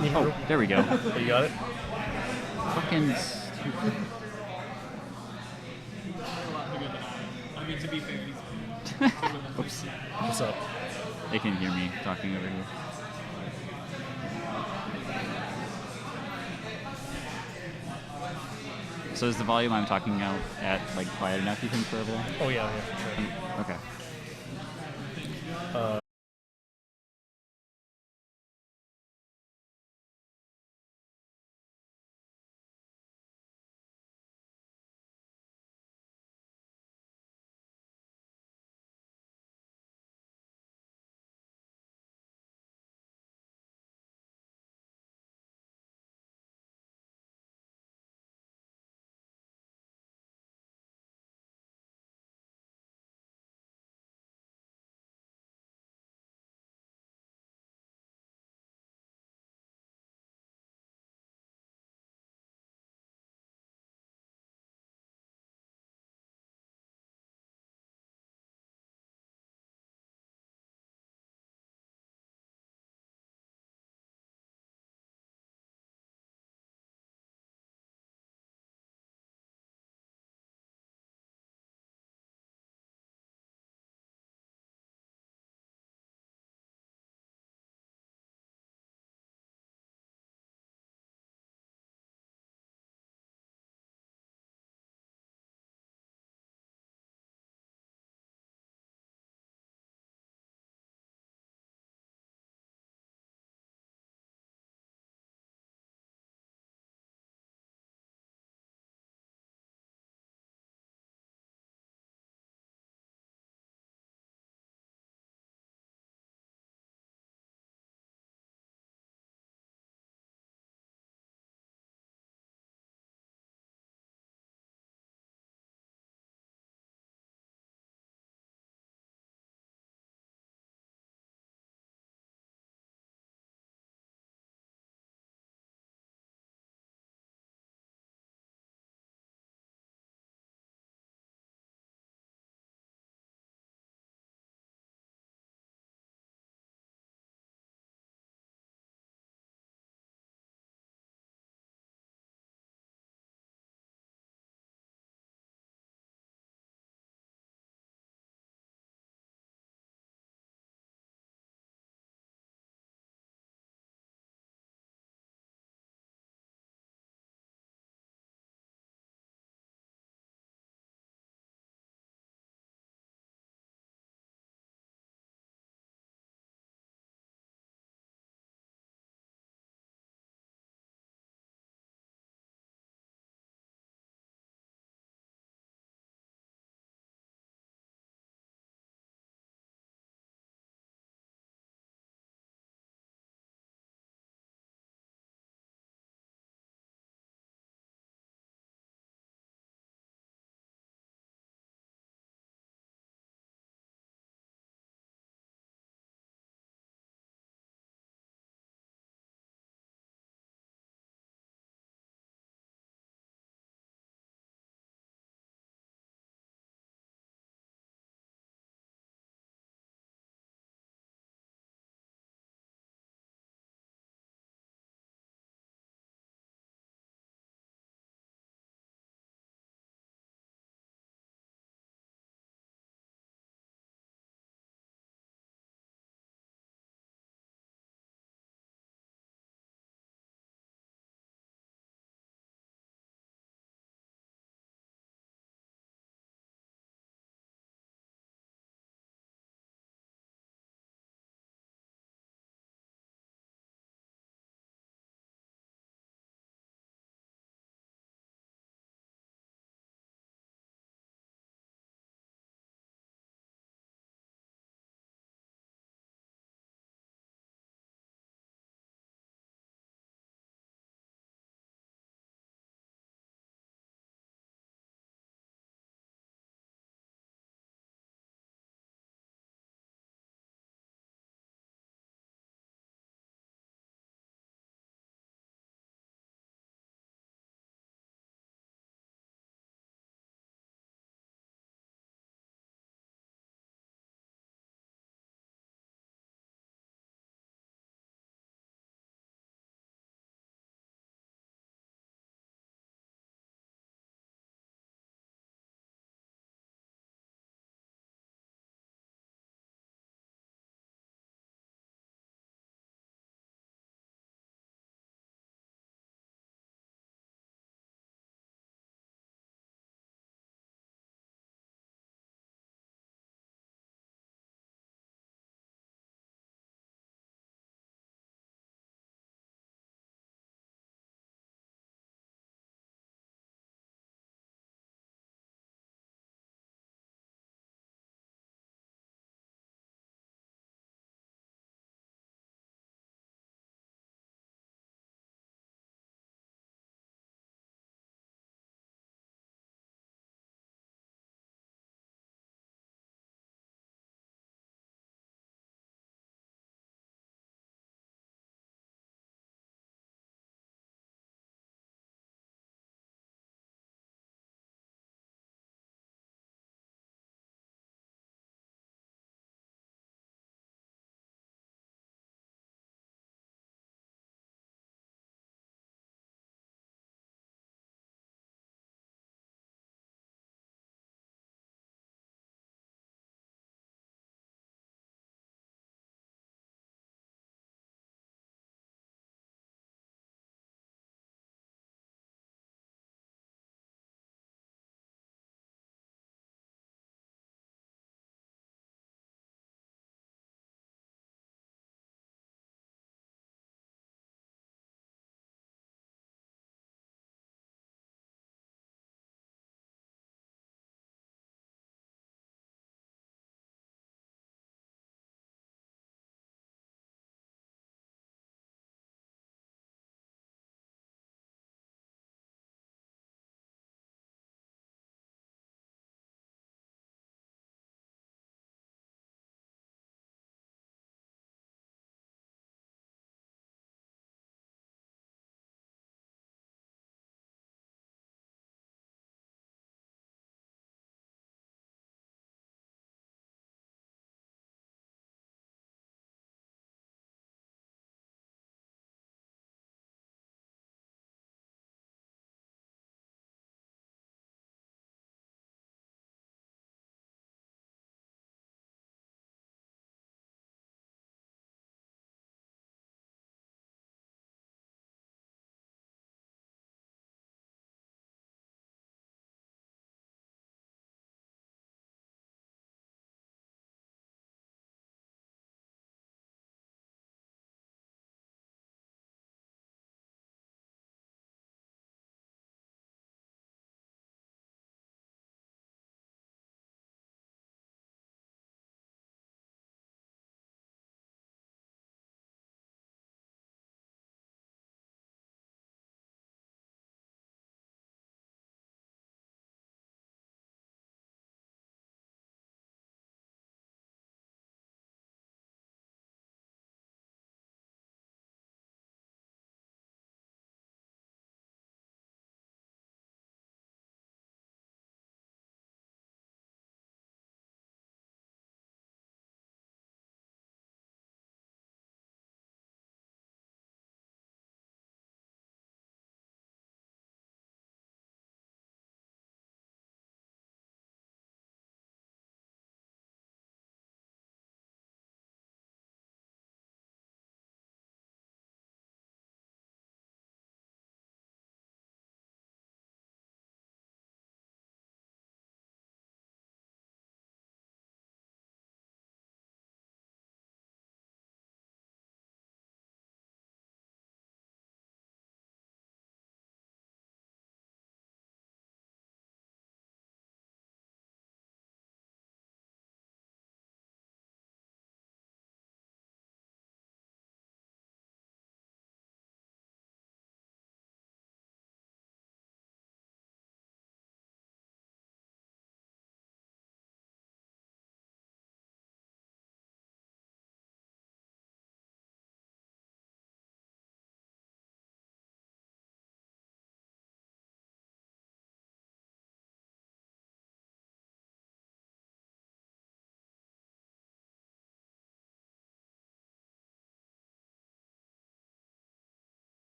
Oh, there we go. You got it? Fucking stupid. I mean, to be fair, he's Oops. What's up? They can hear me talking over here. So is the volume I'm talking out at like quiet enough, you think, for over there? Oh yeah, for sure. Okay.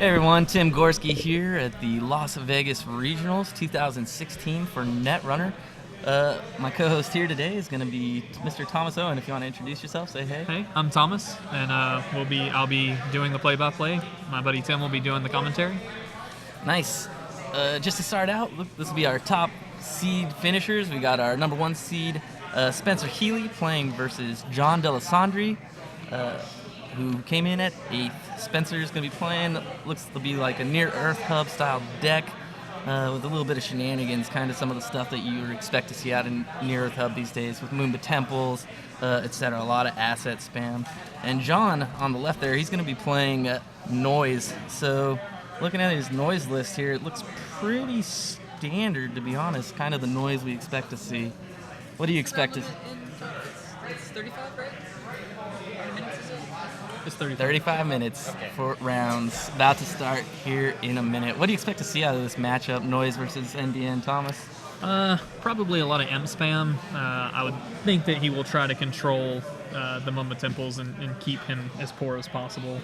Hey everyone, Tim Gorski here at the Las Vegas Regionals 2016 for Netrunner. My co-host here today is going to be Mr. Thomas Owen. If you want to introduce yourself, say hey. Hey, I'm Thomas, and I'll be doing the play-by-play. My buddy Tim will be doing the commentary. Nice. Just to start out, look, this will be our top seed finishers. We got our number 1 seed, Spencer Healy, playing versus John Delisandri, who came in at 8th. Spencer's going to be playing, looks to be like a near-Earth hub style deck with a little bit of shenanigans, kind of some of the stuff that you would expect to see out in near-Earth hub these days with Moomba Temples, etc. A lot of asset spam. And John, on the left there, he's going to be playing Noise. So looking at his noise list here, it looks pretty standard, to be honest, kind of the noise we expect to see. What do you expect to see? It's 35, right? It's 35. 35 minutes for rounds. About to start here in a minute. What do you expect to see out of this matchup, Noise versus NBN, Thomas? Probably a lot of M spam. I would think that he will try to control the Moomba Temples and keep him as poor as possible.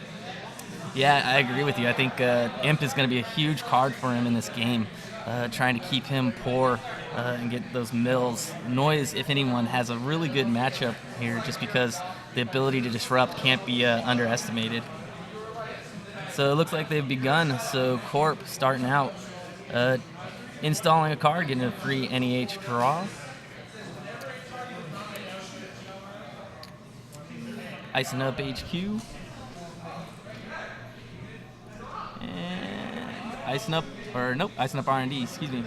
Yeah, I agree with you. I think Imp is going to be a huge card for him in this game, trying to keep him poor and get those mills. Noise, if anyone, has a really good matchup here just because the ability to disrupt can't be underestimated. So it looks like they've begun. So Corp starting out, installing a card, getting a free NEH draw. Icing up HQ. And icing up R&D, excuse me.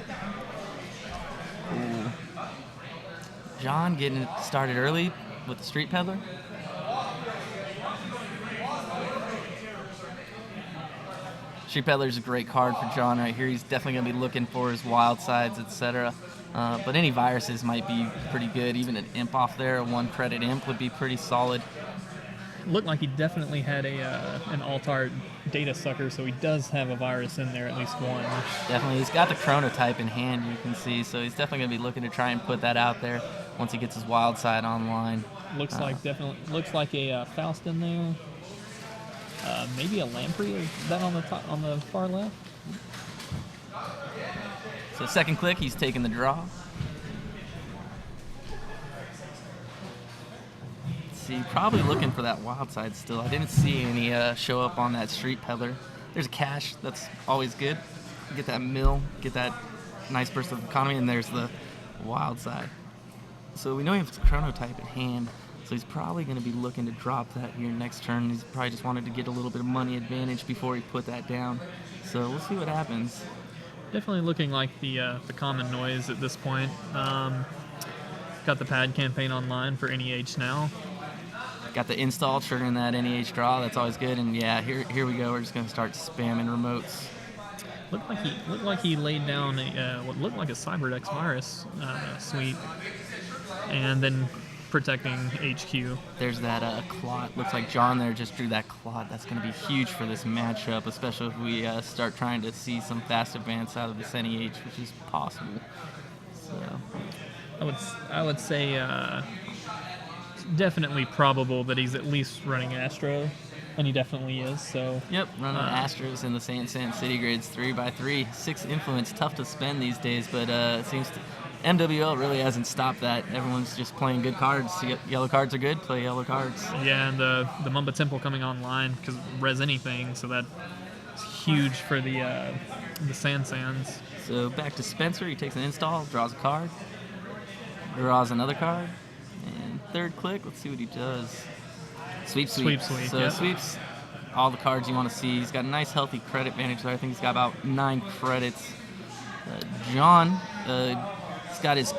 Ooh. John getting it started early with the Street Peddler. Street Peddler is a great card for John right here. He's definitely going to be looking for his wild sides, etc. But any viruses might be pretty good. Even an Imp off there, a 1 credit Imp would be pretty solid. Looked like he definitely had an Altar data sucker, so he does have a virus in there, at least one. Definitely. He's got the chronotype in hand, you can see, so he's definitely going to be looking to try and put that out there once he gets his wild side online. Looks like a Faust in there. Maybe a Lamprey, is that on the far left? So second click, he's taking the draw. See, probably looking for that wild side still. I didn't see any show up on that Street Peddler. There's a cache, that's always good. Get that mill, get that nice burst of economy, and there's the wild side. So we know he has the chronotype at hand. So he's probably going to be looking to drop that here next turn. He's probably just wanted to get a little bit of money advantage before he put that down. So we'll see what happens. Definitely looking like the common Noise at this point. Got the pad campaign online for NEH now. Got the install, triggering that NEH draw. That's always good. And yeah, here we go. We're just going to start spamming remotes. Looked like he laid down what looked like a CyberDex virus suite, and then protecting HQ. There's that clot. Looks like John there just drew that clot. That's going to be huge for this matchup, especially if we start trying to see some fast advance out of this NEH, which is possible. So I would say it's definitely probable that he's at least running Astro, and he definitely is. So yep, running Astros in the Sand City grades 3x3. 6 influence, tough to spend these days, but it seems to MWL really hasn't stopped that. Everyone's just playing good cards. Yellow cards are good, play yellow cards. Yeah, and the Moomba Temple coming online because res anything, so that's huge for the Sands. So back to Spencer. He takes an install, draws a card, draws another card, and third click. Let's see what he does. Sweep. So yeah. Sweeps all the cards you want to see. He's got a nice healthy credit advantage there. I think he's got about 9 credits. John. He's got his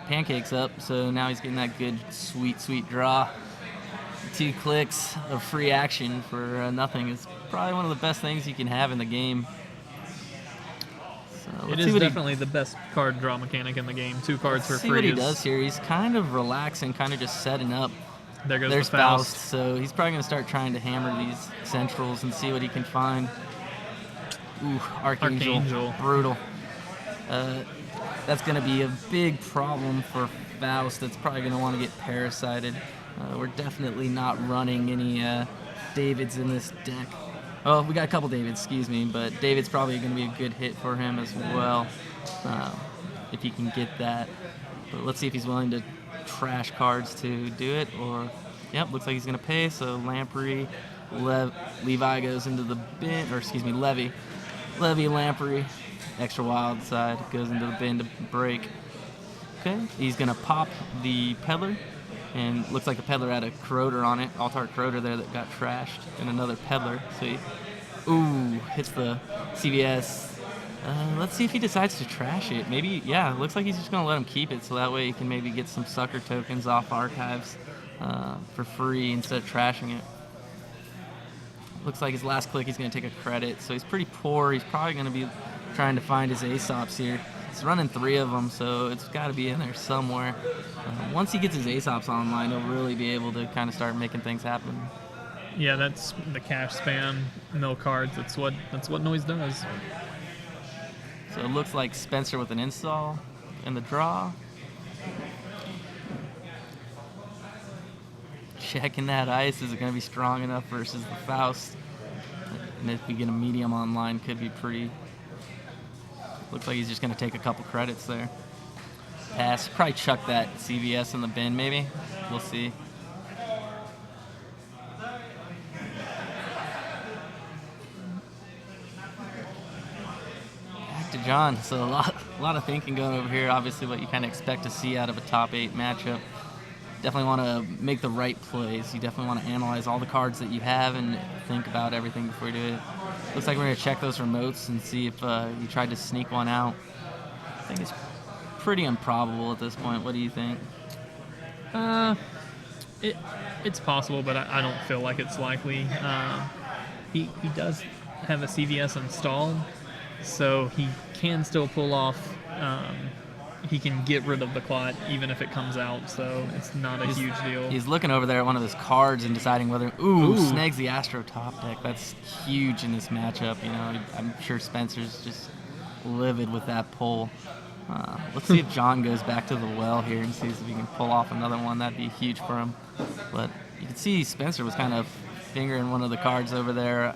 pancakes up, so now he's getting that good, sweet draw. 2 clicks of free action for nothing is probably one of the best things you can have in the game. So it is definitely the best card draw mechanic in the game. 2 cards for free. See what he does here. He's kind of relaxing, kind of just setting up. There's the Faust. So he's probably going to start trying to hammer these centrals and see what he can find. Ooh, Archangel. Brutal. That's going to be a big problem for Faust. That's probably going to want to get parasited. We're definitely not running any Davids in this deck. Oh, we got a couple Davids, excuse me, but David's probably going to be a good hit for him as well, if he can get that. But let's see if he's willing to trash cards to do it, or, yep, looks like he's going to pay, so Lamprey, Levi goes into the bin, or excuse me, Levy, Lamprey, extra wild side, goes into the bin to break. Okay, he's going to pop the Peddler, and looks like the Peddler had a Corroder on it, Altar Corroder there that got trashed, and another Peddler. So he, hits the CVS. Let's see if he decides to trash it. Maybe, yeah, looks like he's just going to let him keep it, so that way he can maybe get some sucker tokens off archives for free instead of trashing it. Looks like his last click he's going to take a credit, so he's pretty poor. He's probably going to be trying to find his Aesops here. He's running 3 of them, so it's got to be in there somewhere. Once he gets his Aesops online, he'll really be able to kind of start making things happen. Yeah, that's the cash spam, mill cards. That's what Noise does. So it looks like Spencer with an install in the draw. Checking that ice. Is it going to be strong enough versus the Faust? And if we get a medium online, could be pretty. Looks like he's just going to take a couple credits there. Pass. Probably chuck that CVS in the bin, maybe. We'll see. Back to John. So a lot of thinking going over here. Obviously, what you kind of expect to see out of a top 8 matchup. Definitely want to make the right plays. You definitely want to analyze all the cards that you have and think about everything before you do it. Looks like we're going to check those remotes and see if you tried to sneak one out. I think it's pretty improbable at this point. What do you think? It's possible, but I don't feel like it's likely. He does have a CVS installed, so he can still pull off. He can get rid of the clot even if it comes out, so it's not a huge deal. He's looking over there at one of his cards and deciding whether snags the Astro top deck. That's huge in this matchup. You know, I'm sure Spencer's just livid with that pull. Let's see if John goes back to the well here and sees if he can pull off another one. That'd be huge for him. But you can see Spencer was kind of fingering one of the cards over there.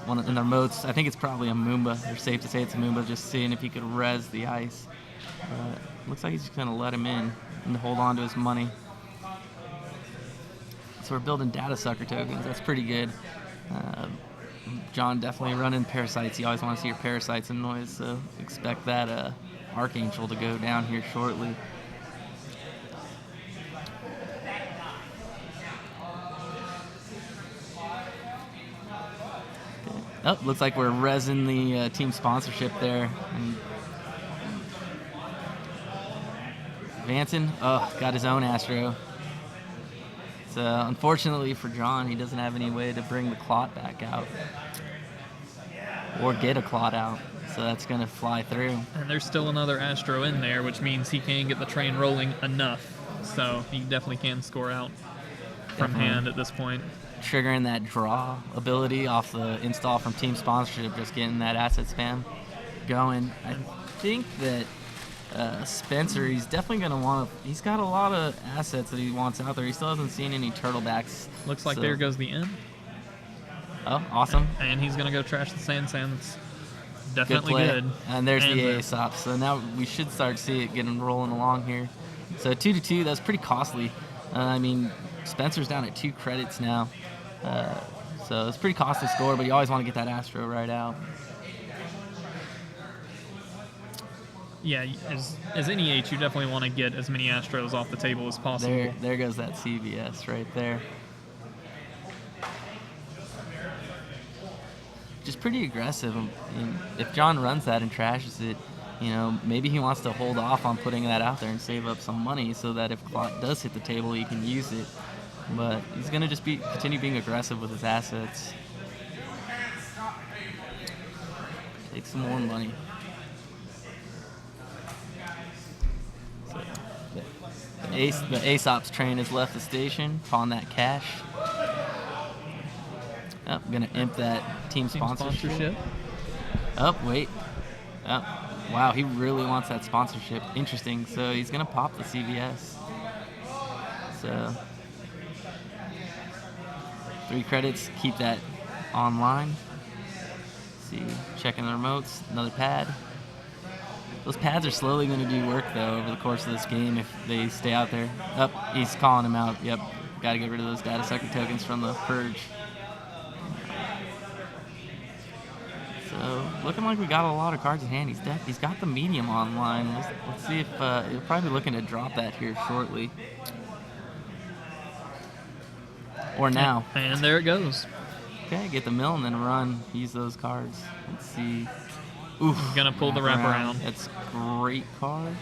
One in their moats. I think it's probably a Moomba. They're safe to say it's a Moomba, just seeing if he could res the ice. Looks like he's just going to let him in and hold on to his money. So we're building data sucker tokens. That's pretty good. John definitely running parasites. You always want to see your parasites in Noise, so expect that Archangel to go down here shortly. Oh, looks like we're resing the team sponsorship there. And Vanson, got his own Astro. So unfortunately for John, he doesn't have any way to bring the clot back out or get a clot out. So that's going to fly through. And there's still another Astro in there, which means he can get the train rolling enough. So he definitely can score out from hand at this point. Triggering that draw ability off the install from team sponsorship, just getting that asset spam going. I think that Spencer, he's definitely going to want to, he's got a lot of assets that he wants out there. He still hasn't seen any turtlebacks. Looks like there goes the end. Oh, awesome. And he's going to go trash the Sand Sands. Definitely good. And there's the Aesop. So now we should start to see it getting rolling along here. So 2-2, that's pretty costly. I mean, Spencer's down at 2 credits now. So it's a pretty costly score, but you always want to get that Astro right out. Yeah, as any H, you definitely want to get as many Astros off the table as possible. There goes that CVS right there. Just pretty aggressive. And if John runs that and trashes it, you know, maybe he wants to hold off on putting that out there and save up some money so that if clot does hit the table, he can use it. But he's going to just continue being aggressive with his assets. Take some more money. So the Aesop's train has left the station. Pawn that cash. Oh, I'm going to imp that team sponsorship. Oh, wait. Oh, wow, he really wants that sponsorship. Interesting. So he's going to pop the CVS. So 3 credits, keep that online. See, checking the remotes, another pad. Those pads are slowly going to do work, though, over the course of this game if they stay out there. He's calling him out. Yep, got to get rid of those data sucker tokens from the purge. So, looking like we got a lot of cards in hand. He's got the medium online. Let's see if he'll probably be looking to drop that here shortly. Or now. And there it goes. Okay, get the mill and then run. Use those cards. Let's see. Oof. He's gonna pull the wraparound. That's a great card.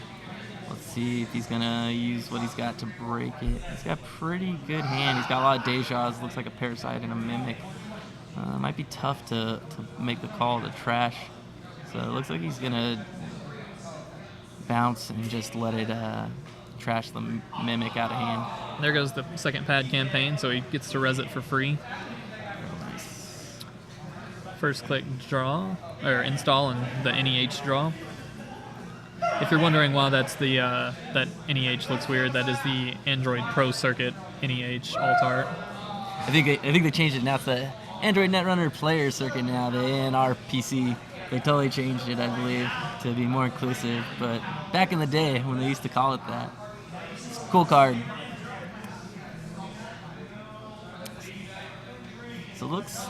Let's see if he's gonna use what he's got to break it. He's got pretty good hand. He's got a lot of dejas. Looks like a parasite and a mimic. Might be tough to make the call to trash. So it looks like he's gonna bounce and just let it trash the mimic out of hand. There goes the second pad campaign, so he gets to res it for free. First click draw, or install in the NEH draw. If you're wondering why that's the that NEH looks weird, that is the Android Pro Circuit NEH alt art. I think they changed it now. It's the Android Netrunner Player Circuit now. The ANR PC. They totally changed it, I believe, to be more inclusive. But back in the day when they used to call it that, it's a cool card. So it looks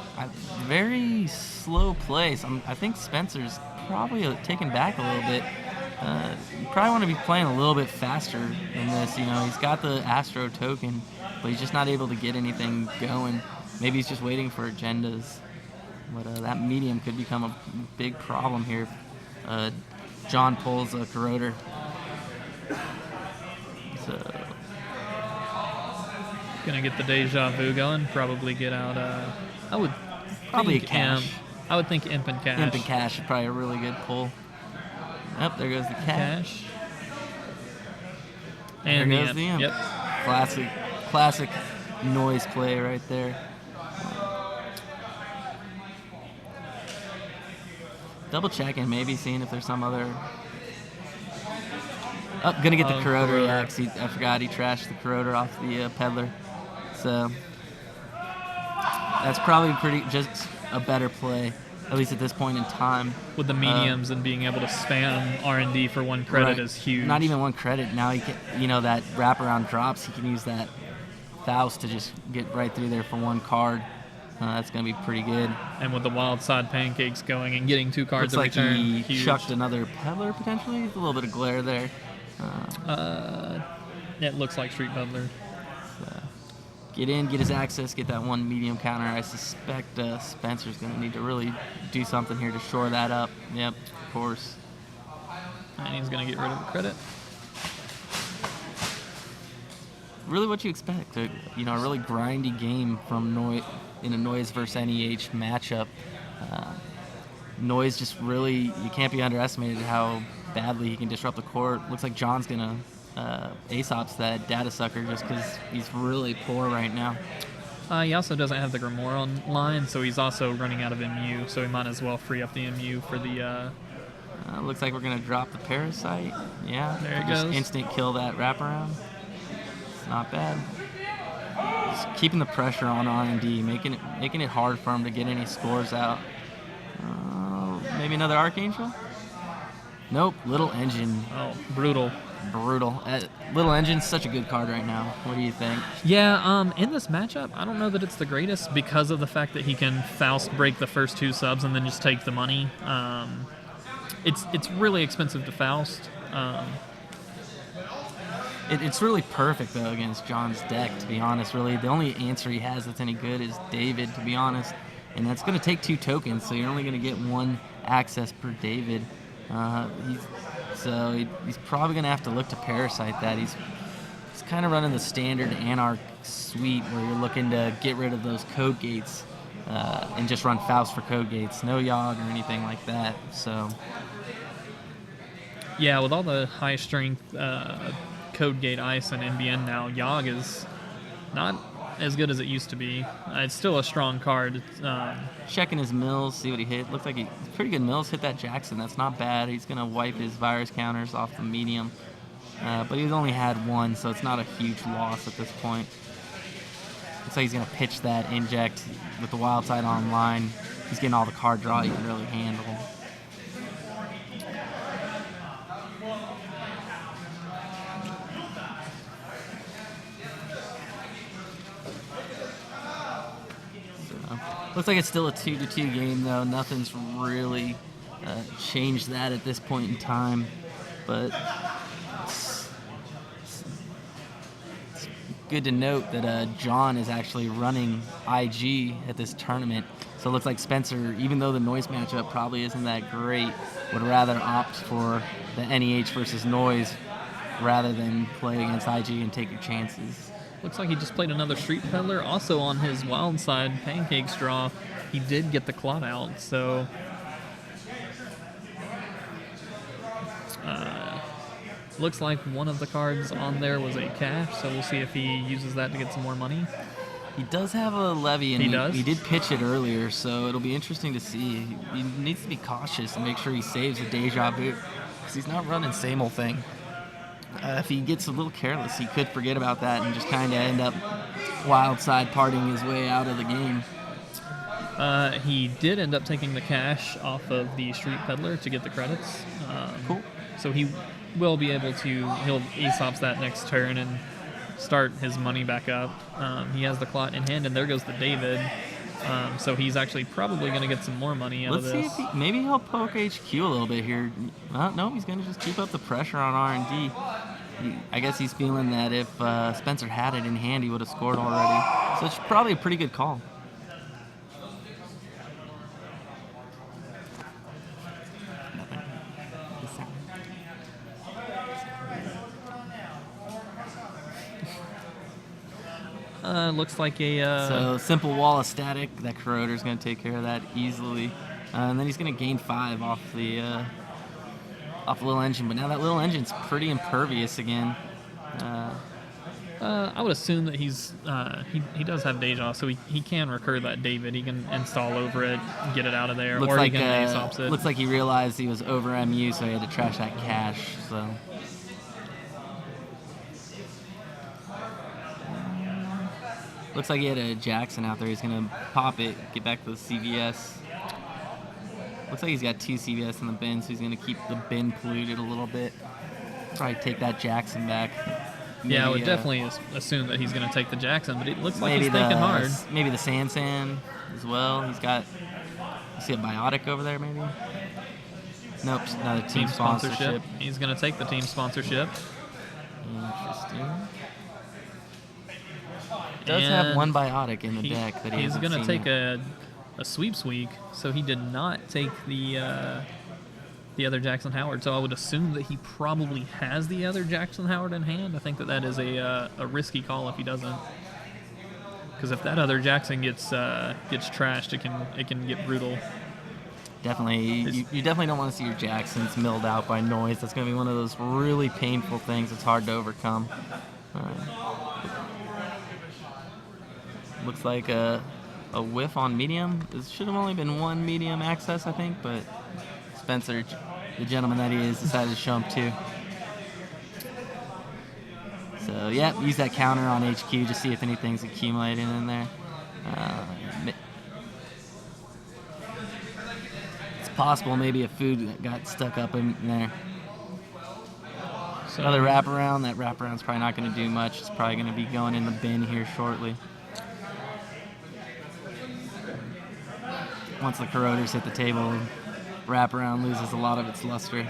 very slow place. I think Spencer's probably taken back a little bit. You probably want to be playing a little bit faster than this. You know, he's got the Astro token, but he's just not able to get anything going. Maybe he's just waiting for agendas. But that medium could become a big problem here. John pulls a corroder. So Gonna get the deja vu going. Probably get out. I would probably think a cash. I would think Imp and Cash. Imp and Cash is probably a really good pull. Yep, there goes the cash. And there goes the Imp. Yep. Classic noise play right there. Double checking, maybe seeing if there's some other. Gonna get the corroder. Yeah, 'cause I forgot he trashed the corroder off the peddler. So that's probably just a better play, at least at this point in time. With the mediums and being able to spam R&D for one credit Right. is huge. Not even one credit. Now he can, that wraparound drops. He can use that Faust to just get right through there for one card. That's gonna be pretty good. And with the wild side pancakes going and getting two cards Looks of like return, he huge. chucked another peddler potentially. A little bit of glare there. It looks like Street Peddler. Get in, get his access, get that one medium counter. I suspect Spencer's going to need to really do something here to shore that up. Yep, of course. And he's going to get rid of the credit. Really what you expect. A really grindy game from in a Noise versus NEH matchup. Noise just really, you can't be underestimated how badly he can disrupt the court. Looks like John's going to Aesop's that data sucker just because he's really poor right now. He also doesn't have the Grimoire online, so he's also running out of MU, so he might as well free up the MU for the... Looks like we're going to drop the Parasite. Yeah, there it just goes. Instant kill that wraparound. It's not bad. Just keeping the pressure on R&D, making it hard for him to get any scores out. Maybe another Archangel? Nope, Little Engine. Oh, brutal. Little Engine's such a good card right now. What do you think? Yeah, in this matchup, I don't know that it's the greatest because of the fact that he can Faust break the first two subs and then just take the money. It's really expensive to Faust. It's really perfect, though, against John's deck, to be honest, really. The only answer he has that's any good is David, to be honest. And that's going to take 2 tokens, so you're only going to get 1 access per David. He's probably going to have to look to Parasite that. He's kind of running the standard Anarch suite where you're looking to get rid of those code gates and just run Faust for code gates. No Yogg or anything like that. So Yeah, with all the high strength code gate ice and NBN now, Yogg is not as good as it used to be. It's still a strong card. Checking his mills, see what he hit. Looks like he's pretty good mills. Hit that Jackson. That's not bad. He's going to wipe his virus counters off the medium. But he's only had 1, so it's not a huge loss at this point. Looks like he's going to pitch that inject with the wild side online. He's getting all the card draw he can really handle. Looks like it's still a 2-2 game, though. Nothing's really changed that at this point in time. But it's good to note that John is actually running IG at this tournament. So it looks like Spencer, even though the Noise matchup probably isn't that great, would rather opt for the NEH versus Noise rather than play against IG and take your chances. Looks like he just played another Street Peddler. Also on his wild side Pancakes draw, he did get the clot out. So looks like one of the cards on there was a cash. So we'll see if he uses that to get some more money. He does have a levy, and he did pitch it earlier, so it'll be interesting to see. He needs to be cautious and make sure he saves the Deja Vu, because he's not running same old thing. If he gets a little careless, he could forget about that and just kind of end up wild side partying his way out of the game. He did end up taking the cash off of the Street Peddler to get the credits. Cool. So he will be able to, he'll Aesop's that next turn and start his money back up. He has the clot in hand, and there goes the David. So he's actually probably going to get some more money out of this. Let's see if maybe he'll poke HQ a little bit here. No, he's going to just keep up the pressure on R&D. I guess he's feeling that if Spencer had it in hand, he would have scored already. So it's probably a pretty good call. Looks like a... So simple wall of static. That Corroder's going to take care of that easily. And then he's going to gain 5 off the little engine. But now that little engine's pretty impervious again. I would assume that he does have Deja, so he can recur that David. He can install over it, get it out of there, Looks or like, he can Aesop's it. Looks like he realized he was over MU, so he had to trash that cash. So... Looks like he had a Jackson out there. He's going to pop it, get back to the CVS. Looks like he's got 2 CVS in the bin, so he's going to keep the bin polluted a little bit. Probably take that Jackson back. Maybe, I would definitely assume that he's going to take the Jackson, but it looks like he's thinking hard. Maybe the Sansan as well. He's got, you see a Biotic over there maybe? Nope, another team sponsorship. He's going to take the team sponsorship. Interesting. Does have one Biotic in the deck that he's going to take a sweep, so he did not take the other Jackson Howard. So I would assume that he probably has the other Jackson Howard in hand. I think that is a risky call if he doesn't, because if that other Jackson gets trashed, it can get brutal. Definitely, you definitely don't want to see your Jacksons milled out by Noise. That's going to be one of those really painful things. It's hard to overcome. Looks like a whiff on medium. This should have only been one medium access, I think, but Spencer, the gentleman that he is, decided to show him 2. So, yeah, use that counter on HQ to see if anything's accumulating in there. It's possible maybe a food got stuck up in there. So another wraparound. That wraparound's probably not going to do much. It's probably going to be going in the bin here shortly. Once the Corroders hit the table, wraparound loses a lot of its luster.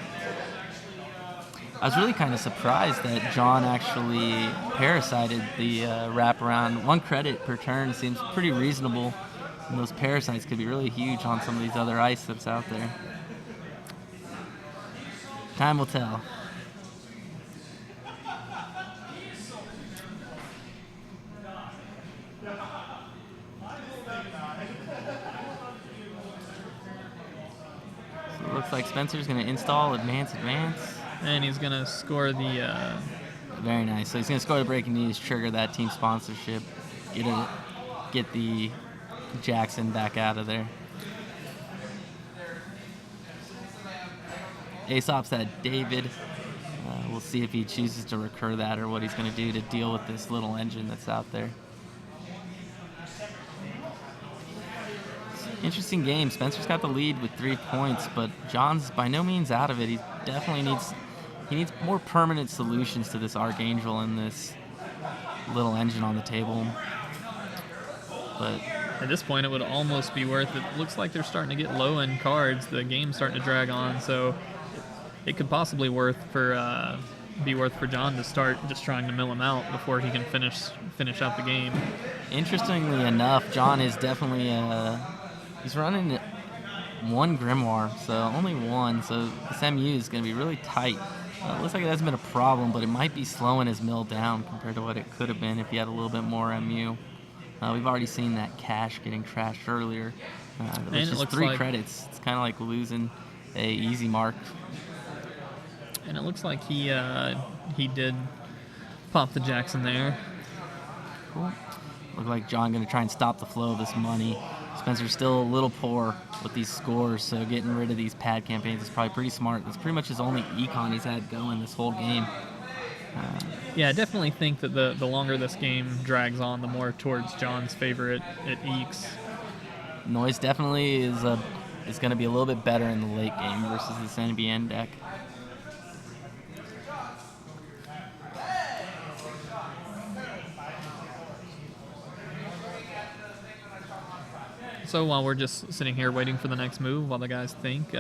I was really kind of surprised that John actually parasited the wraparound. 1 credit per turn seems pretty reasonable, and those parasites could be really huge on some of these other ice that's out there. Time will tell. Looks like Spencer's going to install advance. And he's going to score the... Very nice. So he's going to score the breaking news, trigger that team sponsorship, get the Jackson back out of there. Aesop's that David. We'll see if he chooses to recur that or what he's going to do to deal with this little engine that's out there. Interesting game. Spencer's got the lead with 3 points, but John's by no means out of it. He definitely needs more permanent solutions to this Archangel and this little engine on the table. But at this point, it would almost be worth it. Looks like they're starting to get low end cards. The game's starting to drag on, so it could possibly be worth for John to start just trying to mill him out before he can finish out the game. interestingly enough, John is definitely he's running 1 Grimoire, so only 1. So this MU is going to be really tight. It looks like it hasn't been a problem, but it might be slowing his mill down compared to what it could have been if he had a little bit more MU. We've already seen that cash getting trashed earlier. Which is 3 credits. It's kind of like losing a easy mark. And it looks like he did pop the Jackson there. Cool. Look like John going to try and stop the flow of this money. Spencer's still a little poor with these scores, so getting rid of these pad campaigns is probably pretty smart. It's pretty much his only econ he's had going this whole game. Yeah, I definitely think that the longer this game drags on, the more towards John's favor it ekes. Noise definitely is going to be a little bit better in the late game versus this NBN deck. So while we're just sitting here waiting for the next move, while the guys think,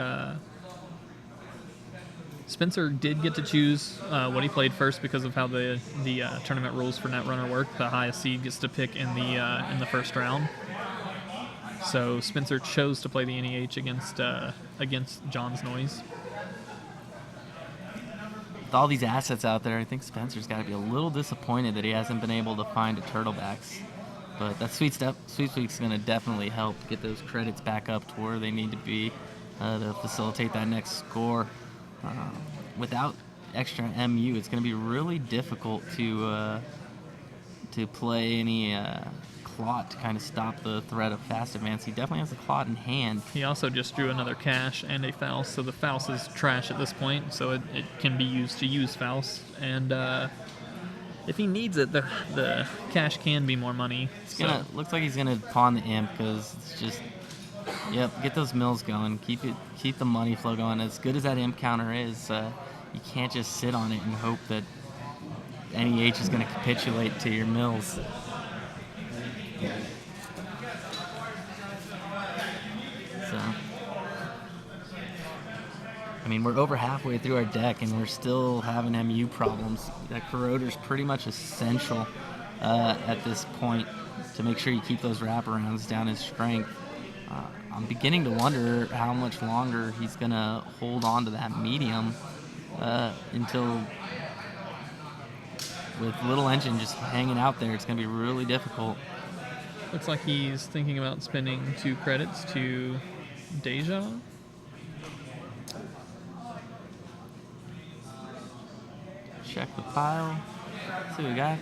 Spencer did get to choose what he played first because of how the tournament rules for Netrunner work. The highest seed gets to pick in the first round. So Spencer chose to play the NEH against John's Noise. With all these assets out there, I think Spencer's got to be a little disappointed that he hasn't been able to find a Turtlebacks. But that sweet week's going to definitely help get those credits back up to where they need to be to facilitate that next score. Without extra MU, it's going to be really difficult to play any Clot to kind of stop the threat of fast advance. He definitely has a Clot in hand. He also just drew another Cash and a Faust, so the Faust is trash at this point, so it can be used to use Faust. And if he needs it, the Cash can be more money. Looks like he's gonna pawn the Imp because it's just, get those mills going, keep the money flow going. As good as that Imp counter is, you can't just sit on it and hope that NEH is gonna capitulate to your mills. So, I mean, we're over halfway through our deck and we're still having MU problems. That Corroder's pretty much essential at this point to make sure you keep those wraparounds down in strength. I'm beginning to wonder how much longer he's going to hold on to that medium until, with Little Engine just hanging out there, it's going to be really difficult. Looks like he's thinking about spending 2 credits to Deja. Check the pile. See what we got.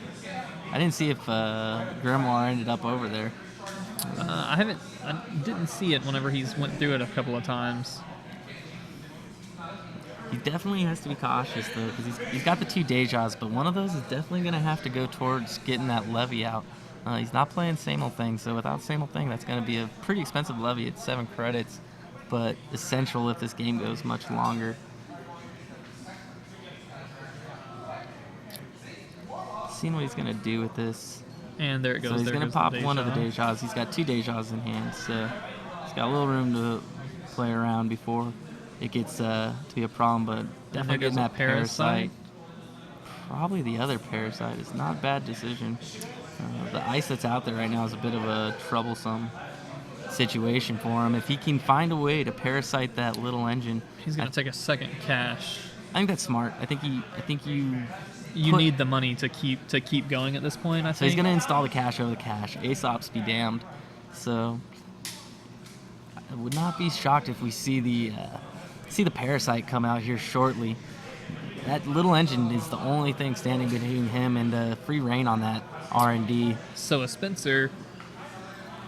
I didn't see if Grimoire ended up over there. I didn't see it whenever he's went through it a couple of times. He definitely has to be cautious though, because he's got the 2 Dejas, but one of those is definitely going to have to go towards getting that levy out. He's not playing Same Old Thing, so without Same Old Thing, that's going to be a pretty expensive levy at 7 credits, but essential if this game goes much longer. Seeing what he's going to do with this. And there it goes. So he's going to pop one of the Dejas. He's got 2 Dejas in hand, so he's got a little room to play around before it gets to be a problem, but definitely getting that Parasite. Probably the other Parasite. It's not a bad decision. The ice that's out there right now is a bit of a troublesome situation for him. If he can find a way to Parasite that Little Engine, he's going to take a second Cash. I think that's smart. I think you need the money to keep going at this point, I think. So he's going to install the Cash over the Cash. Aesops be damned. So I would not be shocked if we see the Parasite come out here shortly. That Little Engine is the only thing standing between him and free reign on that R&D. So a Spencer,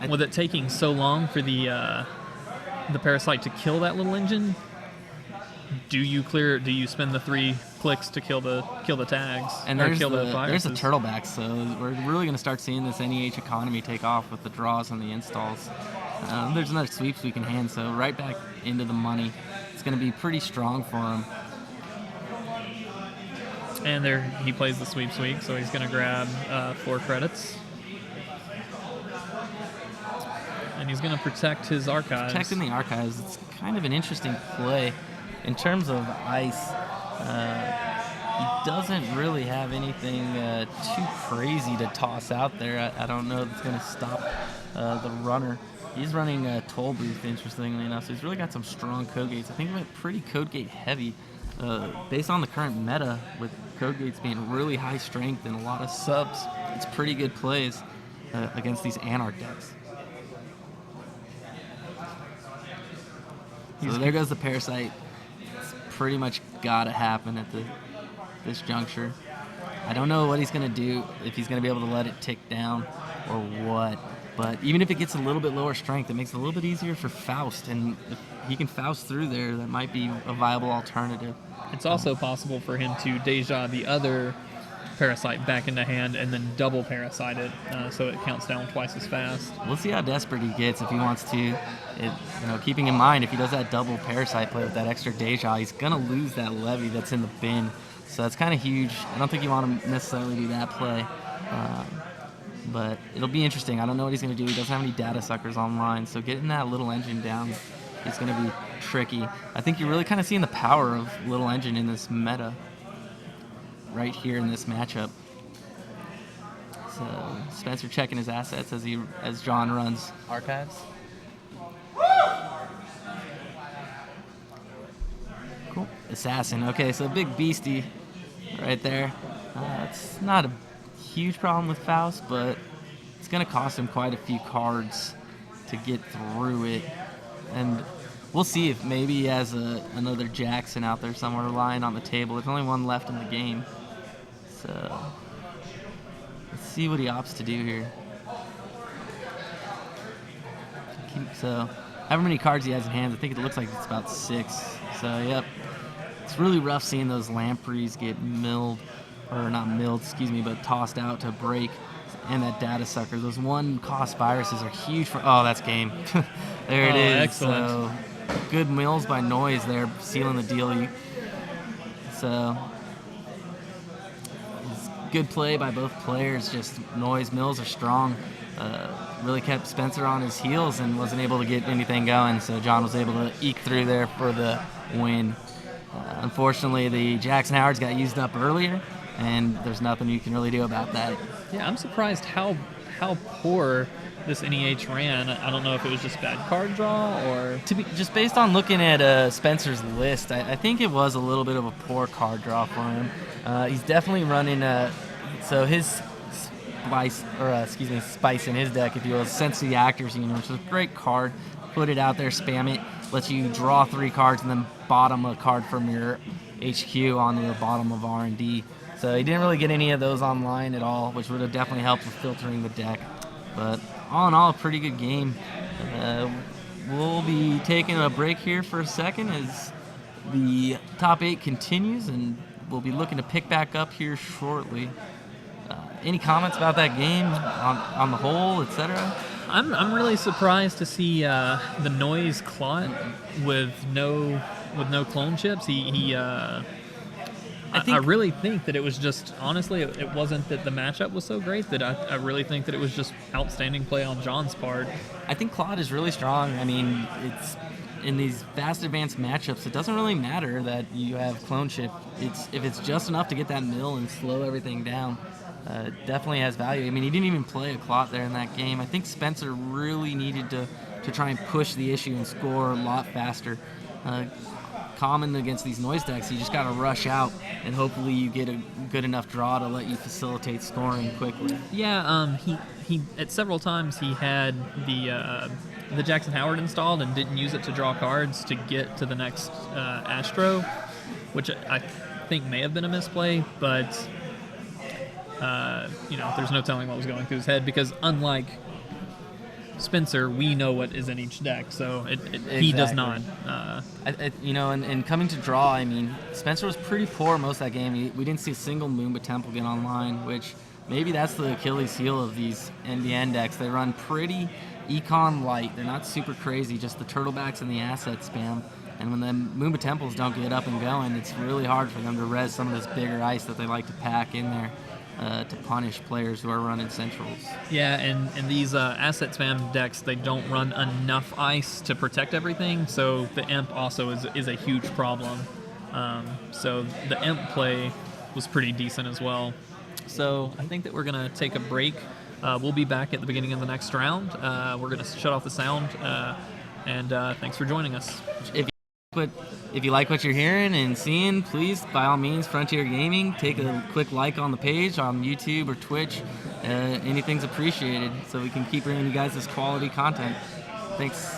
with it taking so long for the Parasite to kill that Little Engine, do you spend the 3 clicks to kill the tags and there's the Turtleback, so we're really going to start seeing this NEH economy take off with the draws and the installs. There's another sweeps we can hand, so right back into the money. It's going to be pretty strong for him. And there he plays the sweep, so he's going to grab 4 credits. And he's going to protect his archives. Protecting the archives, it's kind of an interesting play. In terms of ice, he doesn't really have anything too crazy to toss out there. I don't know if it's going to stop the runner. He's running Toll Booth, interestingly enough, so he's really got some strong code gates. I think he went pretty code gate heavy based on the current meta with code gates being really high strength and a lot of subs. It's pretty good plays against these Anarch decks. So there goes the Parasite. It's pretty much got to happen at this juncture. I don't know what he's going to do, if he's going to be able to let it tick down or what. But even if it gets a little bit lower strength, it makes it a little bit easier for Faust. And if he can Faust through there, that might be a viable alternative. It's also possible for him to Deja the other Parasite back into hand and then double Parasite it, so it counts down twice as fast. We'll see how desperate he gets if he wants to. Keeping in mind, if he does that double Parasite play with that extra Deja, he's going to lose that levy that's in the bin. So that's kind of huge. I don't think you want to necessarily do that play. But it'll be interesting. I don't know what he's going to do. He doesn't have any data suckers online, so getting that little engine down is going to be tricky. I think you're really kind of seeing the power of little engine in this meta right here in this matchup. So Spencer checking his assets as John runs archives. Cool. Assassin. Okay, so big beastie right there. It's not a huge problem with Faust, but it's going to cost him quite a few cards to get through it. And we'll see if maybe he has another Jackson out there somewhere lying on the table. There's only one left in the game. So let's see what he opts to do here. So however many cards he has in hand, I think it looks like it's about 6. So yep, it's really rough seeing those lampreys get milled. Or not milled, but tossed out to break, and that data sucker. Those 1-cost viruses are huge for. Oh, that's game. There it is. Excellent. So good mills by Noise there, sealing the deal. So it's good play by both players. Just Noise mills are strong. Really kept Spencer on his heels and wasn't able to get anything going. So John was able to eke through there for the win. Unfortunately, the Jackson Howards got used up earlier, and there's nothing you can really do about that. Yeah, I'm surprised how poor this NEH ran. I don't know if it was just bad card draw or... Just based on looking at Spencer's list, I think it was a little bit of a poor card draw for him. He's definitely running... so his spice in his deck, if you will, is Sense the Actors Union, which is a great card. Put it out there, spam it, lets you draw 3 cards and then bottom a card from your HQ onto the bottom of R&D. So he didn't really get any of those online at all, which would have definitely helped with filtering the deck. But all in all, a pretty good game. We'll be taking a break here for a second as the top 8 continues, and we'll be looking to pick back up here shortly. Any comments about that game on the whole, etc.? I'm really surprised to see the Noise Clot with no clone chips. I really think that it was just, honestly, it wasn't that the matchup was so great, that I really think that it was just outstanding play on John's part. I think Claude is really strong. I mean, it's in these fast advanced matchups, it doesn't really matter that you have clone chip. If it's just enough to get that mill and slow everything down, it definitely has value. I mean, he didn't even play a Clot there in that game. I think Spencer really needed to try and push the issue and score a lot faster. Common against these Noise decks, you just got to rush out and hopefully you get a good enough draw to let you facilitate scoring quickly. Yeah, he at several times he had the Jackson Howard installed and didn't use it to draw cards to get to the next Astro, which I think may have been a misplay, but there's no telling what was going through his head, because unlike Spencer, we know what is in each deck, so he does not. And coming to draw, I mean, Spencer was pretty poor most of that game. We didn't see a single Moonba Temple get online, which maybe that's the Achilles heel of these NBN decks. They run pretty econ light. They're not super crazy, just the turtlebacks and the asset spam. And when the Moomba Temples don't get up and going, it's really hard for them to res some of this bigger ice that they like to pack in there to punish players who are running centrals. Yeah, and these asset spam decks, they don't run enough ice to protect everything, so the imp also is a huge problem. So the imp play was pretty decent as well. So I think that we're going to take a break. We'll be back at the beginning of the next round. We're going to shut off the sound, and thanks for joining us. If you like what you're hearing and seeing, please, by all means, Frontier Gaming, take a quick like on the page on YouTube or Twitch. Anything's appreciated, so we can keep bringing you guys this quality content. Thanks.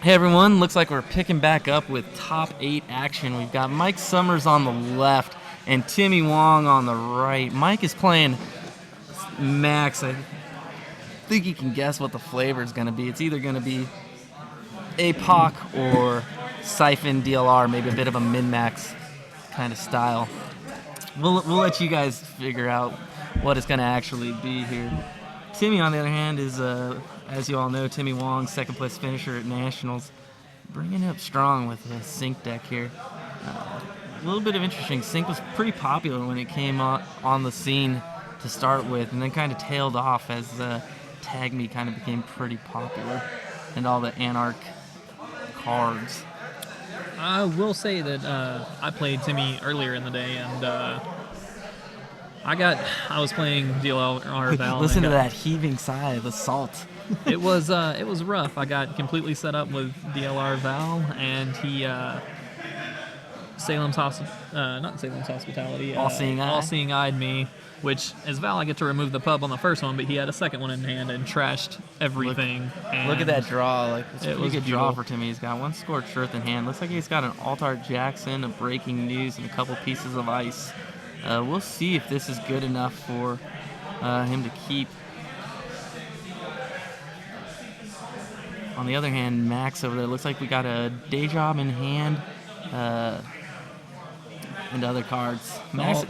Hey everyone, looks like we're picking back up with top 8 action. We've got Mike Summers on the left and Timmy Wong on the right. Mike is playing Max. I think you can guess what the flavor is going to be. It's either going to be APOC or Siphon DLR, maybe a bit of a min-max kind of style. We'll let you guys figure out what it's going to actually be here. Timmy, on the other hand, is, as you all know, Timmy Wong, second place finisher at Nationals, bringing it up strong with a Sync deck here. A little bit of interesting. Sync was pretty popular when it came on the scene to start with, and then kind of tailed off as Tag Me kind of became pretty popular, and all the Anarch cards. I will say that I played Timmy earlier in the day, and I was playing DLR Val. Listen to that heaving sigh of assault. It was rough. I got completely set up with DLR Val, and he not Salem's Hospitality. All-seeing eyed me, which as Val I get to remove the pub on the first one, but he had a second one in hand and trashed everything. Look at that draw. Like, it's a pretty good draw beautiful. for Timmy. He's got one Scorched Earth in hand. Looks like he's got an Altar Jackson, a Breaking News, and a couple pieces of ice. We'll see if this is good enough for him to keep. On the other hand, Max over there, looks like we got a Day Job in hand and other cards. Max,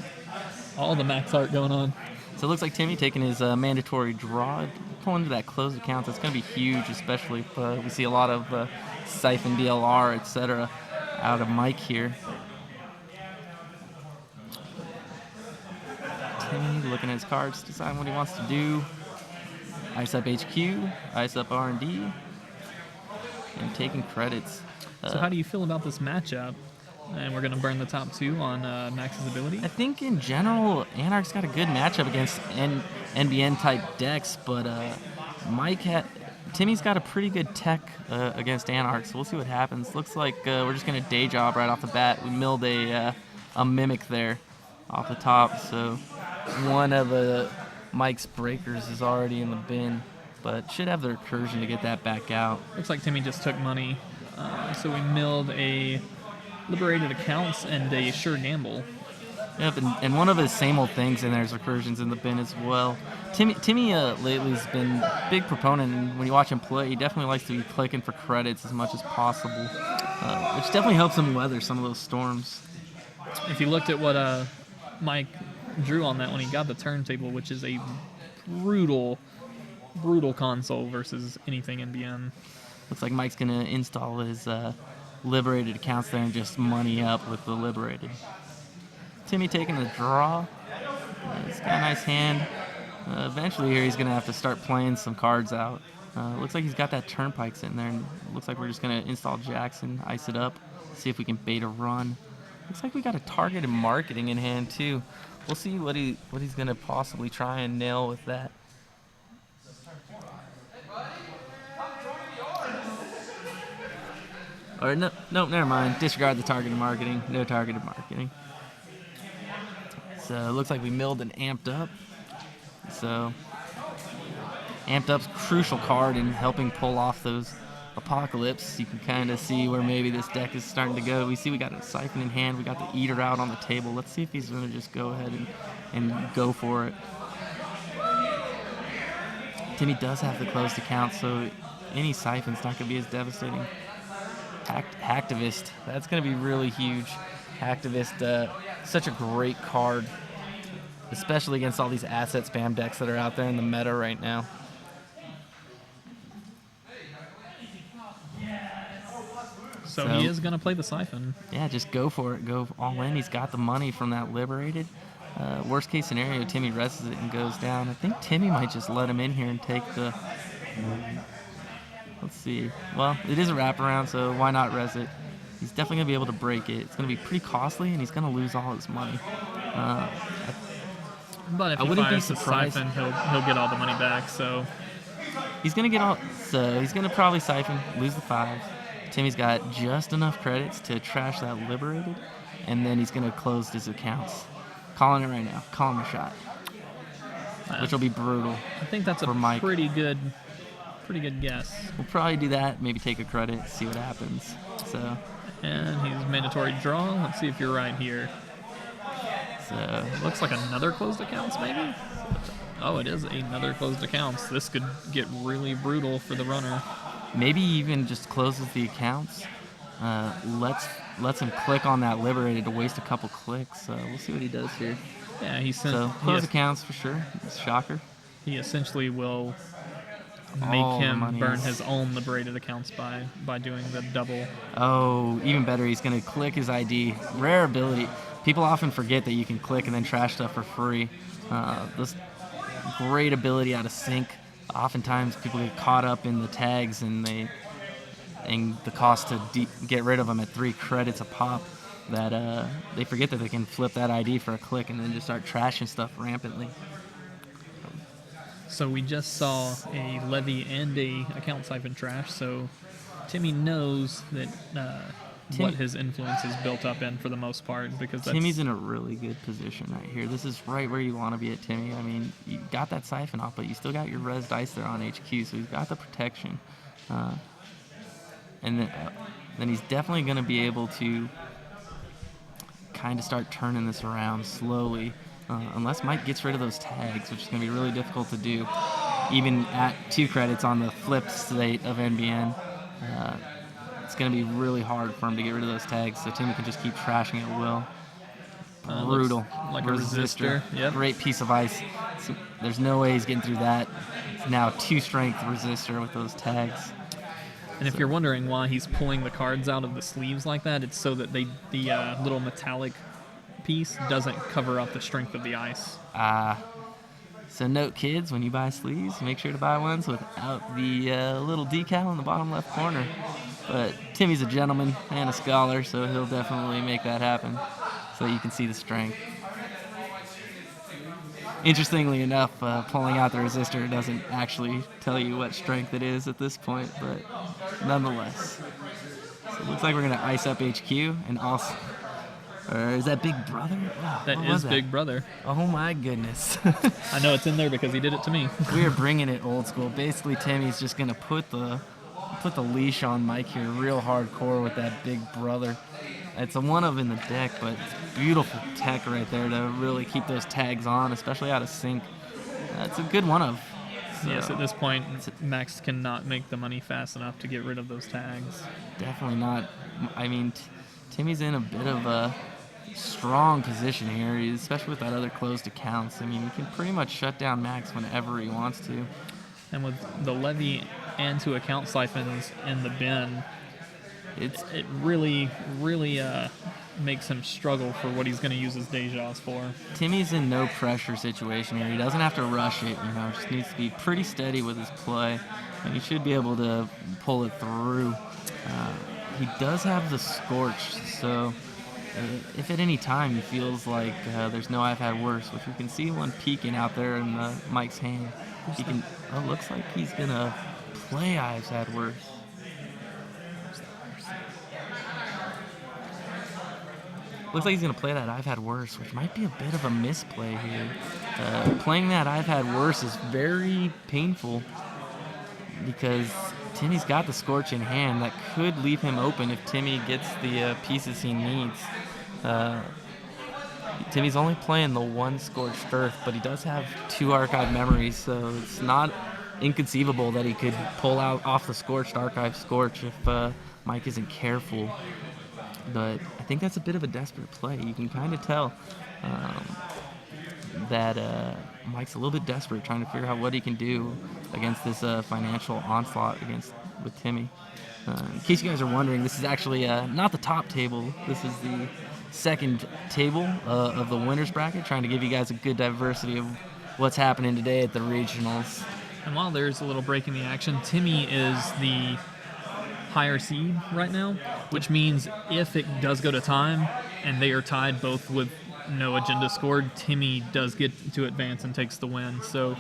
All the max art going on. so it looks like Timmy taking his mandatory draw, pulling into that closed account. That's going to be huge, especially if we see a lot of Siphon DLR, etc. out of Mike here. Timmy looking at his cards, deciding what he wants to do. Ice up HQ, ice up R&D, and taking credits. So how do you feel about this matchup? And we're going to burn the top 2 on Max's ability. I think in general, Anarch's got a good matchup against NBN type decks, but Timmy's got a pretty good tech against Anarch, so we'll see what happens. Looks like we're just going to Day Job right off the bat. We milled a Mimic there off the top, so one of Mike's breakers is already in the bin, but should have the recursion to get that back out. Looks like Timmy just took money. So we milled a Liberated Accounts and a Sure Gamble. Yep, and one of his same old things in there is recursions in the bin as well. Timmy lately has been a big proponent, and when you watch him play, he definitely likes to be clicking for credits as much as possible, which definitely helps him weather some of those storms. If you looked at what Mike drew on that when he got the turntable, which is a brutal console versus anything NBN. Looks like Mike's going to install his Liberated Accounts there and just money up with the Liberated. Timmy taking the draw. He's got a nice hand. Eventually here he's going to have to start playing some cards out. Looks like he's got that Turnpike sitting there, and looks like we're just going to install Jackson, ice it up, see if we can bait a run. Looks like we got a targeted marketing in hand too. We'll see what he's going to possibly try and nail with that. Or no, never mind. Disregard the targeted marketing. No targeted marketing. So it looks like we milled an Amped Up. So Amped Up's a crucial card in helping pull off those Apocalypse. You can kind of see where maybe this deck is starting to go. We got a Siphon in hand. We got the Eater out on the table. Let's see if he's going to just go ahead and go for it. Timmy does have the closed account, so any Siphon's not going to be as devastating. Hacktivist, that's going to be really huge. Hacktivist, such a great card, especially against all these asset spam decks that are out there in the meta right now. So he is going to play the Siphon. Yeah, just go for it. Go all in. He's got the money from that Liberated. Worst case scenario, Timmy rests it and goes down. I think Timmy might just let him in here and take the... Let's see. Well, it is a wraparound, so why not res it? He's definitely going to be able to break it. It's going to be pretty costly, and he's going to lose all his money. But if he fires the Siphon, he'll get all the money back. So he's going to get all. So he's going to probably Siphon, lose the 5. Timmy's got just enough credits to trash that Liberated, and then he's going to close his accounts. Calling it right now. Calling a shot, which will be brutal. I think that's a Mike. pretty good pretty good guess. We'll probably do that. Maybe take a credit, see what happens. So, And he's mandatory draw. Let's see if you're right here. so Looks like another closed accounts, maybe? Oh, it is another closed accounts. This could get really brutal for the runner. maybe even just closes the accounts. Lets him click on that liberated to waste a couple clicks. So we'll see what he does here. Yeah, he sent. So close accounts for sure. Shocker. He essentially will make All the him money burn is- his own liberated accounts by doing the double. Oh, even better, he's going to click his ID. Rare ability. People often forget that you can click and then trash stuff for free. This great ability out of sync. Oftentimes people get caught up in the tags and the cost to get rid of them at 3 credits a pop, that they forget that they can flip that ID for a click and then just start trashing stuff rampantly. So we just saw a levy and a account siphon trash. So Timmy knows that what his influence is built up in for the most part, because that's, Timmy's in a really good position right here. This is right where you want to be at Timmy. I mean, you got that siphon off, but you still got your res dice there on HQ, so he's got the protection. And then he's definitely going to be able to kind of start turning this around slowly, unless Mike gets rid of those tags, which is going to be really difficult to do, even at 2 credits on the flip state of NBN. It's going to be really hard for him to get rid of those tags, so Timmy can just keep trashing at will. Brutal. looks like a resistor. Yep. Great piece of ice. So there's no way he's getting through that. It's now 2 strength resistor with those tags. And if you're wondering why he's pulling the cards out of the sleeves like that, it's so that the little metallic piece doesn't cover up the strength of the ice. So note, kids, when you buy sleeves, make sure to buy ones without the little decal in the bottom left corner. But Timmy's a gentleman and a scholar, so he'll definitely make that happen so you can see the strength. Interestingly enough, pulling out the resistor doesn't actually tell you what strength it is at this point, but nonetheless. So it looks like we're going to ice up HQ, and also... Or is that Big Brother? Wow, That what was is Big Brother. Oh my goodness. I know it's in there because he did it to me. We are bringing it old school. Basically, Timmy's just going to put the leash on Mike here real hardcore with that Big Brother. It's a one of in the deck, but it's beautiful tech right there to really keep those tags on, especially out of sync. It's a good one of. So Yes, at this point, Max cannot make the money fast enough to get rid of those tags. definitely not. I mean, Timmy's in a bit of a strong position here, especially with that other closed accounts. I mean, he can pretty much shut down Max whenever he wants to. And with the levy and 2 account siphons in the bin, it really makes him struggle for what he's going to use his Dejas for. Timmy's in no pressure situation here. He doesn't have to rush it, just needs to be pretty steady with his play, and he should be able to pull it through. He does have the Scorch, so if at any time he feels like there's no I've had worse, which we can see one peeking out there in Mike's hand. He can. Oh, looks like he's gonna play I've had worse. Looks like he's going to play that I've had worse, which might be a bit of a misplay here. Playing that I've had worse is very painful because Timmy's got the Scorch in hand. That could leave him open if Timmy gets the pieces he needs. Timmy's only playing the 1 Scorched Earth, but he does have 2 Archive Memories, so it's not inconceivable that he could pull out off the Scorched Archive Scorch if Mike isn't careful. But I think that's a bit of a desperate play. You can kind of tell that Mike's a little bit desperate, trying to figure out what he can do against this financial onslaught with Timmy. In case you guys are wondering, this is actually not the top table. This is the second table of the winners bracket, trying to give you guys a good diversity of what's happening today at the regionals. And while there's a little break in the action, Timmy is the higher seed right now, which means if it does go to time and they are tied both with no agenda scored, Timmy does get to advance and takes the win. So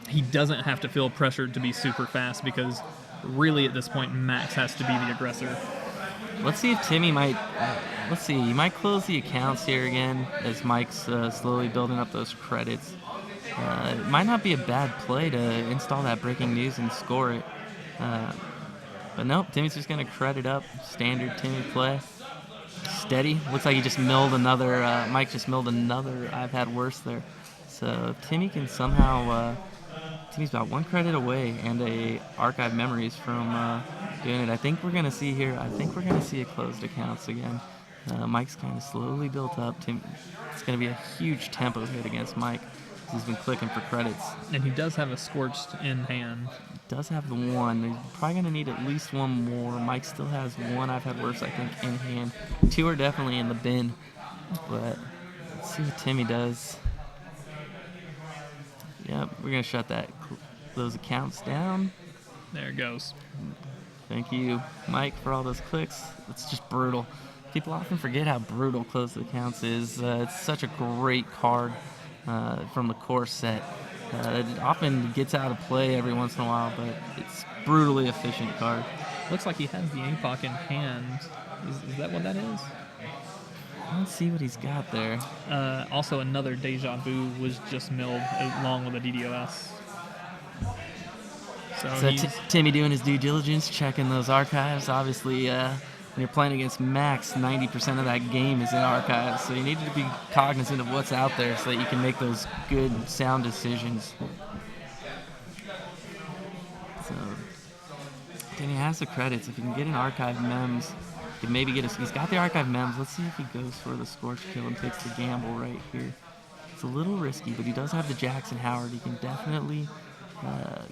he doesn't have to feel pressured to be super fast, because really at this point Max has to be the aggressor. Let's see if Timmy might. Let's see. He might close the accounts here again as Mike's slowly building up those credits. It might not be a bad play to install that breaking news and score it. But nope, Timmy's just going to credit up. Standard Timmy play. Steady. Looks like he just milled another, Mike just milled another I've had worse there. So Timmy can somehow, Timmy's about 1 credit away and a archive memories from doing it. I think we're going to see here, I think we're going to see a closed accounts again. Mike's kind of slowly built up. It's going to be a huge tempo hit against Mike. He's been clicking for credits. And he does have a scorched in hand. Does have the 1. He's probably going to need at least 1 more. Mike still has 1 I've had worse, I think, in hand. 2 are definitely in the bin. But let's see what Timmy does. Yep, we're going to shut those accounts down. There it goes. Thank you, Mike, for all those clicks. It's just brutal. People often forget how brutal closed accounts is. It's such a great card from the core set. It often gets out of play every once in a while, but it's brutally efficient card. Looks like he has the APOC in hand. Is that what that is? Let's see what he's got there. Also, another Deja Vu was just milled along with a DDoS. So Timmy doing his due diligence, checking those archives. Obviously, when you're playing against Max, 90% of that game is in archives, so you need to be cognizant of what's out there so that you can make those good, sound decisions. So, Timmy has the credits. If you can get an archive mems, you can maybe he's got the archive mems. Let's see if he goes for the scorch kill and takes the gamble right here. It's a little risky, but he does have the Jackson Howard. He can definitely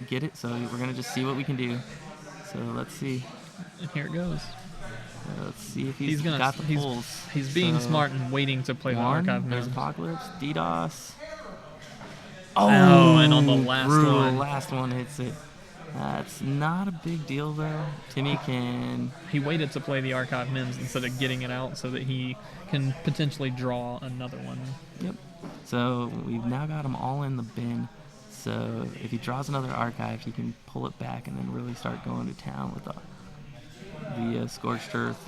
get it, so we're going to just see what we can do. So let's see. And here it goes. Let's see if he's got the pulls. He's being smart and waiting to play the archive There's mems. Apocalypse, DDoS. Oh, and on the last brutal one. last one hits it. It's not a big deal though. Timmy can. He waited to play the archive mems instead of getting it out so that he can potentially draw another one. Yep. So we've now got him all in the bin. So if he draws another archive, he can pull it back and then really start going to town with the Scorched Earth.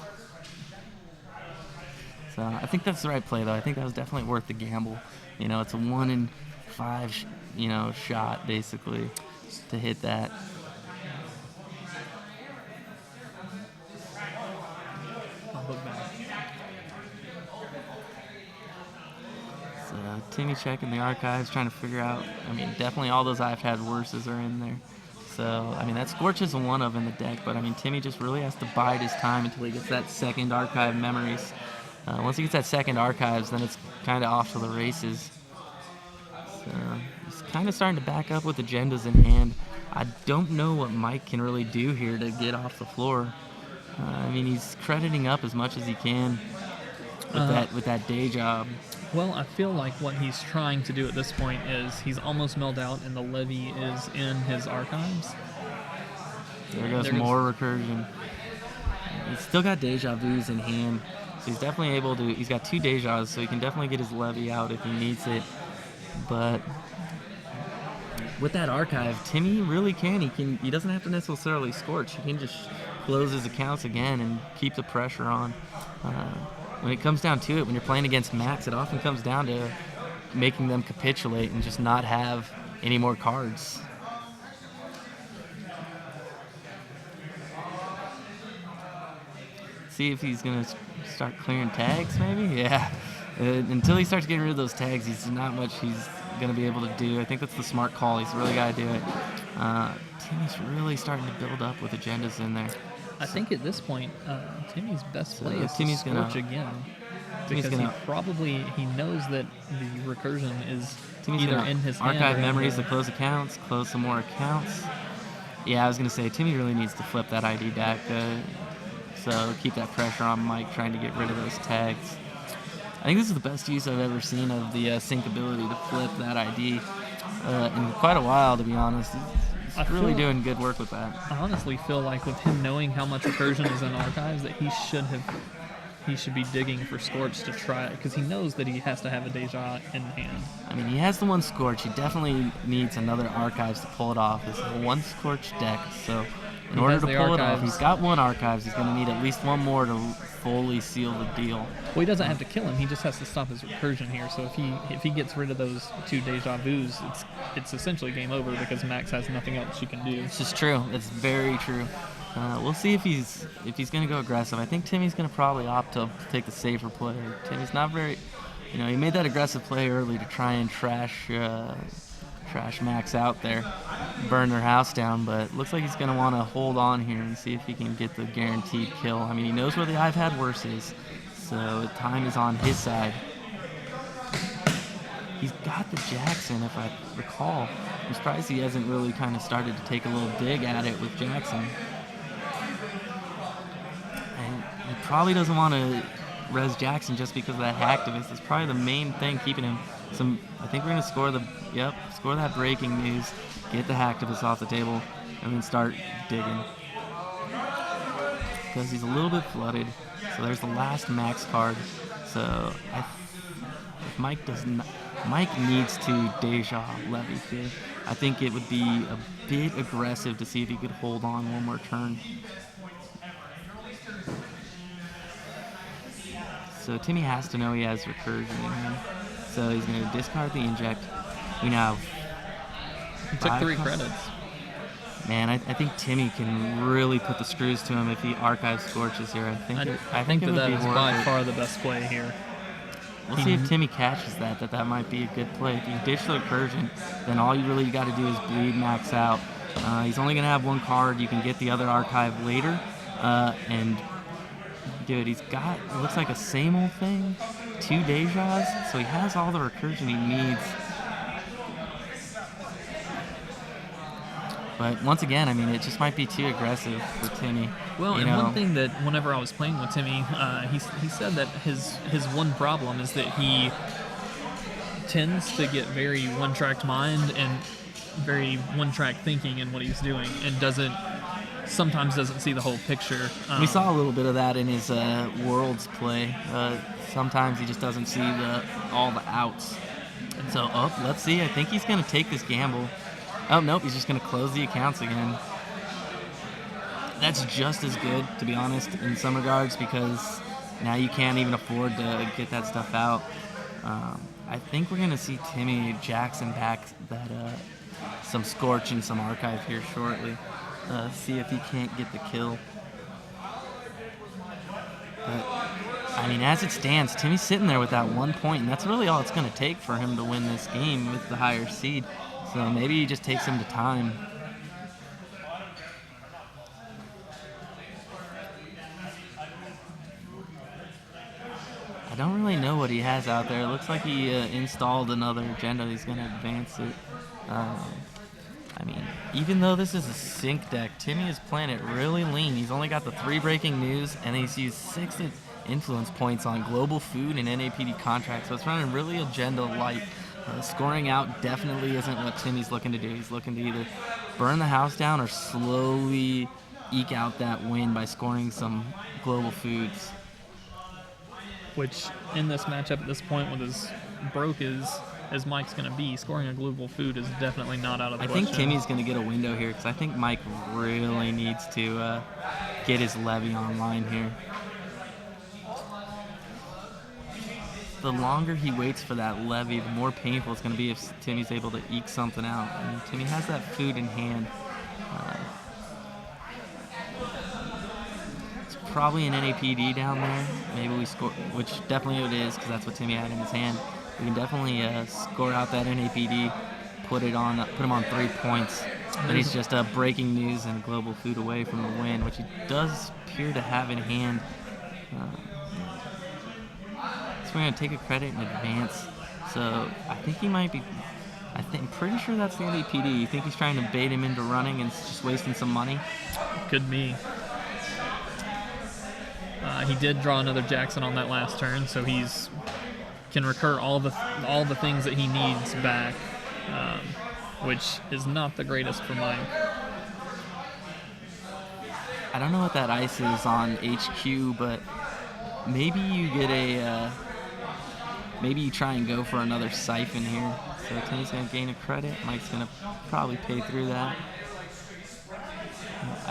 So I think that's the right play, though. I think that was definitely worth the gamble. You know, it's a 1 in 5, shot, basically, to hit that. I'll look back. So Timmy checking the archives, trying to figure out, definitely all those I've had worses are in there. So, that Scorch is one of in the deck, but, Timmy just really has to bide his time until he gets that second archive memories. Once he gets that second archives, then it's kind of off to the races. So, he's kind of starting to back up with agendas in hand. I don't know what Mike can really do here to get off the floor. He's crediting up as much as he can with that day job. Well, I feel like what he's trying to do at this point is he's almost milled out and the levy is in his archives. There goes more recursion. He's still got Deja Vus in hand, so he's definitely able to. He's got 2 Dejas, so he can definitely get his levy out if he needs it. But with that archive, Timmy really can. He doesn't have to necessarily scorch. He can just close his accounts again and keep the pressure on. When it comes down to it, when you're playing against Max, it often comes down to making them capitulate and just not have any more cards. See if he's going to start clearing tags, maybe? Yeah. Until he starts getting rid of those tags, he's not much he's going to be able to do. I think that's the smart call. He's really got to do it. Timmy's really starting to build up with agendas in there. I think at this point, Timmy's best play is Timmy's to scorch again. Because he knows that the recursion is either in his hand archive or memories to close accounts, close some more accounts. Yeah, I was going to say, Timmy really needs to flip that ID back. So keep that pressure on Mike trying to get rid of those tags. I think this is the best use I've ever seen of the sync ability to flip that ID in quite a while, to be honest. He's really doing good work with that. I honestly feel like with him knowing how much recursion is in archives that he should be digging for Scorch to try it, because he knows that he has to have a Deja in hand. He has the 1 Scorch. He definitely needs another archives to pull it off. This is a 1 Scorch deck, so In order has to the pull it off, archives. he's got one archives. He's going to need at least one more to fully seal the deal. Well, he doesn't have to kill him. He just has to stop his recursion here. So if he gets rid of those 2 deja vus, it's essentially game over because Max has nothing else she can do. This is true. It's very true. We'll see if he's going to go aggressive. I think Timmy's going to probably opt to take the safer play. Timmy's not very, he made that aggressive play early to try and trash Max out there, burn their house down, but looks like he's going to want to hold on here and see if he can get the guaranteed kill. I mean, he knows where the I've had worse is, so time is on his side. He's got the Jackson, if I recall. I'm surprised he hasn't really kind of started to take a little dig at it with Jackson. And he probably doesn't want to res Jackson just because of that hacktivist. It's probably the main thing keeping him. I think we're going to score that breaking news, get the hacktivist off the table, and then start digging. Because he's a little bit flooded. So there's the last max card. So if Mike needs to Deja Levy here. I think it would be a bit aggressive to see if he could hold on one more turn. So Timmy has to know he has recursion in him. So he's going to discard the inject. We now have He took 3 credits. Man, I think Timmy can really put the screws to him if he archives Scorches here. I think it would that be is worth by it. far the best play here. We'll see if Timmy catches that might be a good play. If you ditch the recursion, then all you really got to do is bleed Max out. He's only going to have 1 card. You can get the other archive later. And, dude, he's got, it looks like a same old thing. 2 Dejas, so he has all the recursion he needs. But once again, I mean, it just might be too aggressive for Timmy. Well, and one thing that whenever I was playing with Timmy, he said that his one problem is that he tends to get very one-tracked mind and very one-track thinking in what he's doing, and sometimes doesn't see the whole picture. We saw a little bit of that in his Worlds play. Sometimes he just doesn't see all the outs. And so, let's see. I think he's going to take this gamble. Oh, nope, he's just going to close the accounts again. That's just as good, to be honest, in some regards, because now you can't even afford to get that stuff out. I think we're going to see Timmy Jackson back some Scorch and some Archive here shortly. See if he can't get the kill. But, I mean, as it stands, Timmy's sitting there with that 1 point, and that's really all it's going to take for him to win this game with the higher seed. So maybe he just takes him to time. I don't really know what he has out there. It looks like he installed another agenda. He's going to advance it. I mean, even though this is a sync deck, Timmy is playing it really lean. He's only got the 3 breaking news, and he's used 6 influence points on global food and NAPD contracts. So it's running really agenda light. Scoring out definitely isn't what Timmy's looking to do. He's looking to either burn the house down or slowly eke out that win by scoring some global foods. Which, in this matchup at this point, with as broke as Mike's going to be, scoring a global food is definitely not out of the question. I think Timmy's going to get a window here because I think Mike really needs to get his levy online here. The longer he waits for that levy, the more painful it's going to be if Timmy's able to eke something out. I mean, Timmy has that food in hand. It's probably an NAPD down there. Maybe we score, which definitely it is because that's what Timmy had in his hand. We can definitely score out that NAPD, put him on 3 points. Then he's just breaking news and global food away from the win, which he does appear to have in hand. We're going to take a credit in advance. So I think he might be... I'm pretty sure that's the NAPD. You think he's trying to bait him into running and just wasting some money? Could be. He did draw another Jackson on that last turn, so he's can recur all the things that he needs back, which is not the greatest for Mike. I don't know what that ice is on HQ, but maybe you get maybe you try and go for another siphon here. So Timmy's going to gain a credit. Mike's going to probably pay through that.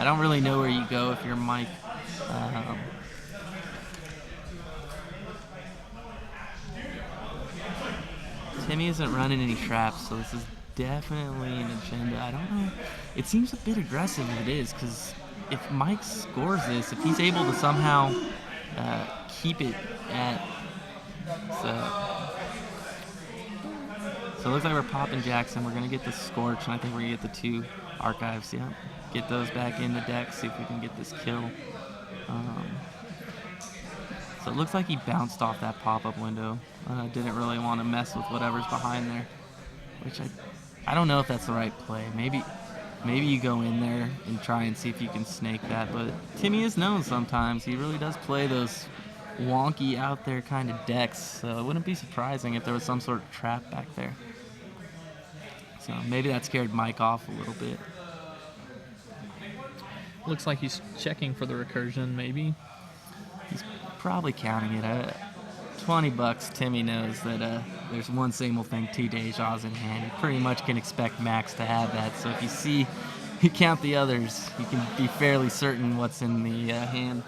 I don't really know where you go if you're Mike. Timmy isn't running any traps, so this is definitely an agenda. I don't know. It seems a bit aggressive if it is, because if Mike scores this, if he's able to somehow keep it at... So it looks like we're popping Jackson. We're going to get the Scorch, and I think we're going to get the 2 Archives. Yeah, get those back in the deck, see if we can get this kill. So it looks like he bounced off that pop-up window. Didn't really want to mess with whatever's behind there, which I don't know if that's the right play. Maybe you go in there and try and see if you can snake that, but Timmy is known sometimes. He really does play those wonky out there kind of decks, so it wouldn't be surprising if there was some sort of trap back there. So maybe that scared Mike off a little bit. Looks like he's checking for the recursion, maybe. He's probably counting it. $20, Timmy knows that there's one single thing, 2 Dejas in hand. You pretty much can expect Max to have that. So if you count the others, you can be fairly certain what's in the hand.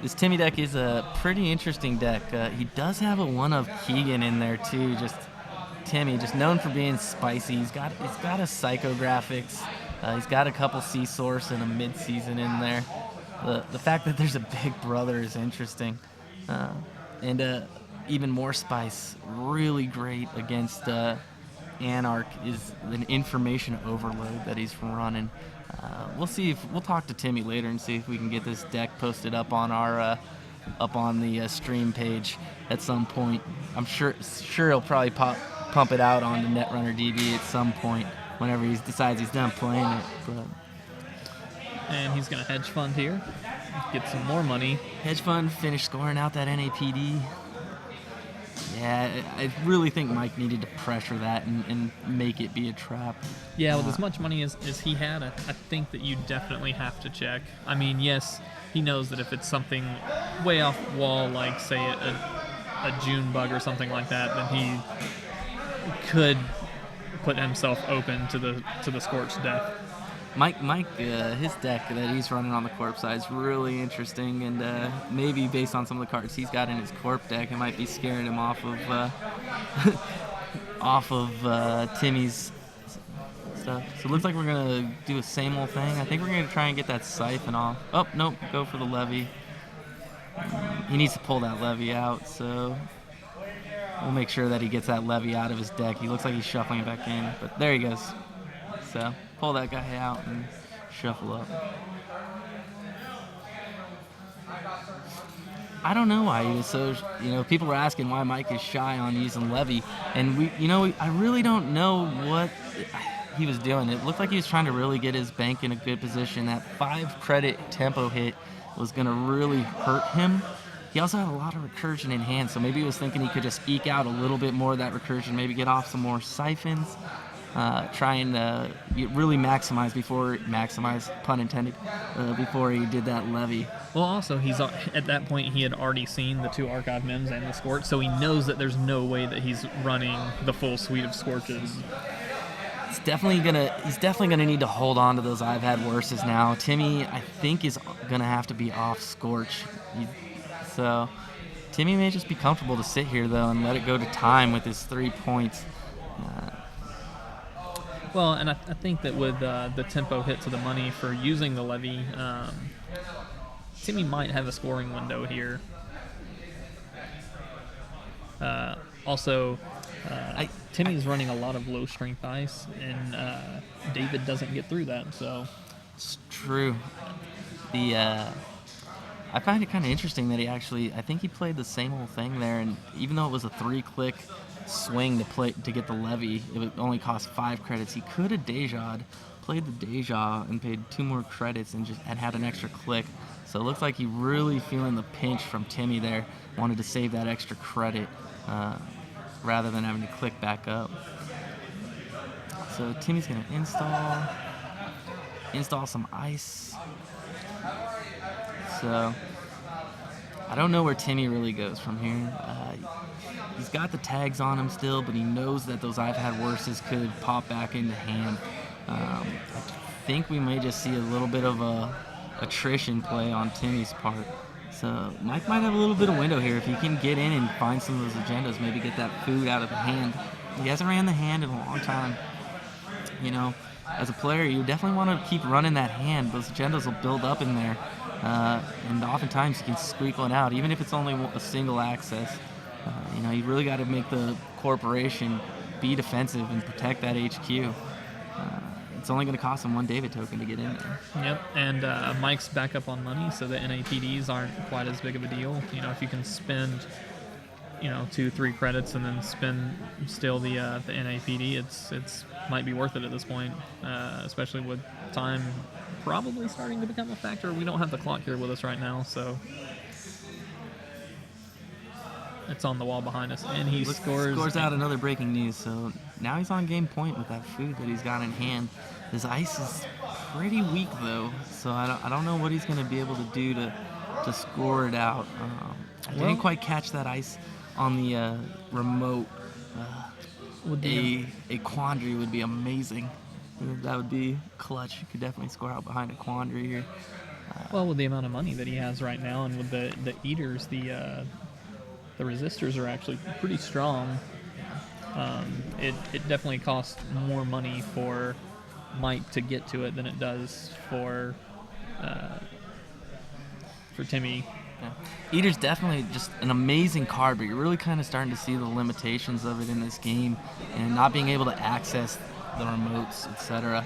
This Timmy deck is a pretty interesting deck. He does have a one of Keegan in there too. Just Timmy, just known for being spicy. He's got a psychographics. He's got a couple C source and a mid-season in there. The fact that there's a big brother is interesting, and even more spice. Really great against Anarch is an information overload that he's running. We'll talk to Timmy later and see if we can get this deck posted up on our the stream page at some point. I'm sure he'll probably pump it out on the Netrunner DB at some point whenever he decides he's done playing it. But And he's going to hedge fund here, get some more money. Hedge fund, finish scoring out that NAPD. Yeah, I really think Mike needed to pressure that and make it be a trap. Yeah, with as much money as he had, I think that you definitely have to check. I mean, yes, he knows that if it's something way off wall, like, say, a June bug or something like that, then he could put himself open to the scorched death. Mike, his deck that he's running on the Corp side is really interesting, and maybe based on some of the cards he's got in his Corp deck, it might be scaring him off of Timmy's stuff. So it looks like we're gonna do the same old thing. I think we're gonna try and get that Siphon off. Oh, nope, go for the Levy. He needs to pull that Levy out, so we'll make sure that he gets that Levy out of his deck. He looks like he's shuffling it back in, but there he goes. So pull that guy out and shuffle up. I don't know why he was so, people were asking why Mike is shy on using Levy, and I really don't know what he was doing. It looked like he was trying to really get his bank in a good position. That 5 credit tempo hit was going to really hurt him. He also had a lot of recursion in hand, so maybe he was thinking he could just eke out a little bit more of that recursion, maybe get off some more siphons. Try and really maximize, pun intended, before he did that Levy. Well, also, he's at that point, he had already seen the 2 Archive Mims and the Scorch, so he knows that there's no way that he's running the full suite of Scorches. He's definitely gonna need to hold on to those I've had worses now. Timmy, I think, is gonna have to be off Scorch. So Timmy may just be comfortable to sit here, though, and let it go to time with his 3 points. Well, and I think that with the tempo hit to the money for using the Levy, Timmy might have a scoring window here. Also, Timmy's running a lot of low strength ice, and David doesn't get through that. So it's true. I find it kind of interesting that I think he played the same old thing there, and even though it was a 3-click swing to get the Levy, it would only cost 5 credits. He could have played the Deja and paid 2 more credits and had an extra click. So it looks like he really feeling the pinch from Timmy there. Wanted to save that extra credit rather than having to click back up. So Timmy's gonna install. install some ice. So I don't know where Timmy really goes from here. He's got the tags on him still, but he knows that those I've had worses could pop back into hand. I think we may just see a little bit of a attrition play on Timmy's part. So Mike might have a little bit of window here if he can get in and find some of those agendas, maybe get that food out of the hand. He hasn't ran the hand in a long time. You know, as a player, you definitely want to keep running that hand. Those agendas will build up in there, and oftentimes you can squeak one out, even if it's only a single access. You know, you really got to make the corporation be defensive and protect that HQ. It's only going to cost him one David token to get in there. Yep, and Mike's back up on money, so the NAPDs aren't quite as big of a deal. You know, if you can spend, 2-3 credits and then spend still the NAPD, it's might be worth it at this point, especially with time probably starting to become a factor. We don't have the clock here with us right now, so it's on the wall behind us, and he scores out another breaking news. So now he's on game point with that food that he's got in hand. His ice is pretty weak though, so I don't know what he's going to be able to do to score it out. I didn't quite catch that ice on the remote. A quandary would be amazing. That would be clutch. You could definitely score out behind a quandary here. Well, with the amount of money that he has right now, and with the eaters, the resistors are actually pretty strong. It definitely costs more money for Mike to get to it than it does for Timmy. Yeah. Eater's definitely just an amazing card, but you're really kind of starting to see the limitations of it in this game, and not being able to access the remotes, etc.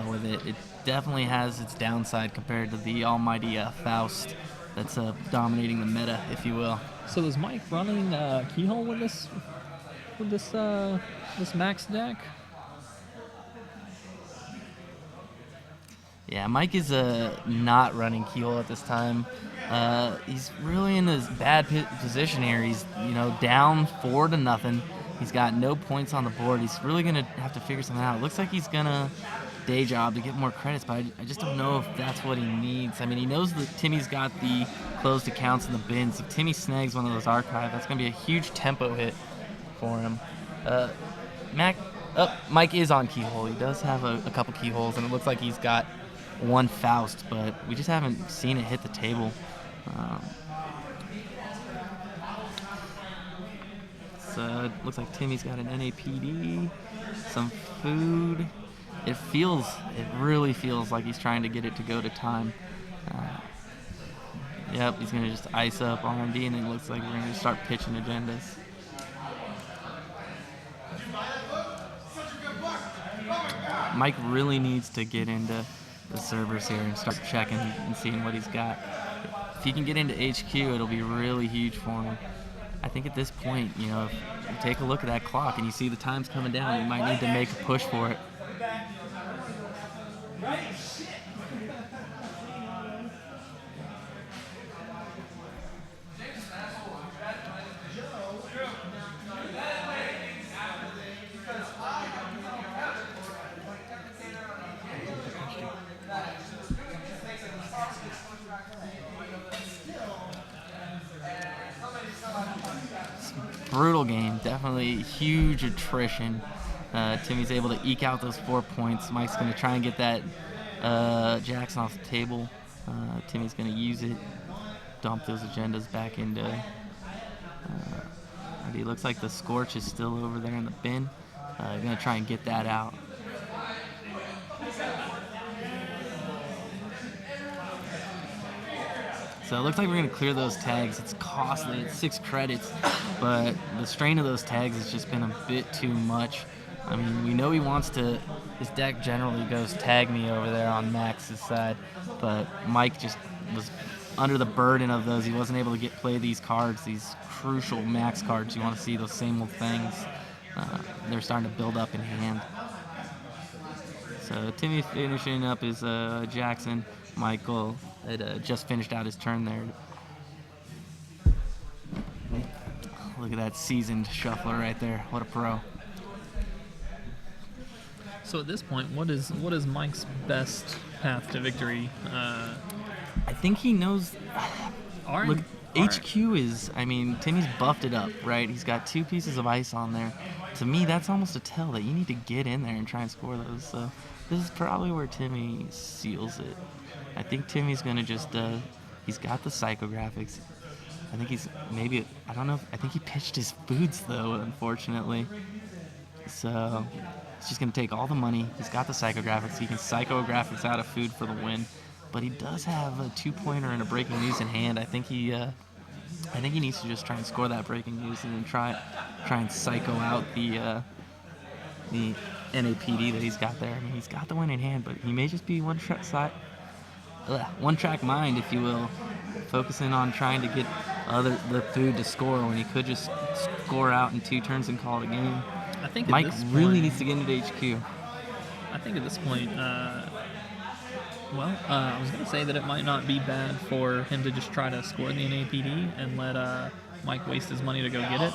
With it. It definitely has its downside compared to the almighty Faust that's dominating the meta, if you will. So is Mike running Keyhole with this max deck? Yeah, Mike is not running Keyhole at this time. He's really in this bad position here. He's down 4-0. He's got no points on the board. He's really gonna have to figure something out. It looks like he's gonna day job to get more credits, but I just don't know if that's what he needs. I mean, he knows that Timmy's got the closed accounts in the bins. If Timmy snags one of those archives, that's gonna be a huge tempo hit for him. Mike is on Keyhole. He does have a couple Keyholes, and it looks like he's got one Faust, but we just haven't seen it hit the table. So it looks like Timmy's got an NAPD, some food. It really feels like he's trying to get it to go to time. Yep, he's gonna just ice up R&D, and it looks like we're gonna start pitching agendas. Mike really needs to get into the servers here and start checking and seeing what he's got. If he can get into HQ, it'll be really huge for him. I think at this point, if you take a look at that clock and you see the time's coming down, you might need to make a push for it. Brutal game, definitely huge attrition. Timmy's able to eke out those 4 points. Mike's going to try and get that Jackson off the table. Timmy's going to use it, dump those agendas back into. It looks like the Scorch is still over there in the bin. Going to try and get that out. So it looks like we're going to clear those tags. It's costly. It's 6 credits, but the strain of those tags has just been a bit too much. I mean, we know he wants to. His deck generally goes tag me over there on Max's side, but Mike just was under the burden of those. He wasn't able to play these cards, these crucial Max cards. You want to see those same old things. They're starting to build up in hand. So Timmy finishing up his Jackson. Michael had just finished out his turn there. Look at that seasoned shuffler right there. What a pro. So at this point, what is Mike's best path to victory. I think he knows. Aaron, Look, HQ is, I mean, Timmy's buffed it up, right? He's got 2 pieces of ice on there. To me, that's almost a tell that you need to get in there and try and score those. So this is probably where Timmy seals it. I think Timmy's going to just, he's got the psychographics. I think he's maybe, I don't know, I think he pitched his foods, though, unfortunately. So he's just going to take all the money. He's got the psychographics. He can psychographics out of food for the win. But he does have a 2-pointer and a breaking news in hand. I think he needs to just try and score that breaking news and then try and psycho out the NAPD that he's got there. I mean, he's got the win in hand, but he may just be one-track mind, if you will, focusing on trying to get the food to score when he could just score out in 2 turns and call it a game. I think Mike at this really point, needs to get into HQ. I think at this point, I was going to say that it might not be bad for him to just try to score the NAPD and let Mike waste his money to go get it,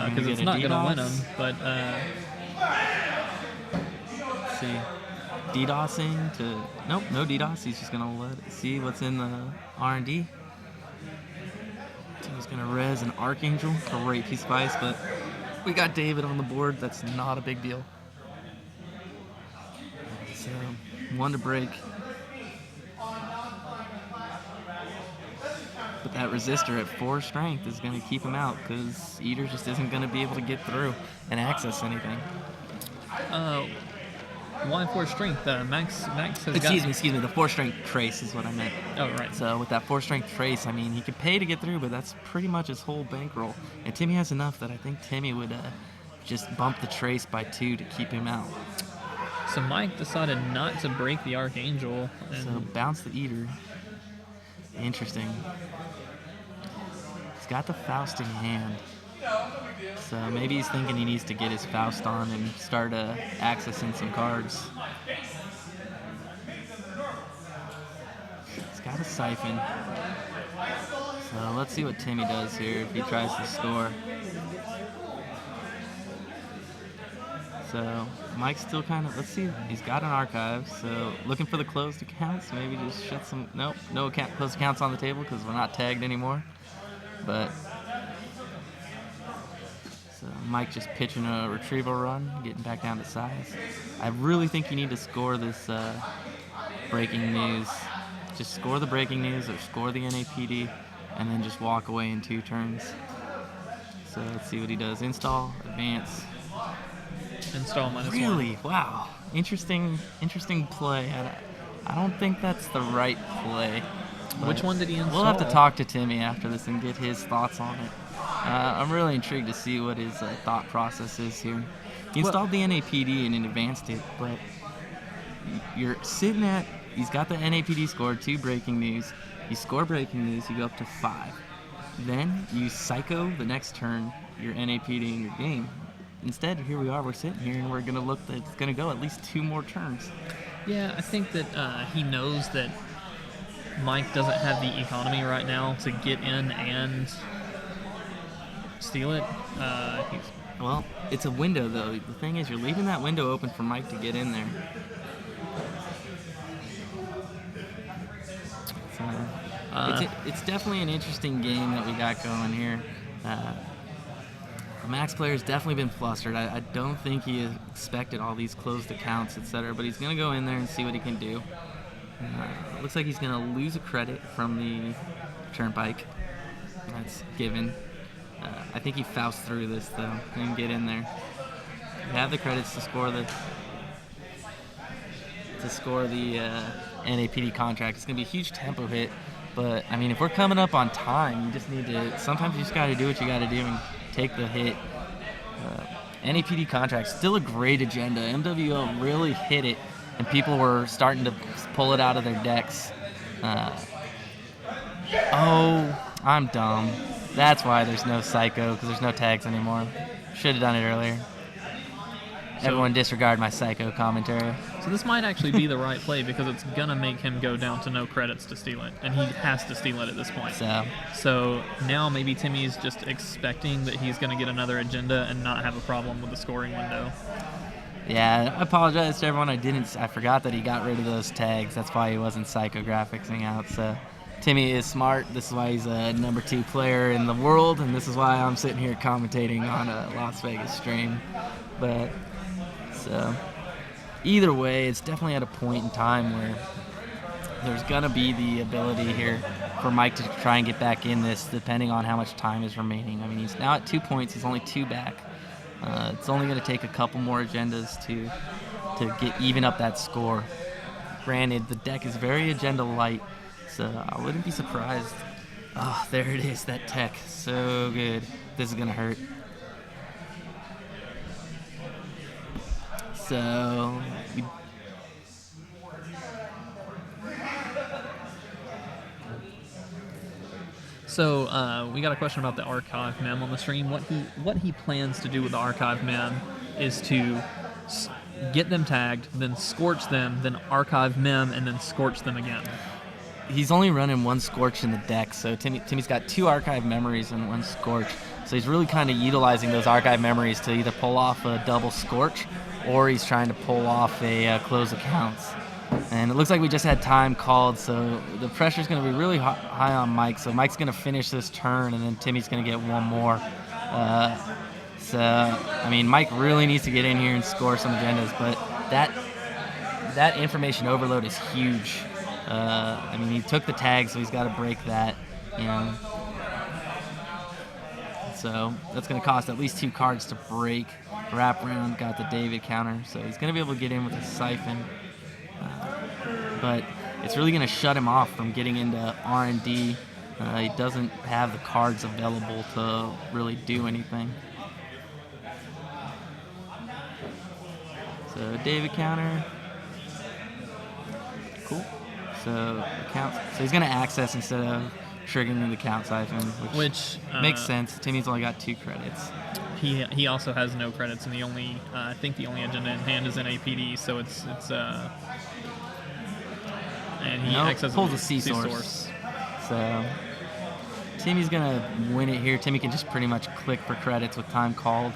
because it's not going to win him. But let's see, DDoSing to nope, no DDoS. He's just going to see what's in the R&D. So he's going to res an Archangel, great piece of ice, but we got David on the board. That's not a big deal. So 1 to break. But that resistor at 4 strength is going to keep him out because Eater just isn't going to be able to get through and access anything. Why 4 strength? Max has Excuse me. The 4 strength trace is what I meant. Oh, right. So with that 4 strength trace, I mean, he could pay to get through, but that's pretty much his whole bankroll. And Timmy has enough that I think Timmy would just bump the trace by 2 to keep him out. So Mike decided not to break the Archangel. And So bounce the Eater. Interesting. He's got the Faust in hand. So maybe he's thinking he needs to get his Faust on and start accessing some cards. He's got a Siphon. So let's see what Timmy does here if he tries to score. So Mike's still kind of, let's see, he's got an archive, so looking for the closed accounts, maybe just shut some, nope, no closed accounts on the table because we're not tagged anymore. But, so Mike just pitching a retrieval run, getting back down to size. I really think you need to score this breaking news. Just score the breaking news or score the NAPD and then just walk away in 2 turns. So let's see what he does. Install, advance. install -1. Really? Wow. Interesting play. I don't think that's the right play. Which one did he install? We'll have to talk to Timmy after this and get his thoughts on it. I'm really intrigued to see what his thought process is here. He installed the NAPD and then advanced it, but you're sitting at, he's got the NAPD score, 2 breaking news. You score breaking news, you go up to 5. Then you psycho the next turn, your NAPD in your game. Instead, here we are, we're sitting here, and we're going to look that it's going to go at least 2 more turns. Yeah, I think that he knows that Mike doesn't have the economy right now to get in and steal it. Well, it's a window, though. The thing is, you're leaving that window open for Mike to get in there. So, it's definitely an interesting game that we got going here. The Max player's definitely been flustered. I don't think he expected all these closed accounts, etc., but he's going to go in there and see what he can do. Looks like he's going to lose a credit from the Turnpike. That's given. I think he Faust through this, though, and get in there. You have the credits to score the NAPD contract. It's going to be a huge tempo hit, but, I mean, if we're coming up on time, you just need to, sometimes you just got to do what you got to do and take the hit. NAPD contract, still a great agenda. MWL really hit it, and people were starting to pull it out of their decks. Oh, I'm dumb. That's why there's no Psycho, because there's no tags anymore. Should have done it earlier. Everyone disregard my Psycho commentary. So this might actually be the right play because it's going to make him go down to no credits to steal it, and he has to steal it at this point. So now maybe Timmy's just expecting that he's going to get another agenda and not have a problem with the scoring window. Yeah, I apologize to everyone. I forgot that he got rid of those tags. That's why he wasn't psychographicsing out. So Timmy is smart. This is why he's a number 2 player in the world, and this is why I'm sitting here commentating on a Las Vegas stream. But so either way, it's definitely at a point in time where there's gonna be the ability here for Mike to try and get back in this, depending on how much time is remaining. I mean, he's now at 2 points. He's only 2 back. It's only going to take a couple more agendas to get even up that score. Granted, the deck is very agenda light, so I wouldn't be surprised. Oh, there it is, that tech. So good. This is going to hurt. So So we got a question about the archive mem on the stream. What he plans to do with the archive mem is to get them tagged, then scorch them, then archive mem, and then scorch them again. he's only running 1 Scorch in the deck, so Timmy's got 2 archive memories and 1 Scorch. So he's really kind of utilizing those archive memories to either pull off a double Scorch, or he's trying to pull off a close accounts. And it looks like we just had time called, so the pressure's going to be really high on Mike. So Mike's going to finish this turn, and then Timmy's going to get 1 more. So, I mean, Mike really needs to get in here and score some agendas, but that information overload is huge. I mean, he took the tag, so he's got to break that, you know. So that's going to cost at least 2 cards to break. Wraparound got the David counter, so he's going to be able to get in with a Siphon. But it's really going to shut him off from getting into R&D. He doesn't have the cards available to really do anything. So David counter. Cool. So he's going to access instead of triggering the count siphon, which makes sense. Timmy's only got 2 credits. He also has no credits, and the only I think the only agenda in hand is NAPD, so it's and he pulls a C-Source. So Timmy's gonna win it here. Timmy can just pretty much click for credits with time called.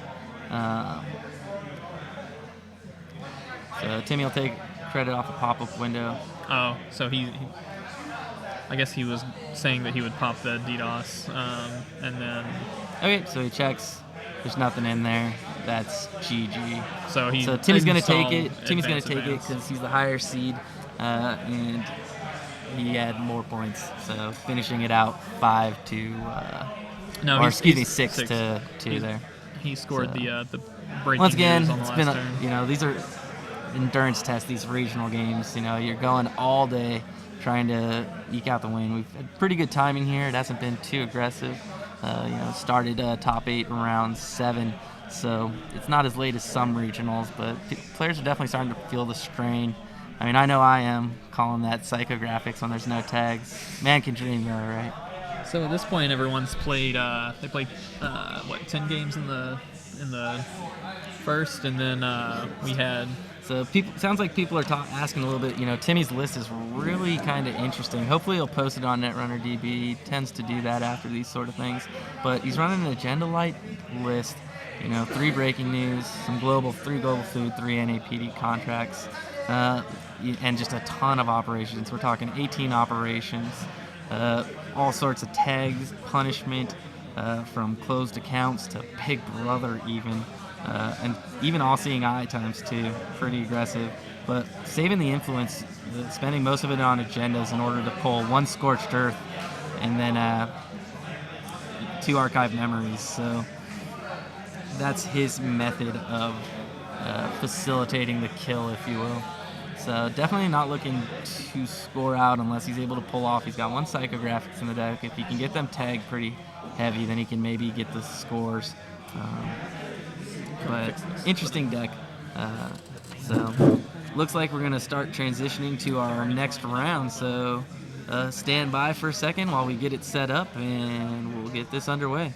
So Timmy will take credit off the pop-up window. Oh, so he I guess he was saying that he would pop the DDoS, and then. Okay, so he checks. There's nothing in there. That's GG. So Timmy's gonna take it. Timmy's gonna take it because he's the higher seed, and he had more points. So finishing it out 5 to, no, he's 6 to 2 there. He scored the breaking once again, news on the it's last been turn. these are endurance tests. These regional games. You're going all day trying to eke out the win. We've had pretty good timing here. It hasn't been too aggressive. Started top 8 around 7, so it's not as late as some regionals, but players are definitely starting to feel the strain. I mean, I know I am calling that psychographics when there's no tags. Man can dream, though, right? So at this point, everyone's played. They played 10 games in the first, and then we had. So sounds like people are asking a little bit. Timmy's list is really kind of interesting. Hopefully he'll post it on Netrunner DB. He tends to do that after these sort of things. But he's running an agenda light list. 3 breaking news, 3 global food, 3 NAPD contracts, and just a ton of operations. We're talking 18 operations, all sorts of tags, punishment, from closed accounts to Big Brother even. And even all-seeing eye times 2, pretty aggressive. But saving the influence, spending most of it on agendas in order to pull 1 Scorched Earth and then 2 archive memories. So that's his method of facilitating the kill, if you will. So definitely not looking to score out unless he's able to pull off. He's got 1 psychographics in the deck. If he can get them tagged pretty heavy, then he can maybe get the scores. But interesting deck. So looks like we're going to start transitioning to our next round. So stand by for a second while we get it set up, and we'll get this underway.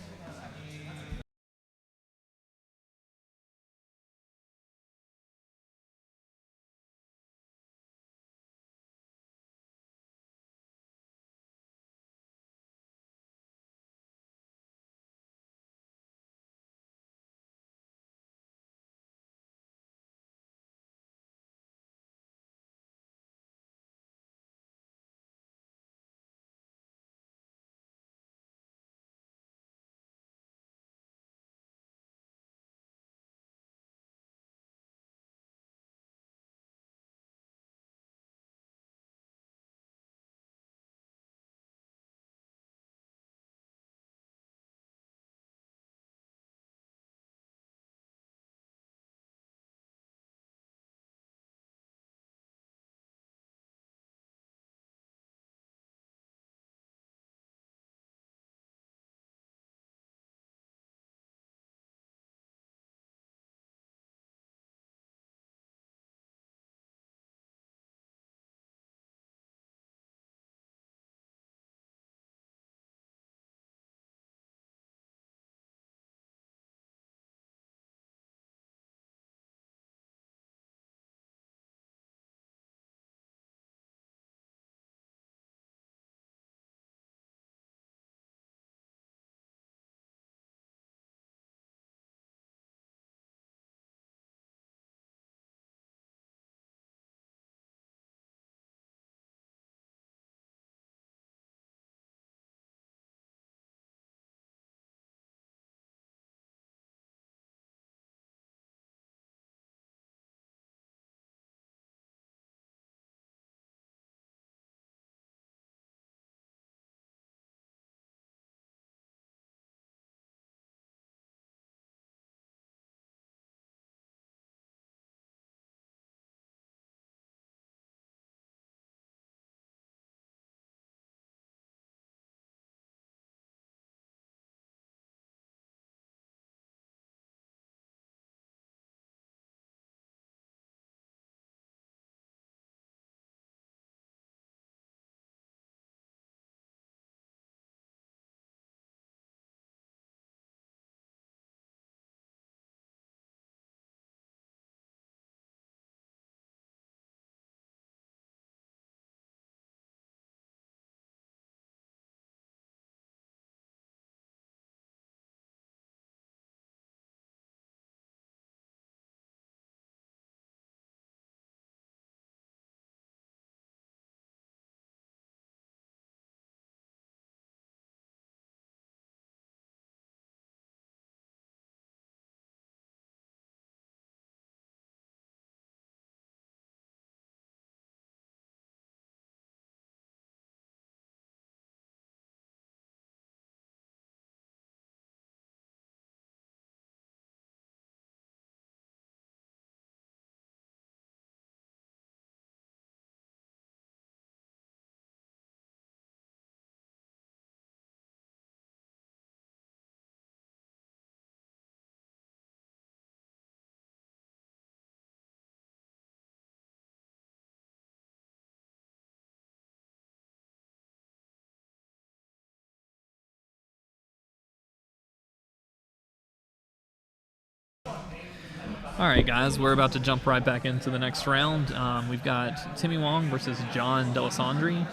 All right, guys, we're about to jump right back into the next round. We've got Timmy Wong versus John Delisandri.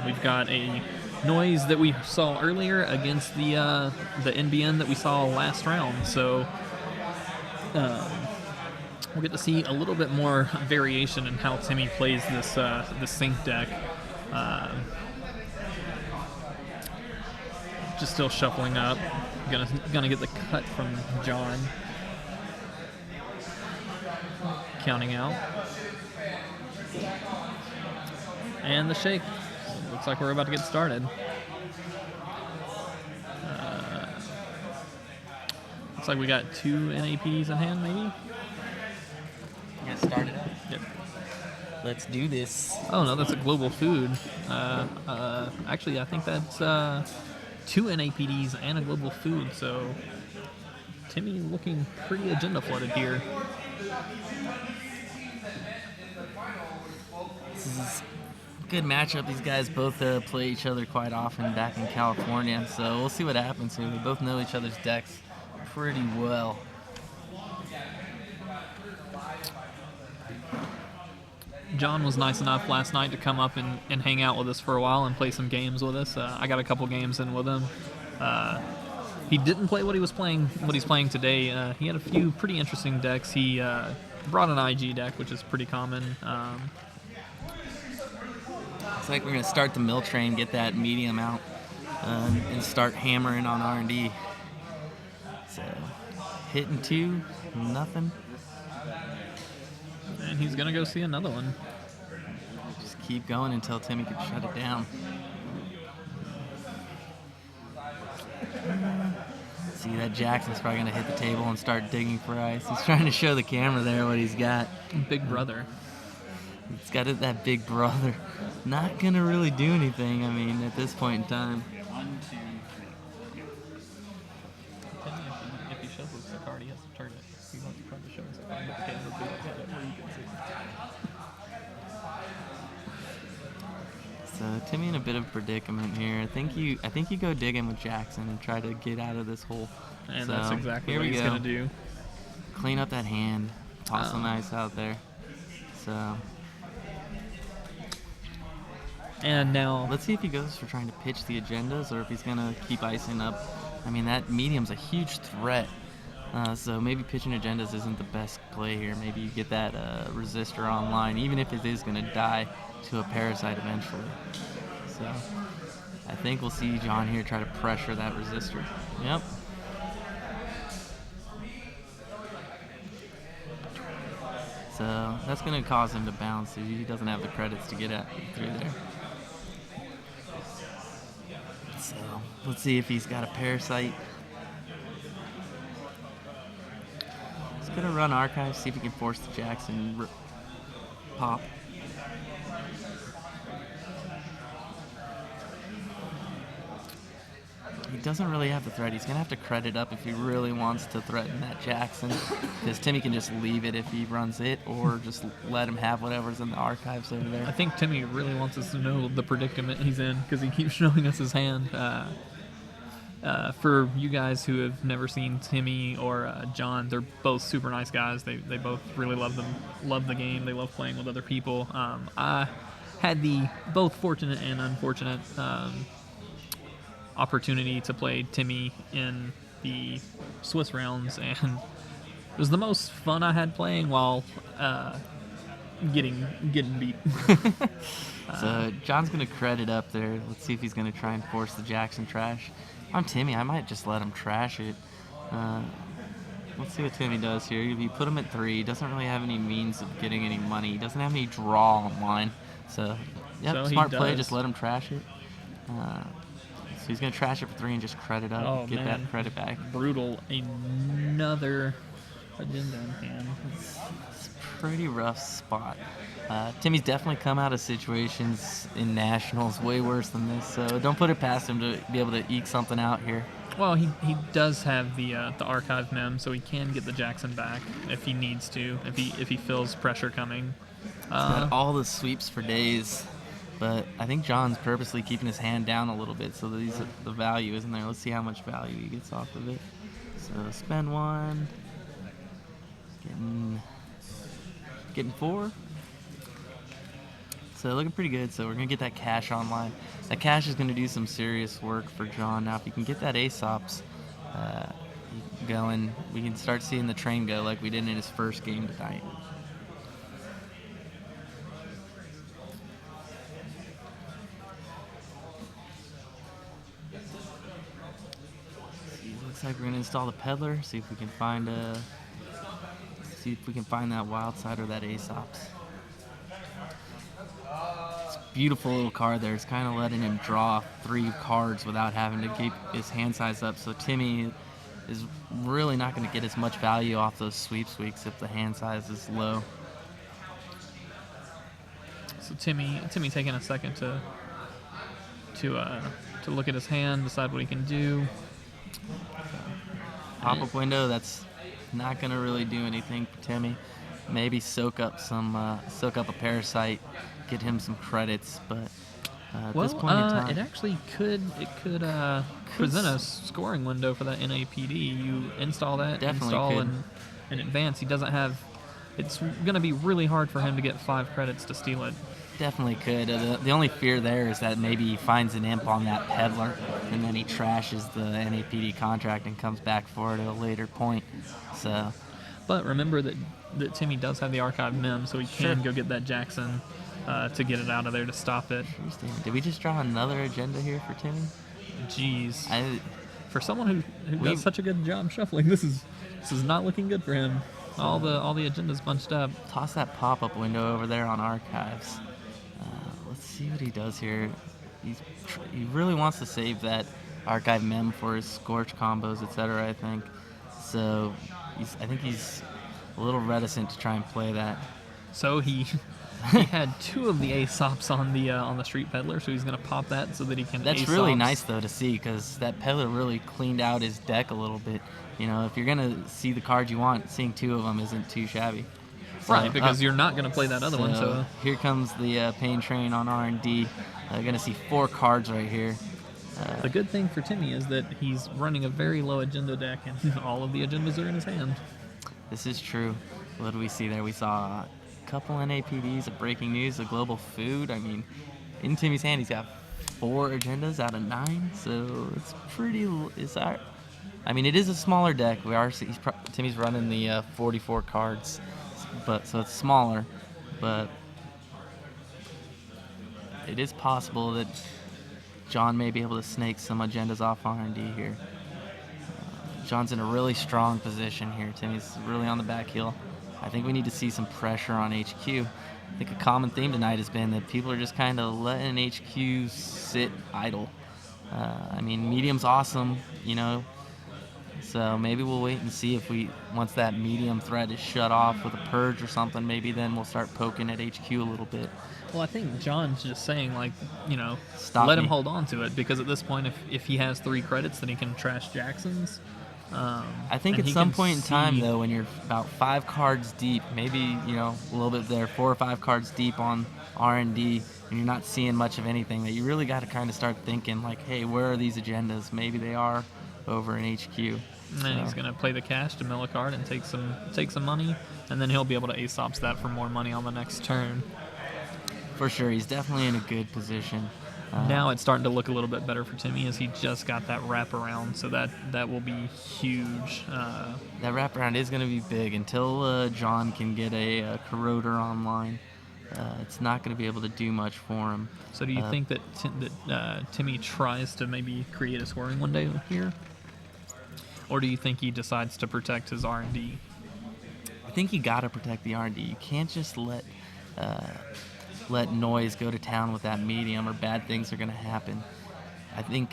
We've got a noise that we saw earlier against the NBN that we saw last round. So we'll get to see a little bit more variation in how Timmy plays this sync deck. Just still shuffling up. Gonna get the cut from John. Counting out. And the shake. Looks like we're about to get started. Looks like we got 2 NAPs in hand, maybe? Get started up. Yep. Let's do this. Oh, no, that's a global food. Actually, I think that's 2 NAPDs and a global food, so Timmy looking pretty agenda flooded here. This is a good matchup. These guys both play each other quite often back in California, so we'll see what happens here. They both know each other's decks pretty well. John was nice enough last night to come up and hang out with us for a while and play some games with us. I got a couple games in with him. He didn't play what he's playing today. He had a few pretty interesting decks. He brought an IG deck, which is pretty common. Looks like we're gonna start the mill train, get that medium out, and start hammering on R&D. So hitting 2, nothing. And he's gonna go see another one. Just keep going until Timmy can shut it down. See, that Jackson's probably gonna hit the table and start digging for ice. He's trying to show the camera there what he's got. Big brother. He's got that big brother. Not gonna really do anything, I mean, at this point in time. 1, 2, 3. If he shuffles the card, he has to turn it. He wants the card to show us the card, but the game will be like that where you can see. So Timmy in a bit of a predicament here. I think you go digging with Jackson and try to get out of this hole. And so, that's exactly here what we he's go. gonna do. Clean up that hand. Toss some ice out there. So And now let's see if he goes for trying to pitch the agendas or if he's gonna keep icing up. I mean, that medium's a huge threat. So maybe pitching agendas isn't the best play here. Maybe you get that resistor online, even if it is going to die to a parasite eventually. So I think we'll see John here try to pressure that resistor. Yep. So that's going to cause him to bounce. He doesn't have the credits to get through there. So let's see if he's got a parasite. He's gonna run archives, see if he can force the Jackson pop. He doesn't really have the threat. He's gonna have to credit up if he really wants to threaten that Jackson, because Timmy can just leave it if he runs it, or just let him have whatever's in the archives over there. I think Timmy really wants us to know the predicament he's in because he keeps showing us his hand. For you guys who have never seen Timmy or John, they're both super nice guys. They both really love the game. They love playing with other people. I had the both fortunate and unfortunate opportunity to play Timmy in the Swiss rounds, and it was the most fun I had playing while getting beat. So John's gonna credit up there. Let's see if he's gonna try and force the Jackson trash. If I'm Timmy, I might just let him trash it. Let's see what Timmy does here. If you put him at 3, he doesn't really have any means of getting any money. He doesn't have any draw online. So, yep, So smart play, does. just let him trash it. So he's going to trash it for 3 and just credit up, get that credit back. Brutal. Another agenda in hand. It's a pretty rough spot. Timmy's definitely come out of situations in nationals way worse than this, so don't put it past him to be able to eke something out here. Well, he does have the archive mem, so he can get the Jackson back if he needs to, if he feels pressure coming. He's got all the sweeps for days, but I think John's purposely keeping his hand down a little bit so that the value isn't there. Let's see how much value he gets off of it. So spend 1. Getting 4. So looking pretty good. So we're going to get that cash online. That cash is going to do some serious work for John. Now, if you can get that Aesops going, we can start seeing the train go like we did in his first game tonight. Looks like we're going to install the peddler, see if we can find that wild side or that Aesops. Beautiful little card there. It's kind of letting him draw 3 cards without having to keep his hand size up. So Timmy is really not going to get as much value off those sweeps weeks if the hand size is low. So Timmy taking a second to look at his hand, decide what he can do. Pop-up window, that's not going to really do anything for Timmy. Maybe soak up a parasite, get him some credits, but at this point in time, it actually could present a scoring window for that NAPD. You install that, in advance. He doesn't have. It's going to be really hard for him to get 5 credits to steal it. Definitely could. The only fear there is that maybe he finds an imp on that peddler, and then he trashes the NAPD contract and comes back for it at a later point. So. But remember that Timmy does have the archive mem, so he can go get that Jackson to get it out of there to stop it. Did we just draw another agenda here for Timmy? Jeez. For someone who does such a good job shuffling, this is not looking good for him. All the agendas bunched up. Toss that pop-up window over there on archives. Let's see what he does here. He really wants to save that archive mem for his Scorch combos, etc. I think. So I think he's a little reticent to try and play that. So he had 2 of the Aesops on the Street Peddler, so he's going to pop that so that he can. That's Aesops. Really nice though to see, because that Peddler really cleaned out his deck a little bit. You know, if you're going to see the cards you want, seeing 2 of them isn't too shabby. Right, because you're not going to play that other one. So here comes the pain train on R&D. Going to see 4 cards right here. The good thing for Timmy is that he's running a very low agenda deck, and all of the agendas are in his hand. This is true. What do we see there? We saw a couple NAPDs, a breaking news, a global food. I mean, in Timmy's hand, he's got 4 agendas out of 9, so it's pretty. It is a smaller deck. Timmy's running the 44 cards, so it's smaller, but it is possible that John may be able to snake some agendas off R&D here. John's in a really strong position here. Timmy's really on the back heel. I think we need to see some pressure on HQ. I think a common theme tonight has been that people are just kind of letting HQ sit idle. Medium's awesome, so maybe we'll wait and see if once that medium threat is shut off with a purge or something, maybe then we'll start poking at HQ a little bit. Well, I think John's just saying, Let him hold on to it, because at this point, if he has 3 credits, then he can trash Jackson's. I think at some point in time, though, when you're about 5 cards deep, maybe, a little bit there, 4 or 5 cards deep on R&D, and you're not seeing much of anything, that you really got to kind of start thinking, hey, where are these agendas? Maybe they are over in HQ. And he's going to play the cash to mill a card and take some money, and then he'll be able to Aesops that for more money on the next turn. For sure, he's definitely in a good position. Now it's starting to look a little bit better for Timmy, as he just got that wraparound, so that will be huge. That wraparound is going to be big. Until John can get a Corroder online, it's not going to be able to do much for him. So do you think that Timmy tries to maybe create a scoring window here? Or do you think he decides to protect his R&D? I think you got to protect the R&D. You can't just let noise go to town with that medium, or bad things are going to happen. I think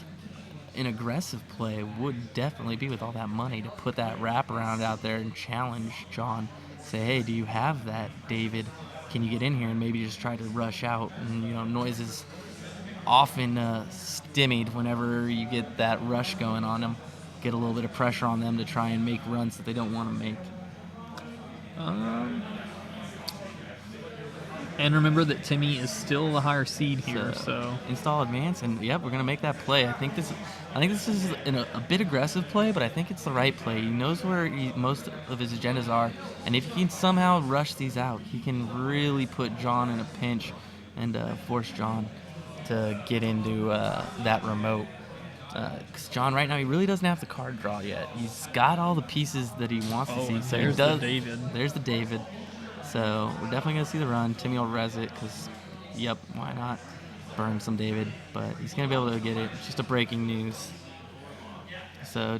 an aggressive play would definitely be, with all that money, to put that wraparound out there and challenge John. Say, hey, do you have that, David? Can you get in here and maybe just try to rush out? And, noise is often stymied whenever you get that rush going on them. Get a little bit of pressure on them to try and make runs that they don't want to make. And remember that Timmy is still the higher seed here, so install advance, and yep, we're gonna make that play. I think this is a bit aggressive play, but I think it's the right play. He knows where most of his agendas are, and if he can somehow rush these out, he can really put John in a pinch and force John to get into that remote. Because John right now, he really doesn't have the card draw yet. He's got all the pieces that he wants to see. and So there's he does. the David. There's the David. So we're definitely going to see the run. Timmy will res it because, yep, why not burn some David? But he's going to be able to get it. It's just a breaking news. So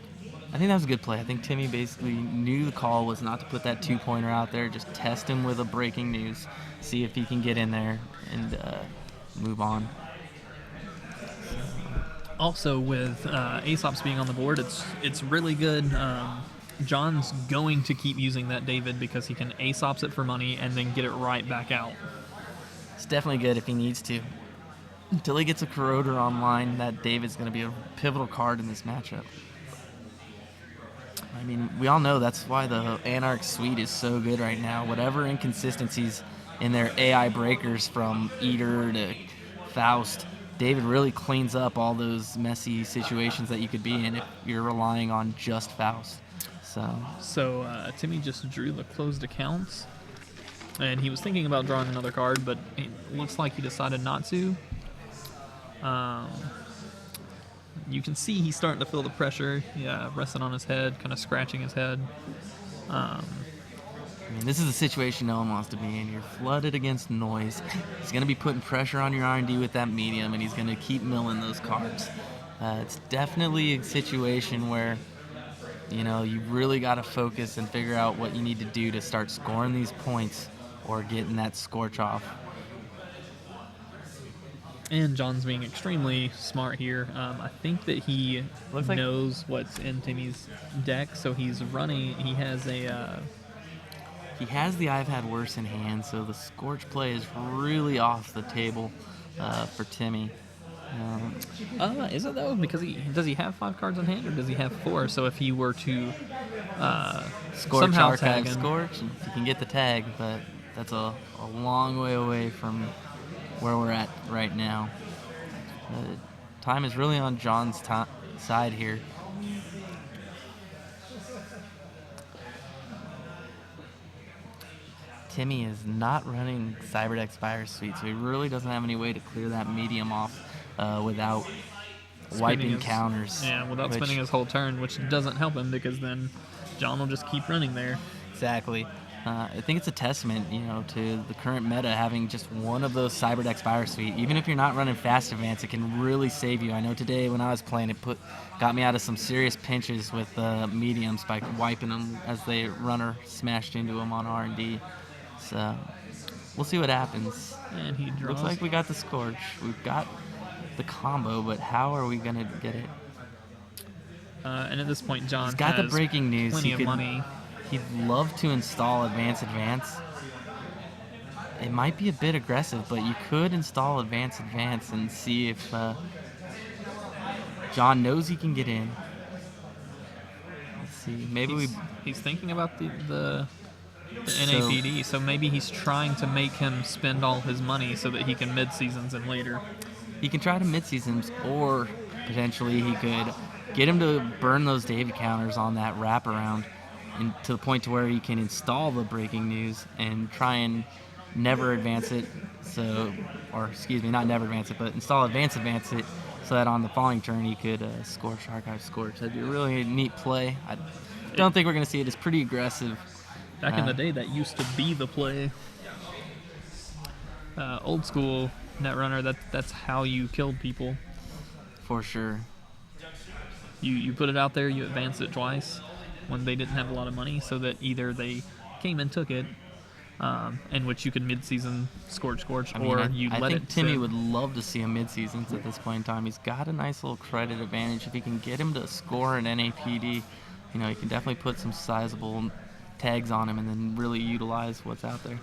I think that was a good play. I think Timmy basically knew the call was not to put that 2-pointer out there. Just test him with a breaking news. See if he can get in there and move on. Also, with Aesop's being on the board, it's really good. John's going to keep using that David because he can Aesop's it for money and then get it right back out. It's definitely good if he needs to. Until he gets a Corroder online, that David's going to be a pivotal card in this matchup. I mean, we all know that's why the Anarch suite is so good right now. Whatever inconsistencies in their AI breakers from Eater to Faust, David really cleans up all those messy situations that you could be in if you're relying on just Faust. So Timmy just drew the closed accounts, and he was thinking about drawing another card, but it looks like he decided not to. You can see he's starting to feel the pressure, resting on his head, kind of scratching his head. I mean, this is a situation no one wants to be in. You're flooded against noise. He's going to be putting pressure on your R&D with that medium, and he's going to keep milling those cards. It's definitely a situation where, you really got to focus and figure out what you need to do to start scoring these points or getting that scorch off. And John's being extremely smart here. I think that he knows what's in Timmy's deck, so he's running. He has the I've had worse in hand, so the Scorch play is really off the table for Timmy. Is it though? Because does he have 5 cards in hand, or does he have 4? So if he were to Scorch, somehow Archive, tag him, Scorch, and he can get the tag, but that's a long way away from where we're at right now. Time is really on John's side here. Timmy is not running Cyberdeck Spire Suite, so he really doesn't have any way to clear that medium off without wiping counters. Yeah, without spending his whole turn, which doesn't help him because then John will just keep running there. Exactly. I think it's a testament, to the current meta having just one of those Cyberdeck Spire Suite. Even if you're not running Fast Advance, it can really save you. I know today when I was playing, it got me out of some serious pinches with mediums by wiping them as they runner smashed into them on R&D. So we'll see what happens. And he draws. Looks like we got the Scorch. We've got the combo, but how are we going to get it? And at this point, John He's got has the breaking news. plenty of money. He'd love to install Advance. It might be a bit aggressive, but you could install Advance and see if John knows he can get in. Let's see. Maybe he's thinking about the NAPD, so maybe he's trying to make him spend all his money so that he can mid-seasons and later. He can try to mid-seasons, or potentially he could get him to burn those David counters on that wraparound, and to the point to where he can install the breaking news and try and never advance it. Not never advance it, but install advance it, so that on the following turn he could Scorch, Archive, Scorch. That'd be a really neat play. I don't think we're going to see it. It's pretty aggressive. Back in the day, that used to be the play. Old school Netrunner, that's how you killed people. For sure. You put it out there, you advance it twice when they didn't have a lot of money, so that either they came and took it, in which you could mid-season Scorch, or you let it. I think Timmy sit. would love to see a mid-seasons at this point in time. He's got a nice little credit advantage. If he can get him to score an NAPD, he can definitely put some sizable tags on him and then really utilize what's out there.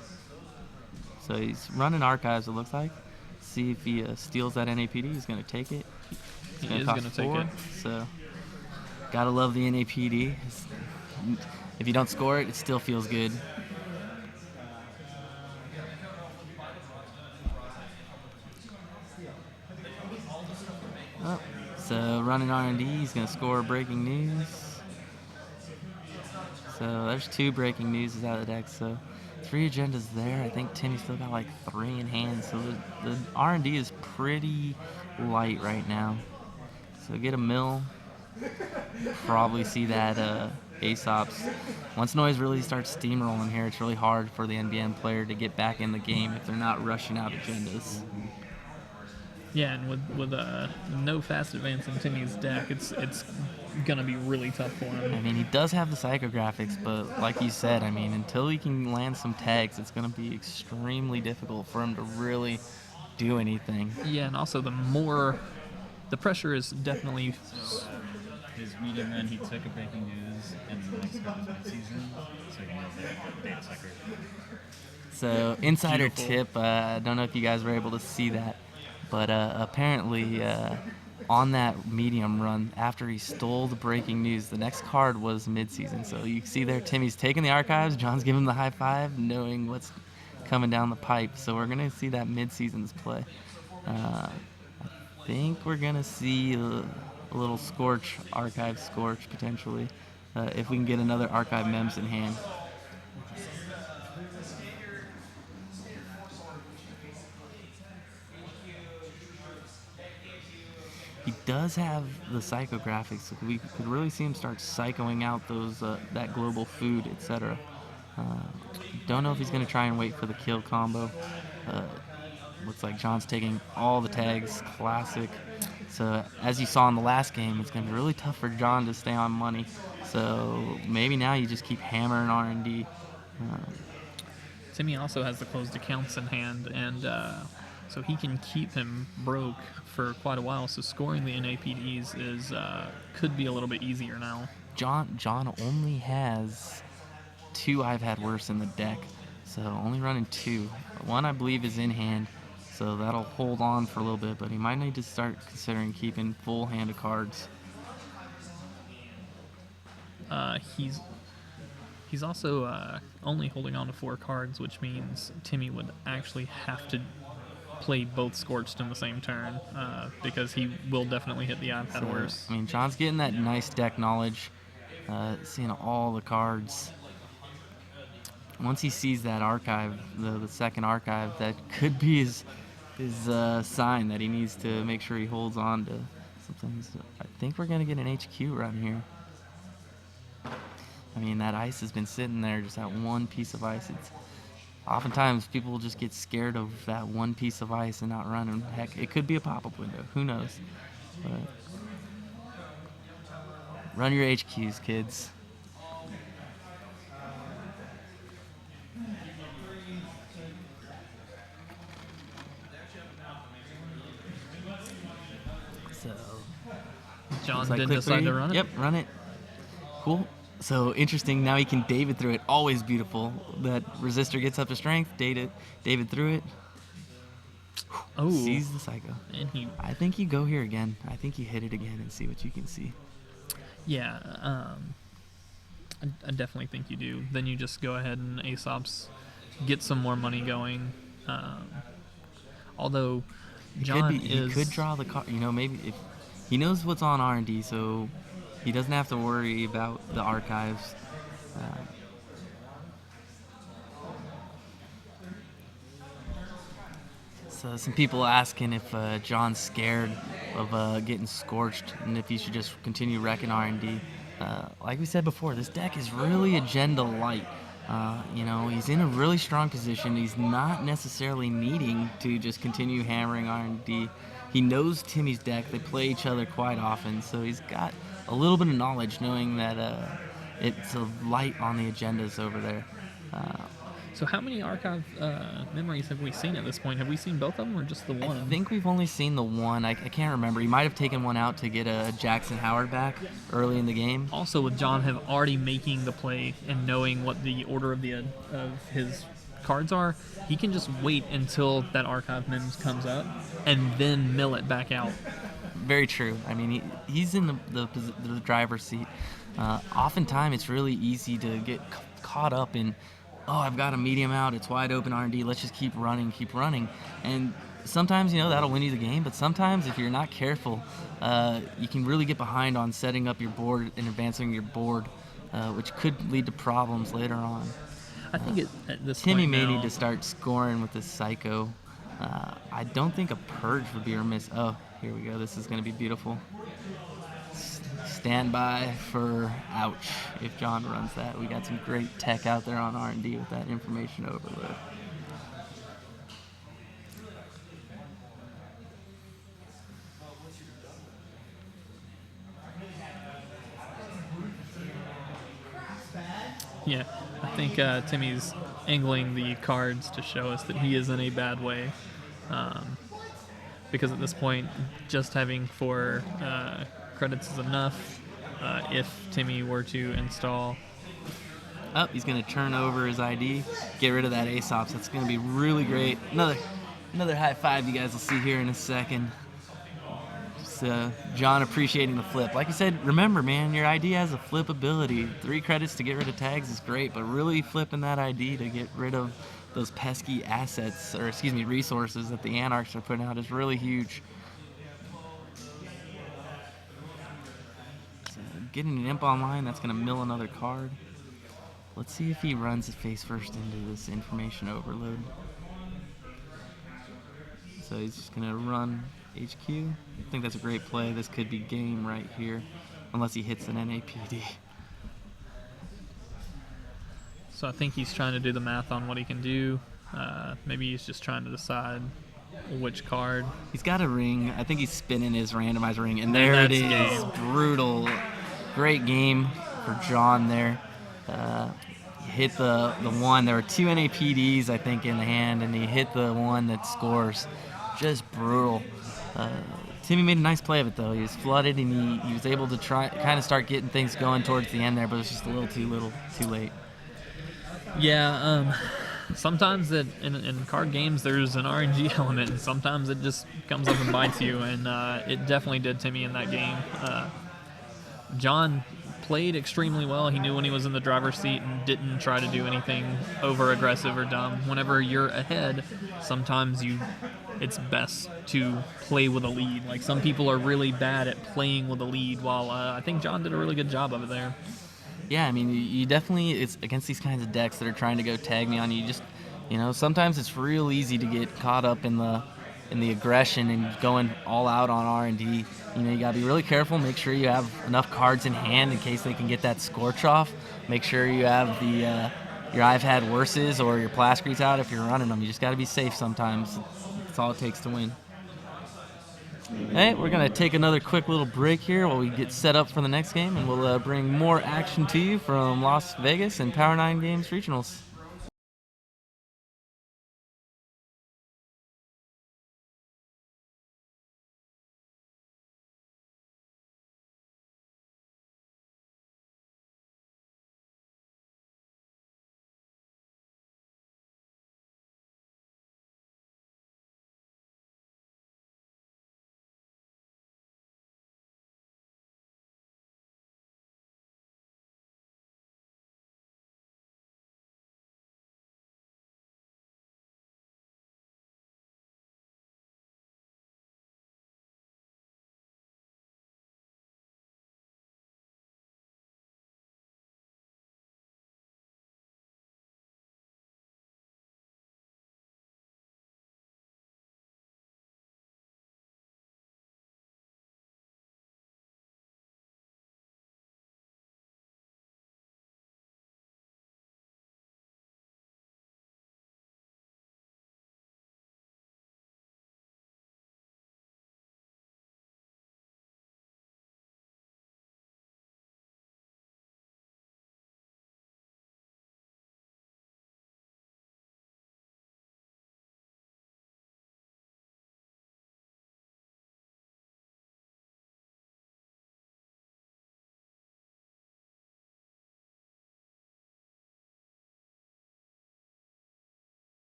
So he's running Archives, it looks like. See if he steals that NAPD. He's going to take it. He is going to take it. So, gotta love the NAPD. If you don't score it, it still feels good. So running R&D, he's going to score breaking news. So there's 2 breaking news out of the deck. So 3 agendas there. I think Timmy's still got like 3 in hand. So the R&D is pretty light right now. So get a mill. Probably see that Aesop's. Once Noise really starts steamrolling here, it's really hard for the NBN player to get back in the game if they're not rushing out agendas. Yeah, and with no fast advance in Timmy's deck, it's gonna be really tough for him. I mean, he does have the psychographics, but like you said, I mean, until he can land some tags, it's going to be extremely difficult for him to really do anything. Yeah, and also the pressure is definitely. His medium man, he took a breaking news, and the next card was mid-season, so he knows that data sucker. So, insider Beautiful. tip, I don't know if you guys were able to see that, but apparently on that medium run, after he stole the breaking news, the next card was mid-season. So you see there, Timmy's taking the archives, John's giving him the high five, knowing what's coming down the pipe. So we're going to see that mid-season's play. I think we're going to see a little Scorch, Archive Scorch, potentially, if we can get another Archive Mems in hand. He does have the psychographics, so we could really see him start psychoing out those that global food, etc. Don't know if he's going to try and wait for the kill combo. Looks like John's taking all the tags, classic. So as you saw in the last game, it's going to be really tough for John to stay on money. So maybe now you just keep hammering R&D. Timmy also has the closed accounts in hand, and so he can keep him broke for quite a while. So scoring the NAPDs is could be a little bit easier now. John only has 2 I've had worse in the deck, so only running 2. One I believe is in hand, so that'll hold on for a little bit, but he might need to start considering keeping full hand of cards. He's also only holding on to 4 cards, which means Timmy would actually have to play both Scorched in the same turn, because he will definitely hit the iPad So, worse. I mean, John's getting that nice deck knowledge, seeing all the cards. Once he sees that archive, the second archive, that could be his sign that he needs to make sure he holds on to something. So I think we're going to get an HQ run here. I mean, that ice has been sitting there, just that one piece of ice. Oftentimes, people will just get scared of that one piece of ice and not run. And heck, it could be a pop-up window. Who knows? But run your HQs, kids. So, John looks like did click decide 3. to run it. Yep, run it. Cool. So interesting. Now he can David through it. Always beautiful. That resistor gets up to strength. David through it. Oh, Sees the psycho. and he, I think you go here again. I think you hit it again and see what you can see. yeah, I definitely think you do. Then you just go ahead and Aesop's get some more money going. Although John He could draw the card. You know, maybe if he knows what's on R&D, so he doesn't have to worry about the archives. So some people asking if John's scared of getting scorched and if he should just continue wrecking R&D. Like we said before, this deck is really agenda light. You know, he's in a really strong position. He's not necessarily needing to just continue hammering R&D. He knows Timmy's deck. They play each other quite often, so he's got a little bit of knowledge knowing that it's a light on the agendas over there. So how many archive memories have we seen at this point? Have we seen both of them or just the one? I think we've only seen the one. I can't remember. He might have taken one out to get a Jackson Howard back early in the game. Also, with John have already making the play and knowing what the order of his cards are, he can just wait until that archive mems comes up and then mill it back out. Very true. I mean, he's in the driver's seat. Oftentimes, it's really easy to get caught up in, oh, I've got a medium out, it's wide open R&D, let's just keep running. And sometimes, that'll win you the game, but sometimes if you're not careful, you can really get behind on setting up your board and advancing your board, which could lead to problems later on. I think at this Timmy point may now, need to start scoring with this Psycho. I don't think a Purge would be remiss. Oh, here we go. This is going to be beautiful. Stand by for ouch if John runs that. We got some great tech out there on R&D with that information overload. yeah, I think Timmy's angling the cards to show us that he is in a bad way. Because at this point, just having 4 credits is enough. If Timmy were to install, He's going to turn over his ID, get rid of that Aesop's. That's going to be really great. Another high five you guys will see here in a second. Just John appreciating the flip. Like you said, remember, man, your ID has a flip ability. 3 credits to get rid of tags is great, but really flipping that ID to get rid of those pesky assets, or resources that the Anarchs are putting out is really huge. So getting an imp online, that's going to mill another card. Let's see if he runs it face first into this information overload. So he's just going to run HQ. I think that's a great play. This could be game right here, unless he hits an NAPD. so I think he's trying to do the math on what he can do. Maybe he's just trying to decide which card. He's got a ring. I think he's spinning his randomizer ring, and there it That's is. game. Brutal. Great game for John there. He hit the one. There were 2 NAPDs, I think, in the hand, and he hit the one that scores. Just brutal. Timmy made a nice play of it, though. He was flooded, and he was able to kind of start getting things going towards the end there, but it was just a little too late. Yeah, sometimes in card games there's an RNG element, and sometimes it just comes up and bites you, and it definitely did Timmy in that game. John played extremely well. He knew when he was in the driver's seat and didn't try to do anything over aggressive or dumb. Whenever you're ahead, sometimes it's best to play with a lead. Like, some people are really bad at playing with a lead, while I think John did a really good job of it there. Yeah, I mean, you definitely, it's against these kinds of decks that are trying to go tag me on you. Just, sometimes it's real easy to get caught up in the aggression and going all out on R&D. You gotta be really careful. Make sure you have enough cards in hand in case they can get that scorch off. Make sure you have your I've had worses or your Plascretes out if you're running them. You just gotta be safe sometimes. That's all it takes to win. Hey, we're going to take another quick little break here while we get set up for the next game, and we'll bring more action to you from Las Vegas and Power 9 Games Regionals.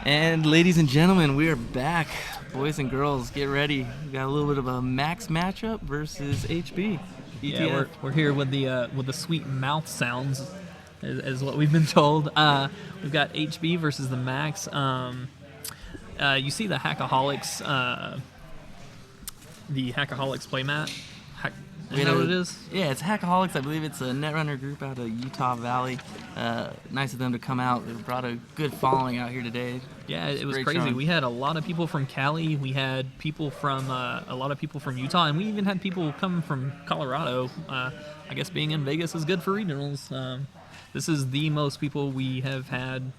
And ladies and gentlemen, we are back. Boys and girls, get ready. We got a little bit of a Max matchup versus HB. ETF. Yeah, we're here with the sweet mouth sounds, is what we've been told. We've got HB versus the Max. You see the Hackaholics, playmat. Is that what it is? Yeah, it's Hackaholics. I believe it's a Netrunner group out of Utah Valley. Nice of them to come out. They brought a good following out here today. Yeah, it was Great crazy. showing. We had a lot of people from Cali. We had people from a lot of people from Utah, and we even had people come from Colorado. I guess being in Vegas is good for regionals. This is the most people we have had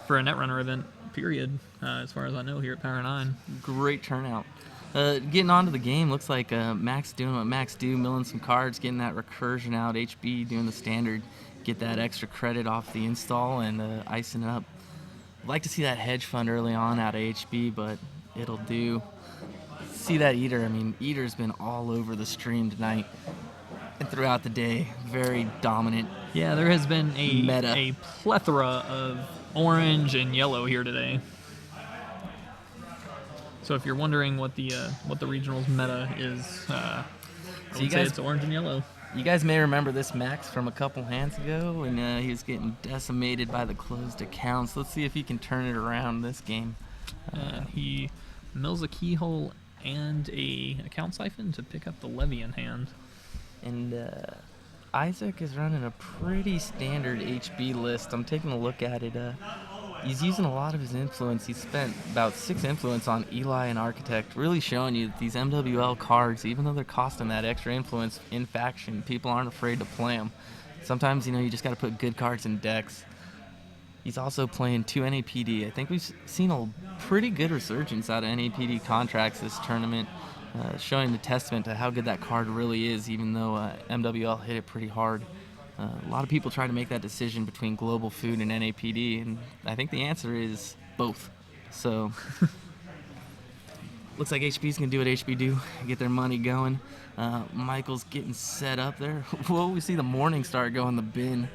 for a Netrunner event, period, as far as I know here at Power 9. Great turnout. Getting on to the game, looks like Max doing what Max do, milling some cards, getting that recursion out. HB doing the standard, get that extra credit off the install and icing it up. I'd like to see that hedge fund early on out of HB, but it'll do. See that Eater. I mean, Eater's been all over the stream tonight and throughout the day. Very dominant. Yeah, there has been Meta. a plethora of orange and yellow here today. So if you're wondering what the regionals meta is, I you would say guys- it's orange and yellow. You guys may remember this Max from a couple hands ago, and he was getting decimated by the closed accounts. Let's see if he can turn it around this game. And he mills a keyhole and a account siphon to pick up the levy in hand. And Isaac is running a pretty standard HB list. I'm taking a look at it. He's using a lot of his influence. He spent about 6 influence on Eli and Architect, really showing you that these MWL cards, even though they're costing that extra influence in faction, people aren't afraid to play them. Sometimes, you just got to put good cards in decks. He's also playing 2 NAPD. I think we've seen a pretty good resurgence out of NAPD contracts this tournament, showing the testament to how good that card really is, even though MWL hit it pretty hard. A lot of people try to make that decision between Global Food and NAPD, and I think the answer is both. So, looks like HB's going to do what HB do, get their money going. Michael's getting set up there. Whoa, we see the Morning Star go in the bin.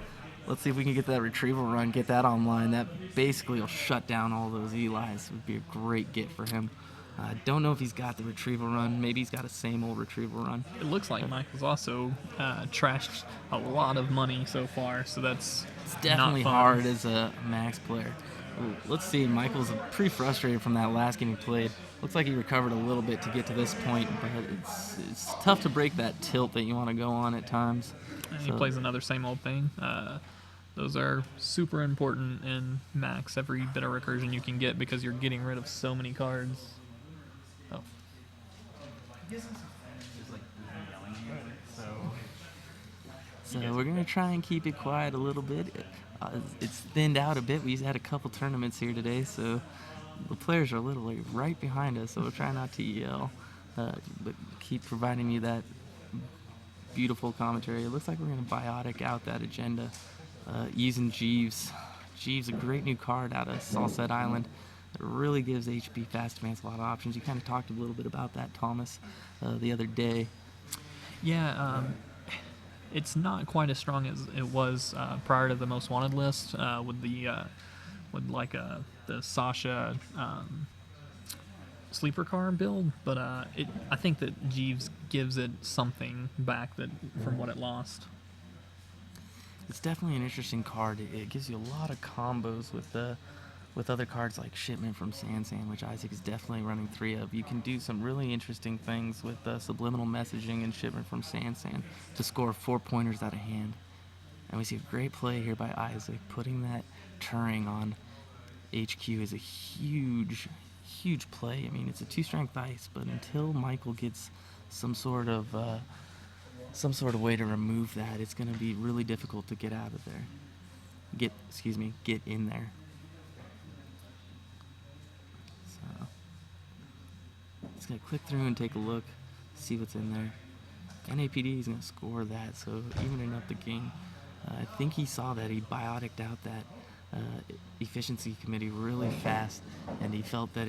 Let's see if we can get that retrieval run, get that online. That basically will shut down all those Elis. It would be a great get for him. I don't know if he's got the retrieval run. Maybe he's got a same old retrieval run. It looks like Michael's also trashed a lot of money so far, so that's It's definitely not fun. hard as a Max player. Let's see. Michael's pretty frustrated from that last game he played. Looks like he recovered a little bit to get to this point, but it's tough to break that tilt that you want to go on at times. And he So- plays another same old thing. Those are super important in Max, every bit of recursion you can get, because you're getting rid of so many cards. Oh, Just like yelling at you, so So we're going to try and keep it quiet a little bit. It's thinned out a bit. We've had a couple tournaments here today, so the players are literally right behind us, so we'll try not to yell, but keep providing you that beautiful commentary. It looks like we're going to biotic out that agenda using Jeeves. Jeeves, a great new card out of Salsette Island. It really gives HB Fast Advance a lot of options. You kind of talked a little bit about that, Thomas, the other day. yeah. It's not quite as strong as it was prior to the Most Wanted list with the Sasha sleeper car build, but I think that Jeeves gives it something back that from what it lost. It's definitely an interesting card. It gives you a lot of combos with other cards like Shipment from Sansan, which Isaac is definitely running 3 of. You can do some really interesting things with subliminal messaging and Shipment from Sansan to score 4 pointers out of hand. And we see a great play here by Isaac. Putting that Turing on HQ is a huge, huge play. I mean, it's a 2-strength ice, but until Michael gets some sort of way to remove that, it's going to be really difficult to get out of there. Get in there. So, just going to click through and take a look, see what's in there. NAPD is going to score that, so evening up the game. I think he saw that. He biotic'd out that efficiency committee really fast, and he felt that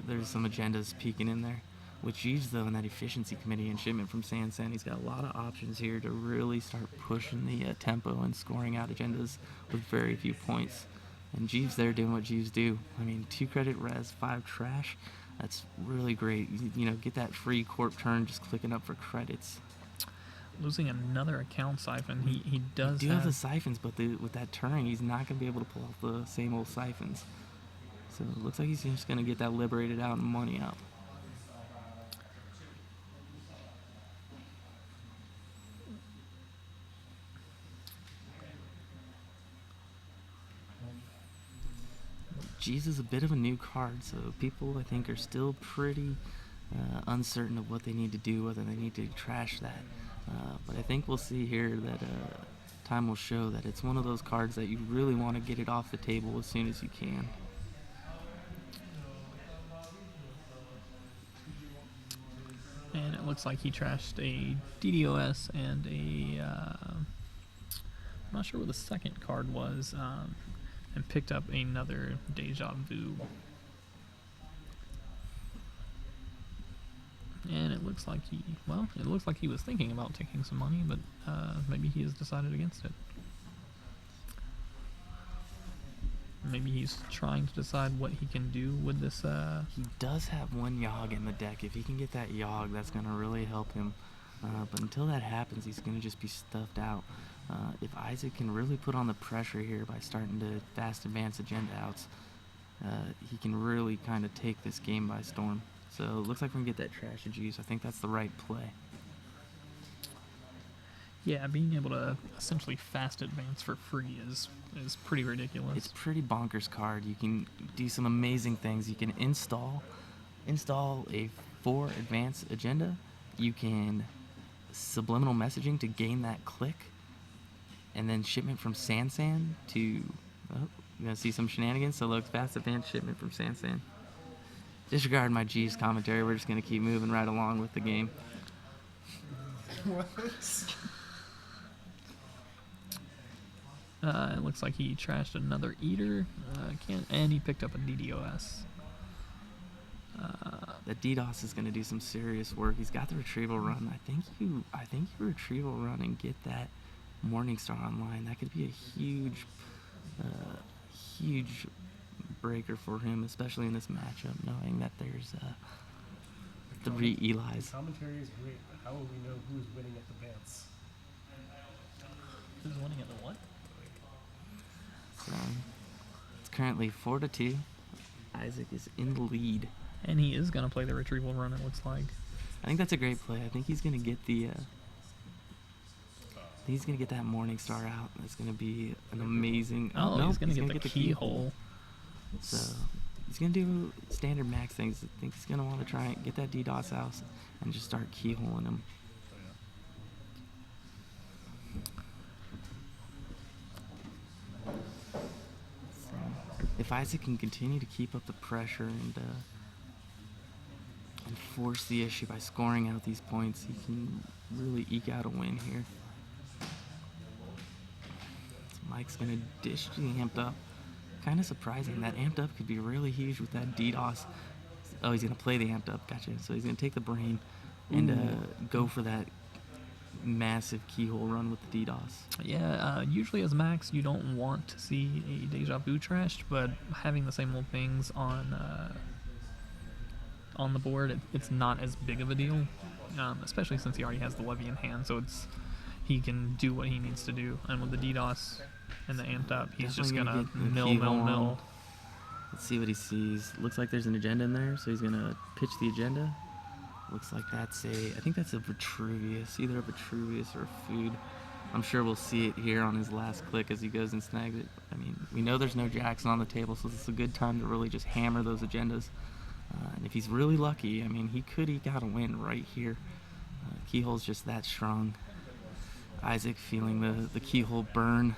there's some agendas peeking in there. With Jeeves, though, in that efficiency committee and Shipment from Sansan, he's got a lot of options here to really start pushing the tempo and scoring out agendas with very few points. And Jeeves there doing what Jeeves do. I mean, 2 credit res, 5 trash. That's really great. You know, get that free corp turn just clicking up for credits. Losing another account siphon. He does You do have the siphons, but with that turn, he's not going to be able to pull off the same old siphons. So it looks like he's just going to get that liberated out and money out. Jeeves is a bit of a new card, so people I think are still pretty uncertain of what they need to do, whether they need to trash that. But I think we'll see here that time will show that it's one of those cards that you really want to get it off the table as soon as you can. And it looks like he trashed a DDoS and a I'm not sure what the second card was, and picked up another Deja Vu. And it looks like he was thinking about taking some money, but maybe he has decided against it. Maybe he's trying to decide what he can do with this. He does have 1 Yogg in the deck. If he can get that Yogg, that's going to really help him. But until that happens, he's going to just be stuffed out. If Isaac can really put on the pressure here by starting to fast advance agenda outs, he can really kind of take this game by storm. So it looks like we're going to get that trash of Jeeves. I think that's the right play. Yeah, being able to essentially fast advance for free is pretty ridiculous. It's pretty bonkers card. You can do some amazing things. You can install a 4 advance agenda. You can subliminal messaging to gain that click, and then shipment from Sansan to, you're gonna see some shenanigans. So look, fast advance shipment from Sansan. Disregard my Jeeves commentary. We're just gonna keep moving right along with the game. What? It looks like he trashed another Eater, and he picked up a DDoS. The DDoS is going to do some serious work. He's got the retrieval run. I think you retrieval run and get that Morningstar online. That could be a huge breaker for him, especially in this matchup, knowing that there's 3 Elis. Commentary is great, but how will we know who's winning at the dance? Who's winning at the what? So it's currently 4-2. Isaac is in the lead. And he is going to play the retrieval run, it looks like. I think that's a great play. I think he's going to get the he's going to get that Morningstar out. It's going to be an amazing... He's going to get the keyhole. So he's going to do standard max things. I think he's going to want to try and get that DDoS out and just start keyholing him. If Isaac can continue to keep up the pressure and force the issue by scoring out these points, he can really eke out a win here. So Mike's gonna dish the amped up. Kind of surprising. That amped up could be really huge with that DDoS. Oh, he's gonna play the amped up. Gotcha. So he's gonna take the brain and go for that massive keyhole run with the DDoS. Yeah, usually as max you don't want to see a Deja Vu trashed, but having the same old things on the board, it's not as big of a deal, especially since he already has the levy in hand, so he can do what he needs to do. And with the DDoS and the amped up, he's just gonna mill. Let's see what he sees. Looks like there's an agenda in there, so he's gonna pitch the agenda. Looks like I think that's a Vitruvius, either a Vitruvius or a food. I'm sure we'll see it here on his last click as he goes and snags it. I mean, we know there's no Jackson on the table, so it's a good time to really just hammer those agendas. And if he's really lucky, I mean, he could eke out a win right here. Keyhole's just that strong. Isaac feeling the keyhole burn,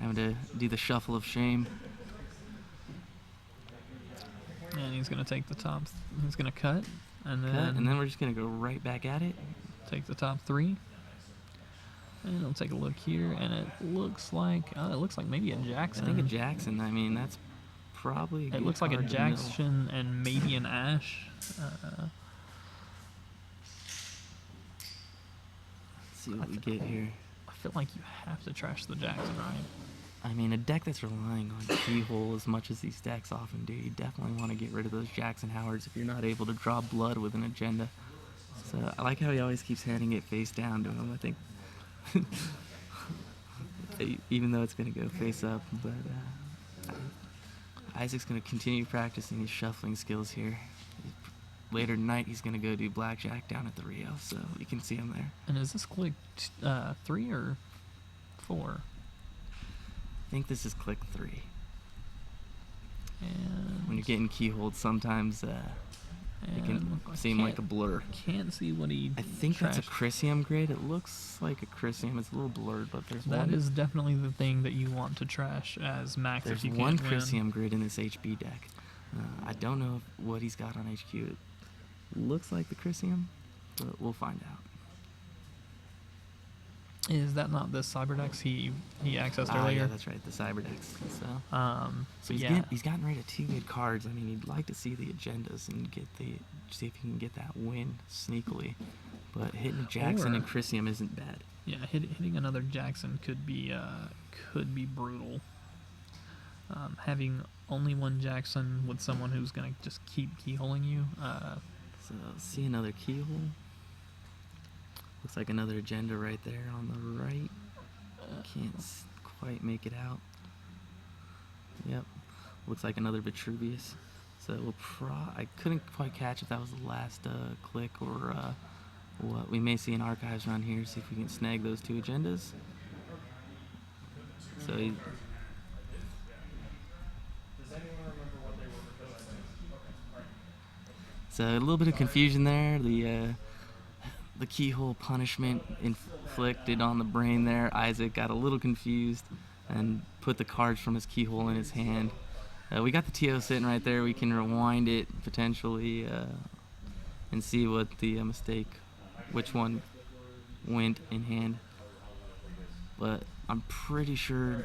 having to do the shuffle of shame. And he's going to take the top. He's going to cut. And then we're just going to go right back at it. Take the top 3. And I'll take a look here, and it looks like maybe a Jackson. I think a Jackson. I mean, that's probably it looks like a Jackson and maybe an Ash. Let's see what we get here. I feel like you have to trash the Jackson, right? I mean, a deck that's relying on keyhole as much as these decks often do, you definitely want to get rid of those Jackson Howards if you're not able to draw blood with an agenda. So I like how he always keeps handing it face down to him. I think, even though it's going to go face up, but Isaac's going to continue practicing his shuffling skills here. Later tonight, he's going to go do blackjack down at the Rio, so you can see him there. And is this click 3 or 4? I think this is click 3. And When you're getting keyholed, sometimes it can seem like a blur. Can't see what he. I think that's a trashed. Chrysium grade. It looks like a Chrysium. It's a little blurred, but there's That one. is definitely the thing that you want to trash as max There's if you one can't win. Chrysium grid in this HB deck. I don't know what he's got on HQ. It looks like the Chrysium, but we'll find out. Is that not the Cyberdex he accessed Ah, earlier? yeah, that's right, the Cyberdex. So So he's, yeah, he's gotten rid of 2 good cards. I mean, you'd like to see the agendas and see if he can get that win sneakily. But hitting Jackson and Or- Chrysium isn't bad. yeah, hitting another Jackson could be brutal. Having only one Jackson with someone who's gonna just keep keyholing you. So see another keyhole. Looks like another agenda right there on the right. Can't quite make it out. Yep. Looks like another Vitruvius. So we'll I couldn't quite catch if that was the last click or what. We may see an archives run here, see if we can snag those 2 agendas. So So a little bit of confusion there. The keyhole punishment inflicted on the brain there. Isaac got a little confused and put the cards from his keyhole in his hand. We got the TO sitting right there. We can rewind it potentially and see what the which one went in hand. But I'm pretty sure.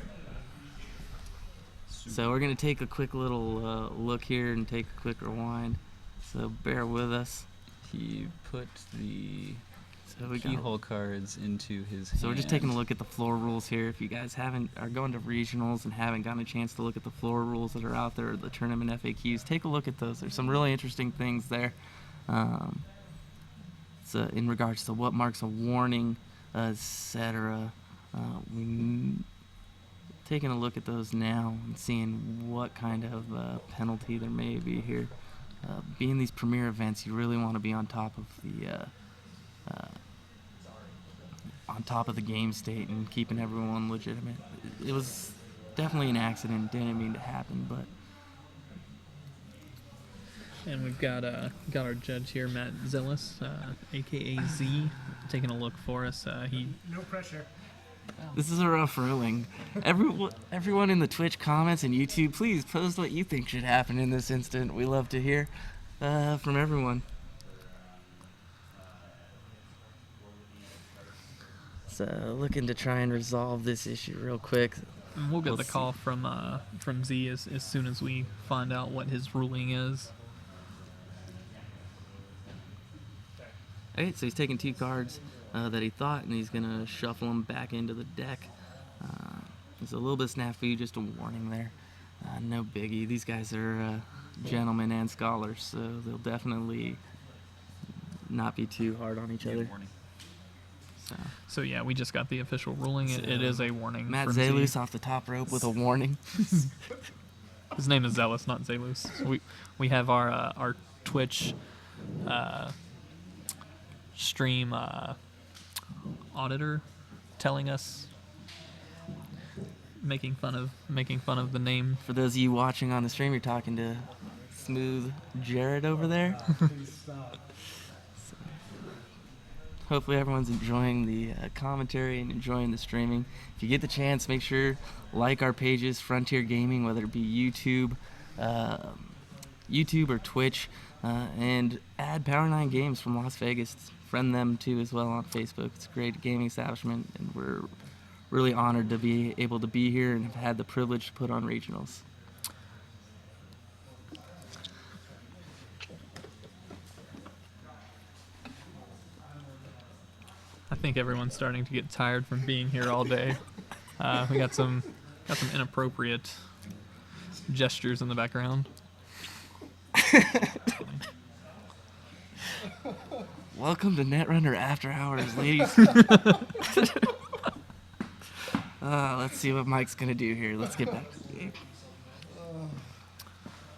So we're gonna take a quick little look here and take a quick rewind. So bear with us. He put the So we got. keyhole cards into his So we're just taking a hand. look at the floor rules here. If you guys are going to regionals and haven't gotten a chance to look at the floor rules that are out there, or the tournament FAQs, take a look at those. There's some really interesting things there. So in regards to what marks a warning, etc. Taking a look at those now and seeing what kind of penalty there may be here. Being these premier events, you really want to be on top of the game state and keeping everyone legitimate. It was definitely an accident, didn't mean to happen, but And we've got our judge here, Matt Zillis, aka Z, taking a look for us. No pressure. this is a rough ruling. Everyone in the Twitch comments and YouTube, please post what you think should happen in this instant. We love to hear from everyone. So looking to try and resolve this issue real quick. And we'll get We'll the see. call from Z as soon as we find out what his ruling is. Alright, so he's taking 2 cards that he thought, and he's gonna shuffle them back into the deck. There's a little bit of snafu, just a warning there. No biggie. These guys are gentlemen and scholars, so they'll definitely not be too hard on each Yeah, other. warning. So yeah, we just got the official ruling. It So, is a warning. Matt from Zalus Z. off the top rope with a warning. His name is Zealous, not Zalus. We have our Twitch stream auditor telling us, making fun of the name. For those of you watching on the stream, you're talking to Smooth Jared over there. Please stop. Hopefully everyone's enjoying the commentary and enjoying the streaming. If you get the chance, make sure like our pages, Frontier Gaming, whether it be YouTube or Twitch, and add Power9 Games from Las Vegas. Friend them too as well on Facebook. It's a great gaming establishment, and we're really honored to be able to be here and have had the privilege to put on regionals. I think everyone's starting to get tired from being here all day. We got some Got some inappropriate gestures in the background. Welcome to Netrunner After Hours, ladies. Let's see what Mike's gonna do here. Let's get back to the game.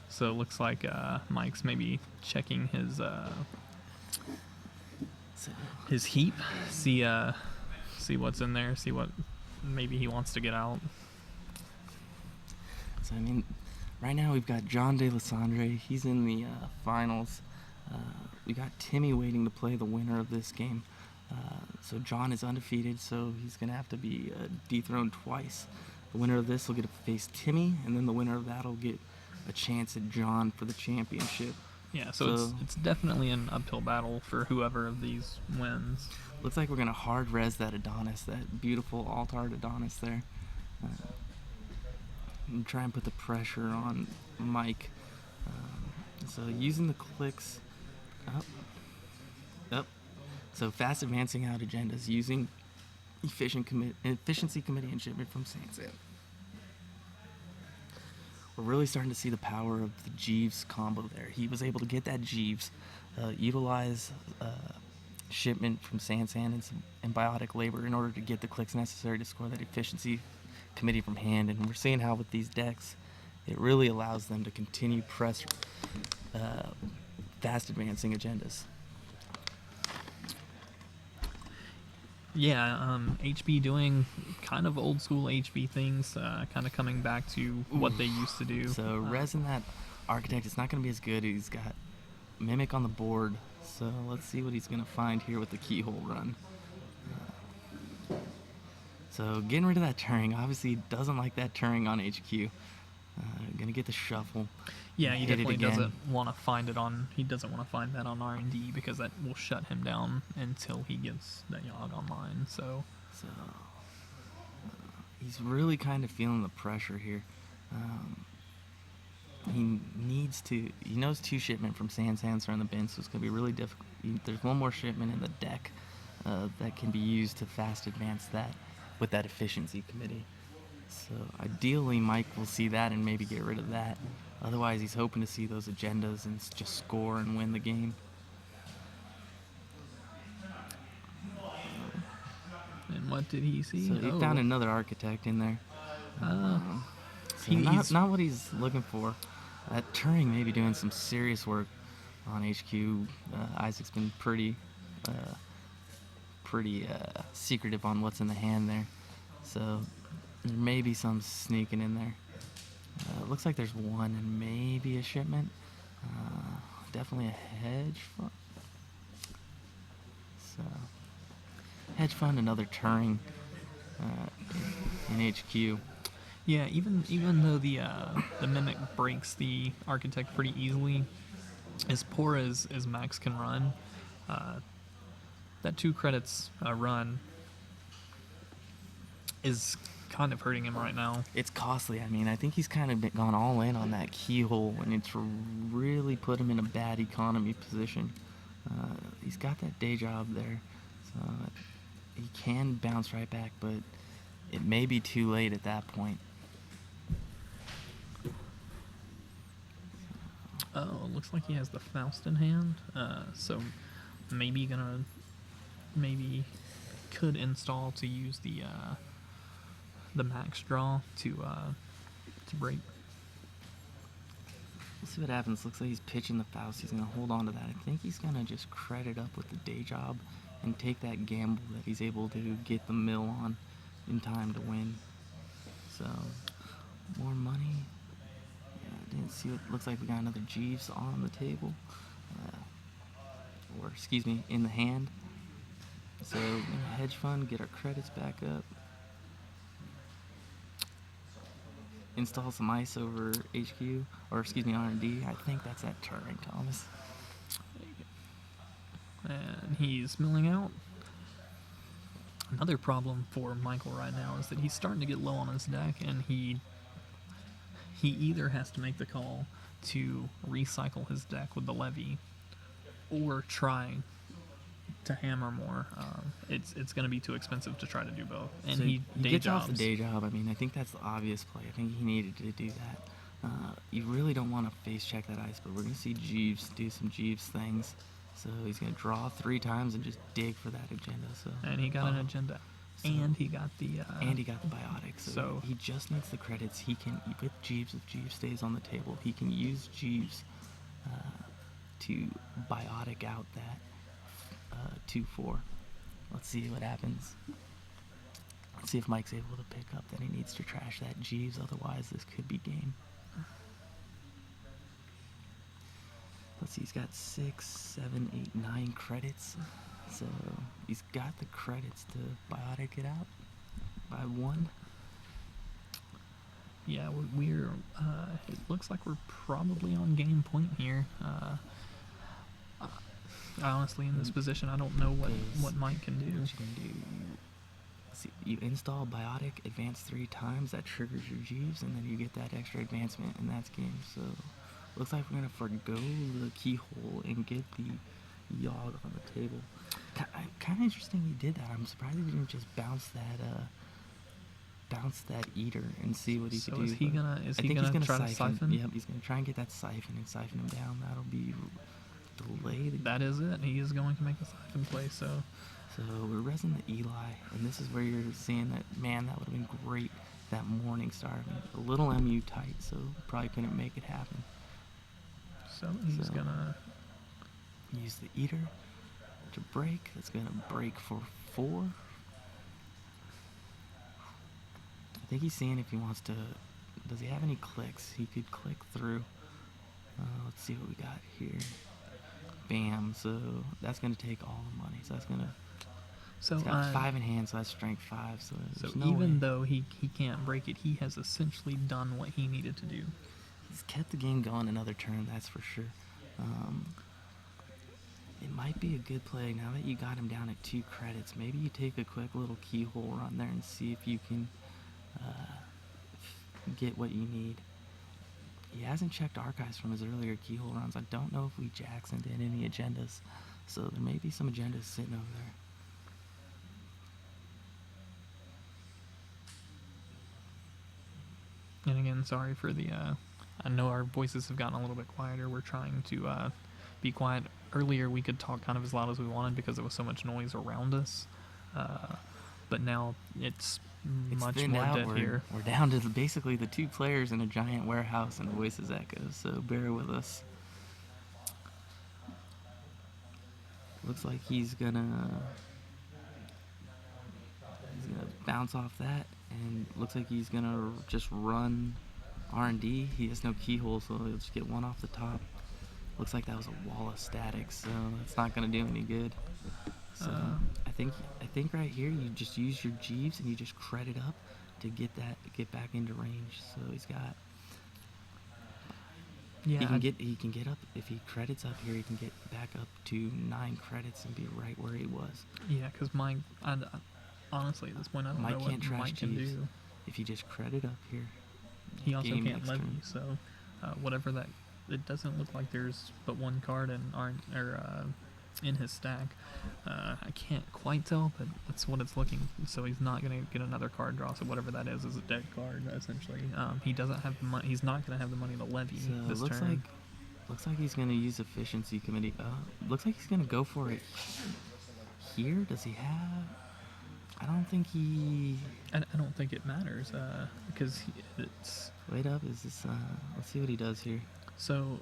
So it looks like Mike's maybe checking his heap, see what's in there, see what maybe he wants to get out. So I mean, right now we've got John De Lissandre. He's in the finals. We got Timmy waiting to play the winner of this game. So John is undefeated, so he's gonna have to be dethroned twice. The winner of this will get to face Timmy, and then the winner of that will get a chance at John for the championship. Yeah, so it's definitely an uphill battle for whoever of these wins. Looks like we're gonna hard res that Adonis, that beautiful altar Adonis there. And try and put the pressure on Mike. So using the clicks up. So fast advancing out agendas using efficiency committee and shipment from Sansan. We're really starting to see the power of the Jeeves combo there. He was able to get that Jeeves, utilize shipment from Sansan and some embiotic labor in order to get the clicks necessary to score that efficiency committee from hand. And we're seeing how with these decks, it really allows them to continue press fast advancing agendas. Yeah, HB doing kind of old school HB things, kind of coming back to what they used to do. So resin that Architect, it's not going to be as good. He's got Mimic on the board, so let's see what he's going to find here with the Keyhole run. So getting rid of that Turing, obviously he doesn't like that Turing on HQ. Going to get the Shuffle. Yeah, he hit it definitely again. doesn't want to find it on. He doesn't want to find that on R&D because that will shut him down until he gets that Yogg online. So he's really kind of feeling the pressure here. He knows 2 shipment from Sands are in the bin, so it's going to be really difficult. There's one more shipment in the deck that can be used to fast advance that with that efficiency committee. So ideally Mike will see that and maybe get rid of that. Otherwise he's hoping to see those agendas and just score and win the game. and what did he see? So he found another Architect in there. So he's- not what he's looking for. That Turing may be doing some serious work on HQ. Isaac's been pretty secretive on what's in the hand there. So there may be some sneaking in there. Looks like there's one and maybe a shipment. Definitely a hedge fund. So hedge fund, another Turing in HQ. Yeah, even though the Mimic breaks the Architect pretty easily, as poor as Max can run, that 2 credits run is kind of hurting him right now. It's costly. I mean, I think he's kind of gone all in on that Keyhole, and it's really put him in a bad economy position. He's got that day job there, so he can bounce right back, but it may be too late at that point. Oh, it looks like he has the Faust in hand, so maybe could install to use the Max draw to break. We'll see what happens. Looks like he's pitching the Faust. He's going to hold on to that. I think he's going to just credit up with the day job and take that gamble that he's able to get the mill on in time to win. So, more money. Yeah, I didn't see what looks like. We got another Jeeves on the table. Or, excuse me, in the hand. So, hedge fund, get our credits back up. Install some ice over HQ, or excuse me, R&D. I think that's that Turing, Thomas. And he's milling out. Another problem for Michael right now is that he's starting to get low on his deck, and he either has to make the call to recycle his deck with the Levy, or try to hammer more. It's going to be too expensive to try to do both. And So he day gets jobs. off the day job. I mean, I think that's the obvious play. I think he needed to do that. You really don't want to face check that ice, but we're going to see Jeeves do some Jeeves things. So he's going to draw 3 times and just dig for that agenda. So And he got an agenda. And he got the and he got the biotic. So, so- he just needs the credits. He can with Jeeves. If Jeeves stays on the table, he can use Jeeves to biotic out that 2-4. Let's see what happens. Let's see if Mike's able to pick up that he needs to trash that Jeeves. Otherwise, this could be game. Let's see, he's got 6, 7, 8, 9 credits. So he's got the credits to biotic it out by 1. Yeah, we're it looks like we're probably on game point here. Honestly, in this position, I don't know what Mike can do. What you can do? See, you install biotic, advance 3 times. That triggers your Jeeves, and then you get that extra advancement, and that's game. So looks like we're gonna forgo the keyhole and get the Yogg on the table. Kind of interesting he did that. I'm surprised he didn't just bounce that eater and see what he So could do. is he but gonna I think he's gonna try to siphon? Yep, he's gonna try and get that siphon and siphon him down. That'll be delay the That is it. He is going to make a siphon play. So So we're resing the Eli, and this is where you're seeing that, man, that would have been great, that morning star. I mean, a little MU tight, so probably couldn't make it happen. he's So- gonna. Use the Eater to break. That's going to break for 4. I think he's seeing if he wants to, does he have any clicks? He could click through. Let's see what we got here. Bam, so that's going to take all the money. So that's going to, So he's got 5 in hand, so that's strength 5. So, So there's no even way. though he can't break it, he has essentially done what he needed to do. He's kept the game going another turn, that's for sure. It might be a good play now that you got him down at 2 credits. Maybe you take a quick little keyhole run there and see if you can get what you need. He hasn't checked archives from his earlier keyhole runs. I don't know if we Jackson did any agendas, so there may be some agendas sitting over there. And again, sorry for the. I know our voices have gotten a little bit quieter. We're trying to be quiet. Earlier, we could talk kind of as loud as we wanted because there was so much noise around us. But now it's much thinned more out. dead we're, here. We're down to basically the 2 players in a giant warehouse and voices echo, so bear with us. Looks like he's gonna bounce off that, and looks like he's gonna just run R&D. He has no keyhole, so he'll just get 1 off the top. Looks like that was a wall of static, so that's not gonna do any good. So I think right here you just use your Jeeves and you just credit up to get back into range. So he's got Yeah, he can get up if he credits up here. He can get back up to 9 credits and be right where he was. yeah, because Mike. Honestly, at this point, I don't Mike know can't what trash Mike can Jeeves. do. If you just credit up here, He also game can't next levy, turn. so whatever that. It doesn't look like there's but 1 card in his stack. I can't quite tell, but that's what it's looking. So he's not gonna get another card draw. So whatever that is a dead card essentially. He doesn't have the money. He's not gonna have the money to levy so this looks turn. like he's gonna use efficiency committee. Looks like he's gonna go for it here. Does he have? I don't think he. I don't think it matters because it's Wait up, is this? Let's see what he does here. so.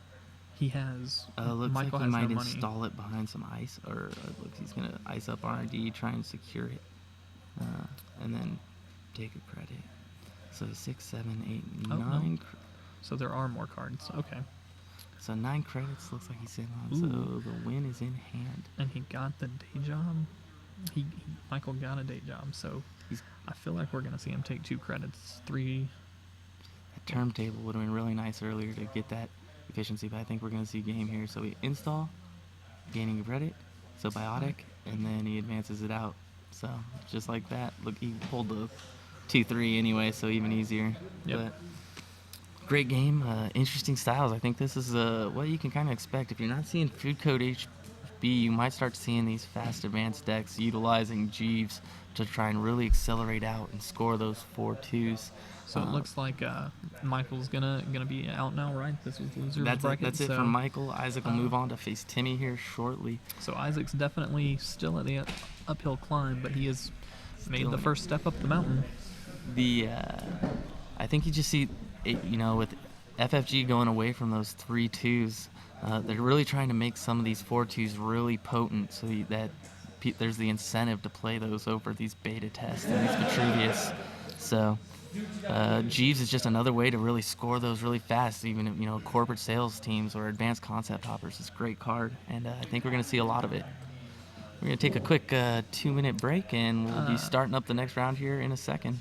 He has. Looks Michael like he has might no money. install it behind some ice, or looks he's gonna ice up R&D, try and secure it, and then take a credit. So 6, 7, 8, Oh, no. 9. So there are more cards. Okay. So 9 credits looks like he's sitting on. Ooh. So the win is in hand. And he got the day job. Michael got a day job, so I feel like we're gonna see him take 2 credits, 3. That term table would have been really nice earlier to get that efficiency, but I think we're going to see game here. So we install, gaining a credit, so biotic, and then he advances it out. So just like that. Look, he pulled the 2-3 anyway, so even easier. Yep. But great game, interesting styles. I think this is what you can kind of expect if you're not seeing food code be, you might start seeing these fast advanced decks utilizing Jeeves to try and really accelerate out and score those 4-2s. So it looks like Michael's gonna be out now, right? This was losers That's bracket. it so, for Michael. Isaac will move on to face Timmy here shortly. So Isaac's definitely still at the uphill climb, but he has made Still the in it. first step up the mountain. I think you just see, with FFG going away from those 3-2s, they're really trying to make some of these 4-2s really potent, so that there's the incentive to play those over these beta tests and these Vitruvius. So Jeeves is just another way to really score those really fast. Even corporate sales teams or advanced concept hoppers is a great card, and I think we're going to see a lot of it. We're going to take a quick 2-minute break, and we'll be starting up the next round here in a second.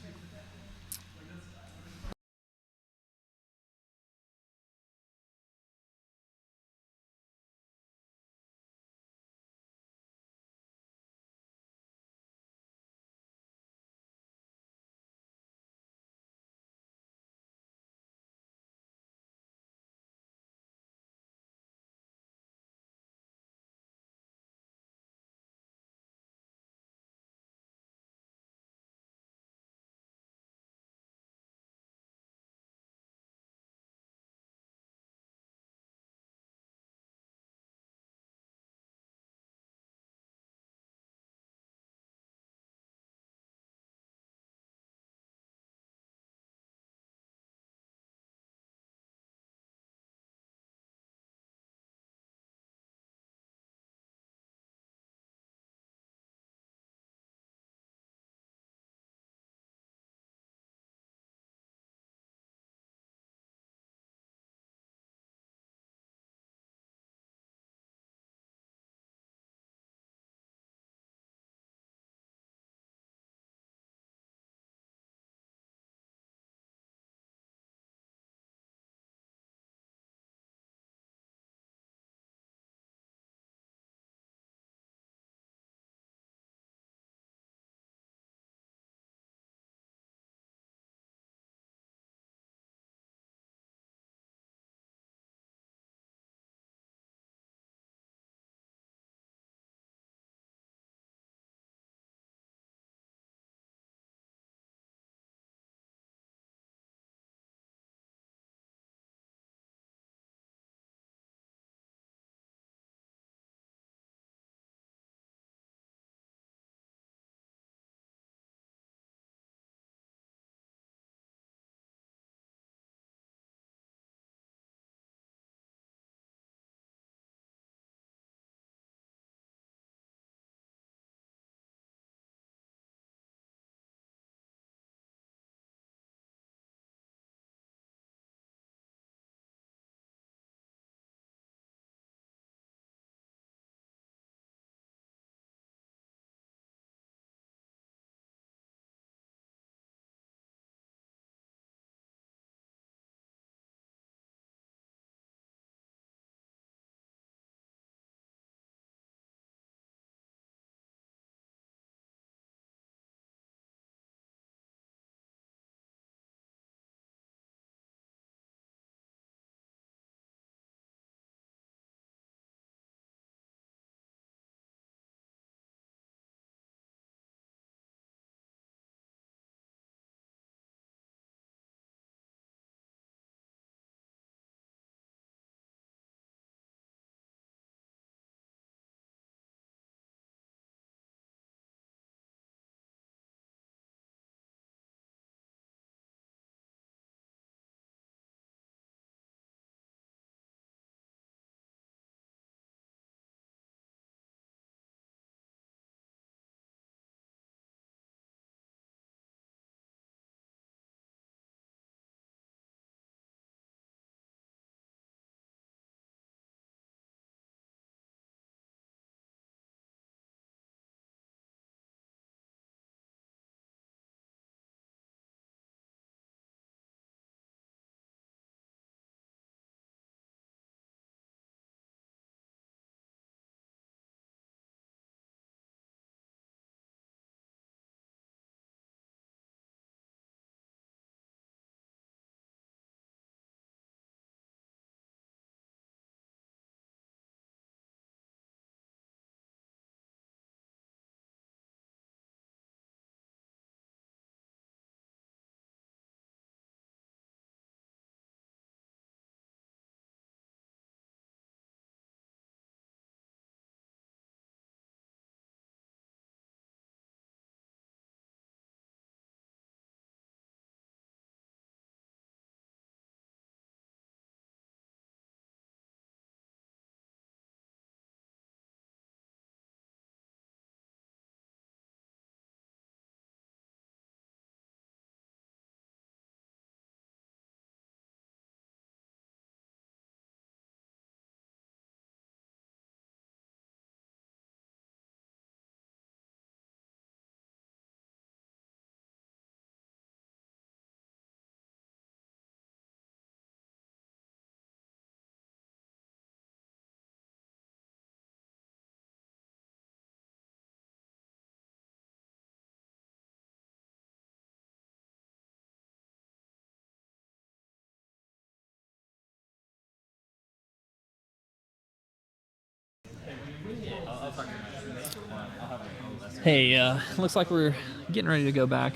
Hey, looks like we're getting ready to go back.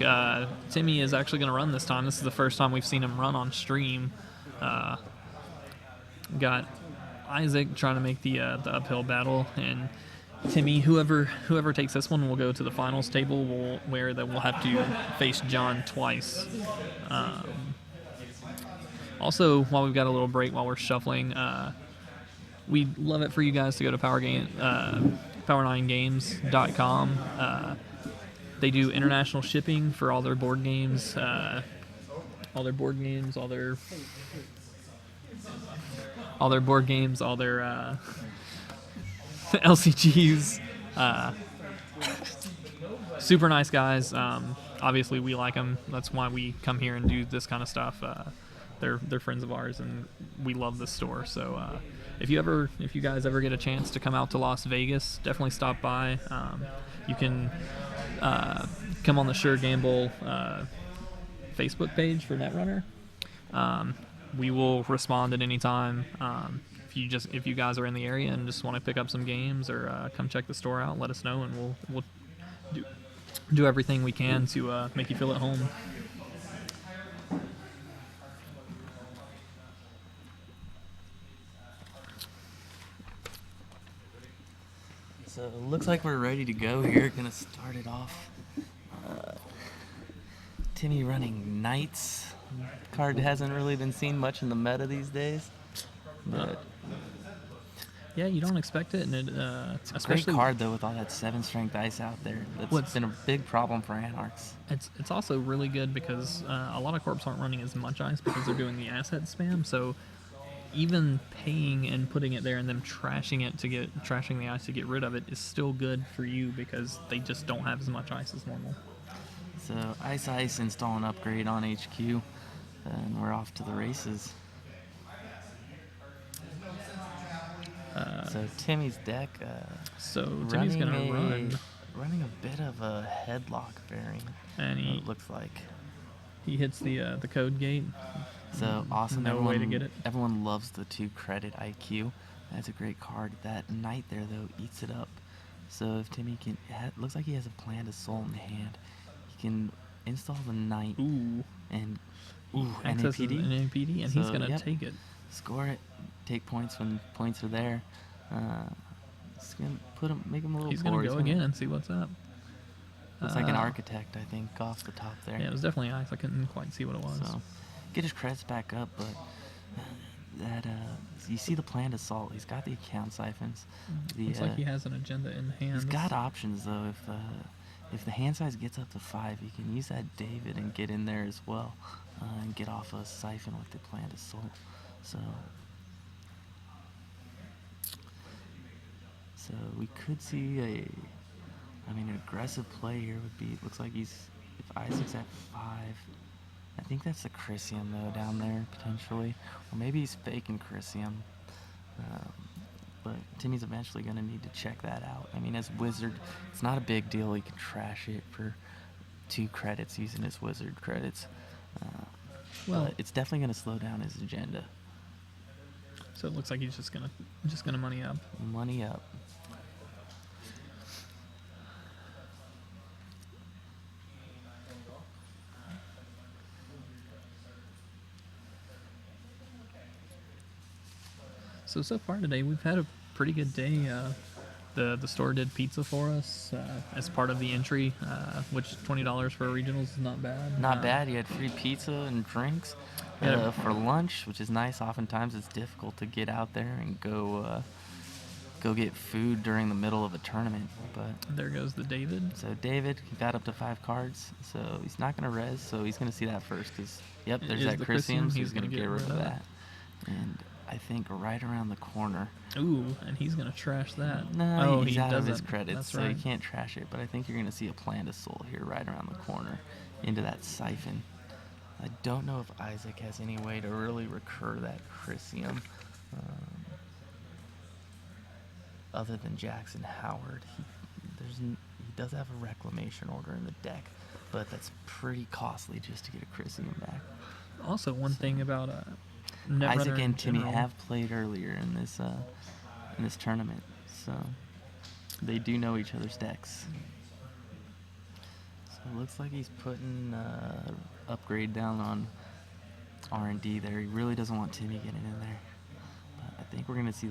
Timmy is actually going to run this time. This is the first time we've seen him run on stream. Got Isaac trying to make the uphill battle, and Timmy, whoever takes this one, will go to the finals table, where they will have to face John twice. Also, while we've got a little break while we're shuffling, we'd love it for you guys to go to power9games.com. They do international shipping for all their board games, all their board games, all their LCGs. Super nice guys. Obviously, we like them. That's why we come here and do this kind of stuff. They're friends of ours, and we love this store. So if you guys ever get a chance to come out to Las Vegas, definitely stop by. You can come on the Sure Gamble Facebook page for Netrunner. We will respond at any time. If you guys are in the area and just want to pick up some games or come check the store out, let us know, and we'll do everything we can to make you feel at home. So it looks like we're ready to go here. Gonna start it off. Timmy running Knights. Card hasn't really been seen much in the meta these days, but yeah, you don't expect it, and it it's a great especially card though with all that 7 strength ice out there. That's been a big problem for Anarchs. It's also really good because a lot of corps aren't running as much ice because they're doing the asset spam. So even paying and putting it there and them trashing the ice to get rid of it is still good for you because they just don't have as much ice as normal. So Ice install an upgrade on HQ, and we're off to the races. So Timmy's deck. So Timmy's gonna running a bit of a headlock variant. And it looks like he hits the code gate. So awesome! No way to get it. Everyone loves the 2 credit IQ. That's a great card. That Knight there though eats it up. So if Timmy looks like he has a planned assault in hand. He can install the Knight. Ooh. And accesses an NAPD, and he's gonna take it. Score it. Take points when points are there. It's gonna make him a little. He's gonna go again and see what's up. Looks like an architect, I think, off the top there. Yeah, it was definitely ice. I couldn't quite see what it was. So, get his credits back up, but that you see the planned assault. He's got the account siphons. Looks like he has an agenda in hand. He's got options though. If the hand size gets up to 5, he can use that David and get in there as well, and get off a siphon with the planned assault. So we could see an aggressive play here would be. Looks like if Isaac's at 5. I think that's the Chrysium though down there potentially, or maybe he's faking Chrysium. But Timmy's eventually going to need to check that out. I mean, as Wizard, it's not a big deal. He can trash it for 2 credits using his Wizard credits. But it's definitely going to slow down his agenda. So it looks like he's just gonna money up. Money up. So far today, we've had a pretty good day. The store did pizza for us as part of the entry, which $20 for regionals is not bad. Not bad. You had free pizza and drinks for lunch, which is nice. Oftentimes it's difficult to get out there and go get food during the middle of a tournament. But there goes the David. So David, he got up to 5 cards, so he's not going to res, so he's going to see that first. Because there's that Chrysium, so he's going to get rid of that. And I think right around the corner. Ooh, and he's going to trash that. No, he's out of his credits, That's so right. he can't trash it. But I think you're going to see a planned assault here right around the corner into that siphon. I don't know if Isaac has any way to really recur that Chrysium. Other than Jackson Howard, he does have a reclamation order in the deck, but that's pretty costly just to get a Chrysium back. Also, one thing about Isaac and Timmy have played earlier in this tournament, so They do know each other's decks. So it looks like he's putting upgrade down on R&D there. He really doesn't want Timmy getting in there. But I think we're going to see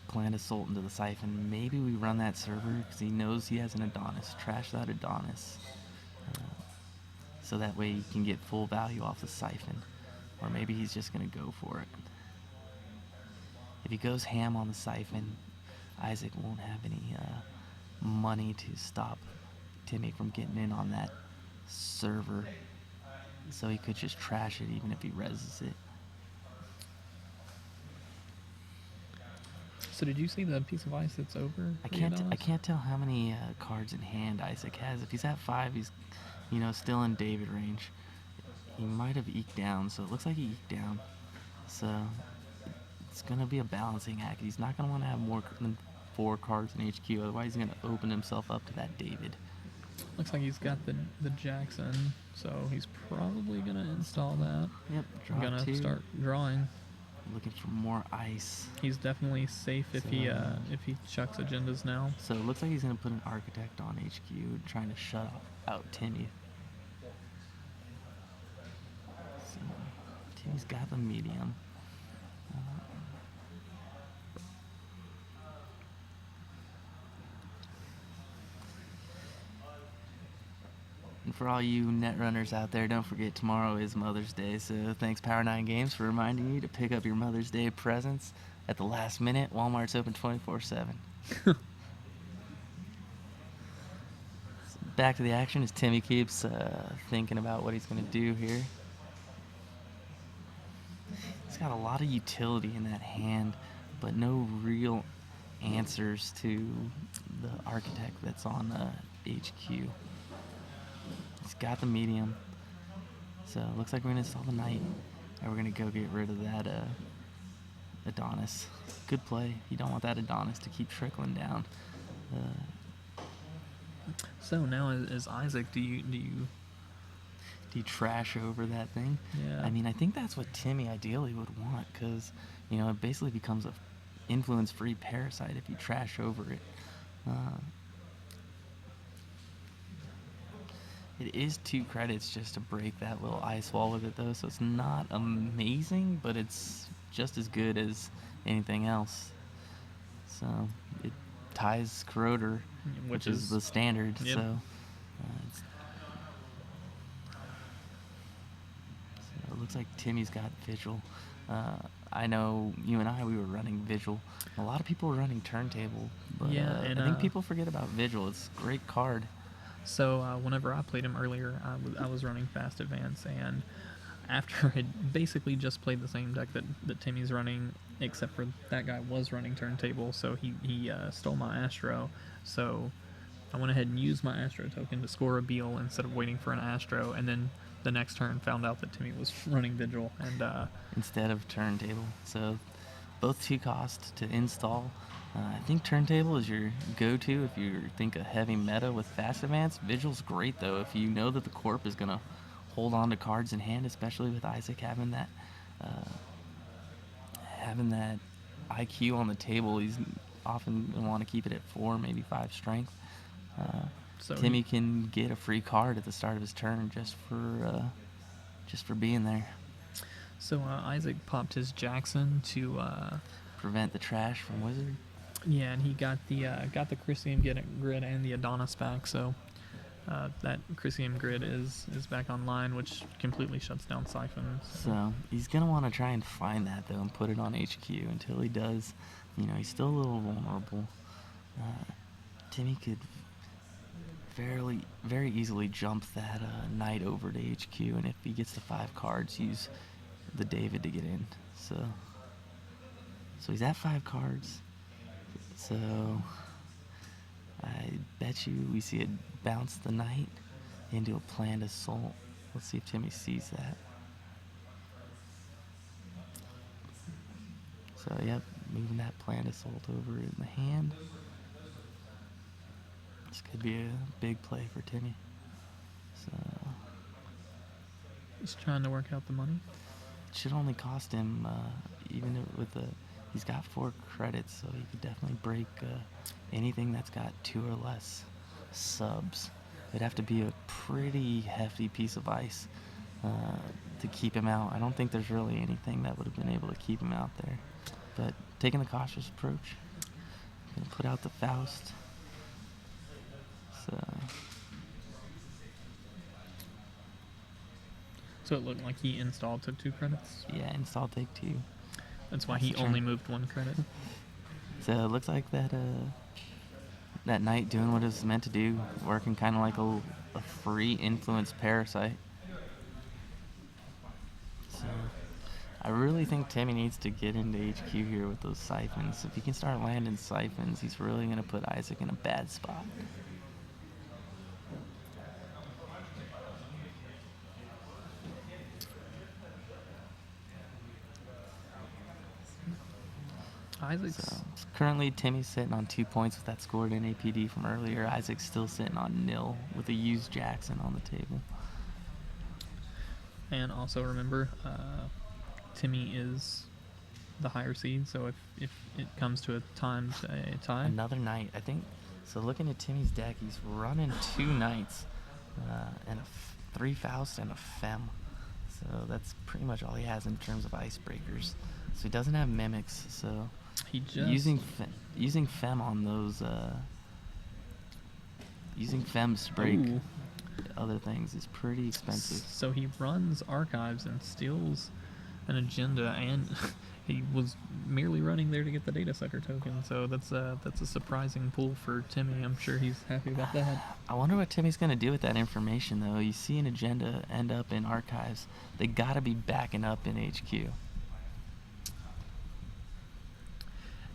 Plant Assault into the Siphon. Maybe we run that server because he knows he has an Adonis. Trash that Adonis. So that way he can get full value off the Siphon. Or maybe he's just going to go for it. If he goes ham on the Siphon, Isaac won't have any money to stop Timmy from getting in on that server. So he could just trash it even if he reses it. So did you see the piece of ice that's over? I the can't Adonis? tell how many cards in hand Isaac has. If he's at 5, he's still in David range. He might have eked down, so it looks like he eked down. So it's gonna be a balancing act. He's not gonna want to have more than 4 cards in HQ, otherwise he's gonna open himself up to that David. Looks like he's got the Jackson, so he's probably gonna install that. Yep, draw Gonna 2. start drawing. Looking for more ice. He's definitely safe if he chucks agendas now. So it looks like he's gonna put an Architect on HQ, trying to shut out Timmy. So Timmy's got the medium. And for all you Netrunners out there, don't forget tomorrow is Mother's Day, so thanks Power 9 Games for reminding you to pick up your Mother's Day presents at the last minute. Walmart's open 24/7. Back to the action as Timmy keeps thinking about what he's going to do here. He's got a lot of utility in that hand, but no real answers to the Architect that's on HQ. He's got the medium. So it looks like we're going to install the Knight. And we're going to go get rid of that Adonis. Good play. You don't want that Adonis to keep trickling down. So now, as Isaac, do you Do you trash over that thing? Yeah. I mean, I think that's what Timmy ideally would want, because, it basically becomes a influence-free parasite if you trash over it. It is 2 credits just to break that little ice wall with it, though, so it's not amazing, but it's just as good as anything else. So it ties Corroder, which is the standard. Yep. So it looks like Timmy's got Vigil. I know you and we were running Vigil. A lot of people were running Turntable, but Yeah, and, I think people forget about Vigil. It's a great card. So whenever I played him earlier, I was running Fast Advance, and after I basically just played the same deck that Timmy's running, except for that guy was running Turntable, so he stole my Astro. So I went ahead and used my Astro token to score a Beal instead of waiting for an Astro, and then the next turn found out that Timmy was running Vigil, and instead of Turntable. So both 2 cost to install. I think Turntable is your go-to if you think a heavy meta with Fast Advance. Vigil's great, though, if you know that the Corp is going to hold on to cards in hand, especially with Isaac having that IQ on the table. He's often going to want to keep it at 4, maybe 5 strength. so Timmy can get a free card at the start of his turn just for being there. So Isaac popped his Jackson to Prevent the trash from Wizard. yeah, and he got the Chrysium Grid and the Adonis back. So that Chrysium Grid is back online, which completely shuts down Siphon. So he's gonna want to try and find that though and put it on HQ. Until he does, he's still a little vulnerable. Timmy could very easily jump that Knight over to HQ, and if he gets to 5 cards, use the David to get in. So he's at 5 cards. So I bet you we see it bounce the Knight into a Planned Assault. Let's see if Timmy sees that. So yep, moving that Planned Assault over in the hand. This could be a big play for Timmy. So He's trying to work out the money. it should only cost him, even with He's got 4 credits, so he could definitely break anything that's got 2 or less subs. It'd have to be a pretty hefty piece of ice to keep him out. I don't think there's really anything that would have been able to keep him out there. But taking the cautious approach, gonna put out the Faust. So it looked like he installed took 2 credits. Yeah, install take 2. That's why That's he the only turn. moved 1 credit. So it looks like that knight doing what it's meant to do, working kind of like a free influence parasite. So I really think Timmy needs to get into HQ here with those siphons. If he can start landing siphons, he's really going to put Isaac in a bad spot. Isaac's So currently Timmy's sitting on 2 points with that scored NAPD from earlier. Isaac's still sitting on 0 with a used Jackson on the table. And also remember, Timmy is the higher seed, so if it comes to a tie. Another knight, I think. So looking at Timmy's deck, he's running 2 knights and 3 Faust and a Fem. So that's pretty much all he has in terms of icebreakers. So he doesn't have mimics, so He just using Fem on those using Fems to break Ooh. other things is pretty expensive. So he runs archives and steals an agenda, and he was merely running there to get the data sucker token. So that's a surprising pull for Timmy. I'm sure he's happy about that. I wonder what Timmy's gonna do with that information though. You see an agenda end up in archives, they gotta be backing up in HQ.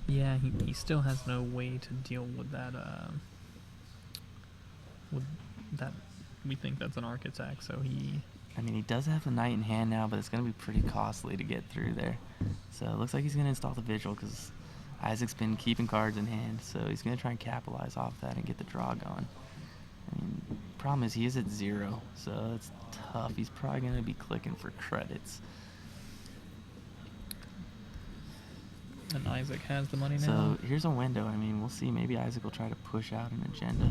Yeah, he still has no way to deal with that. With that, we think that's an arc attack. So I mean, he does have a knight in hand now, but it's going to be pretty costly to get through there. So it looks like he's going to install the Vigil because Isaac's been keeping cards in hand. So he's going to try and capitalize off that and get the draw going. I mean, problem is he is at 0, so it's tough. He's probably going to be clicking for credits. and Isaac has the money now. So here's a window. I mean, we'll see. Maybe Isaac will try to push out an agenda.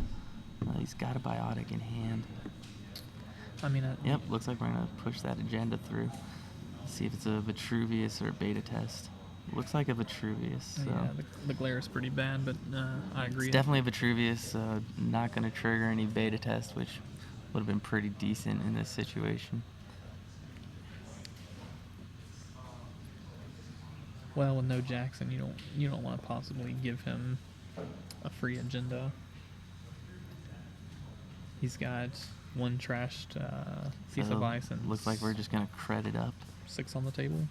He's got a biotic in hand. I mean, Yep, looks like we're going to push that agenda through. See if it's a Vitruvius or a beta test. Looks like a Vitruvius. So. yeah, the glare is pretty bad, but I agree. It's definitely a Vitruvius. Not going to trigger any beta test, which would have been pretty decent in this situation. Well, with no Jackson, you don't want to possibly give him a free agenda. He's got one trashed piece of ice and looks like we're just going to credit up. 6 on the table.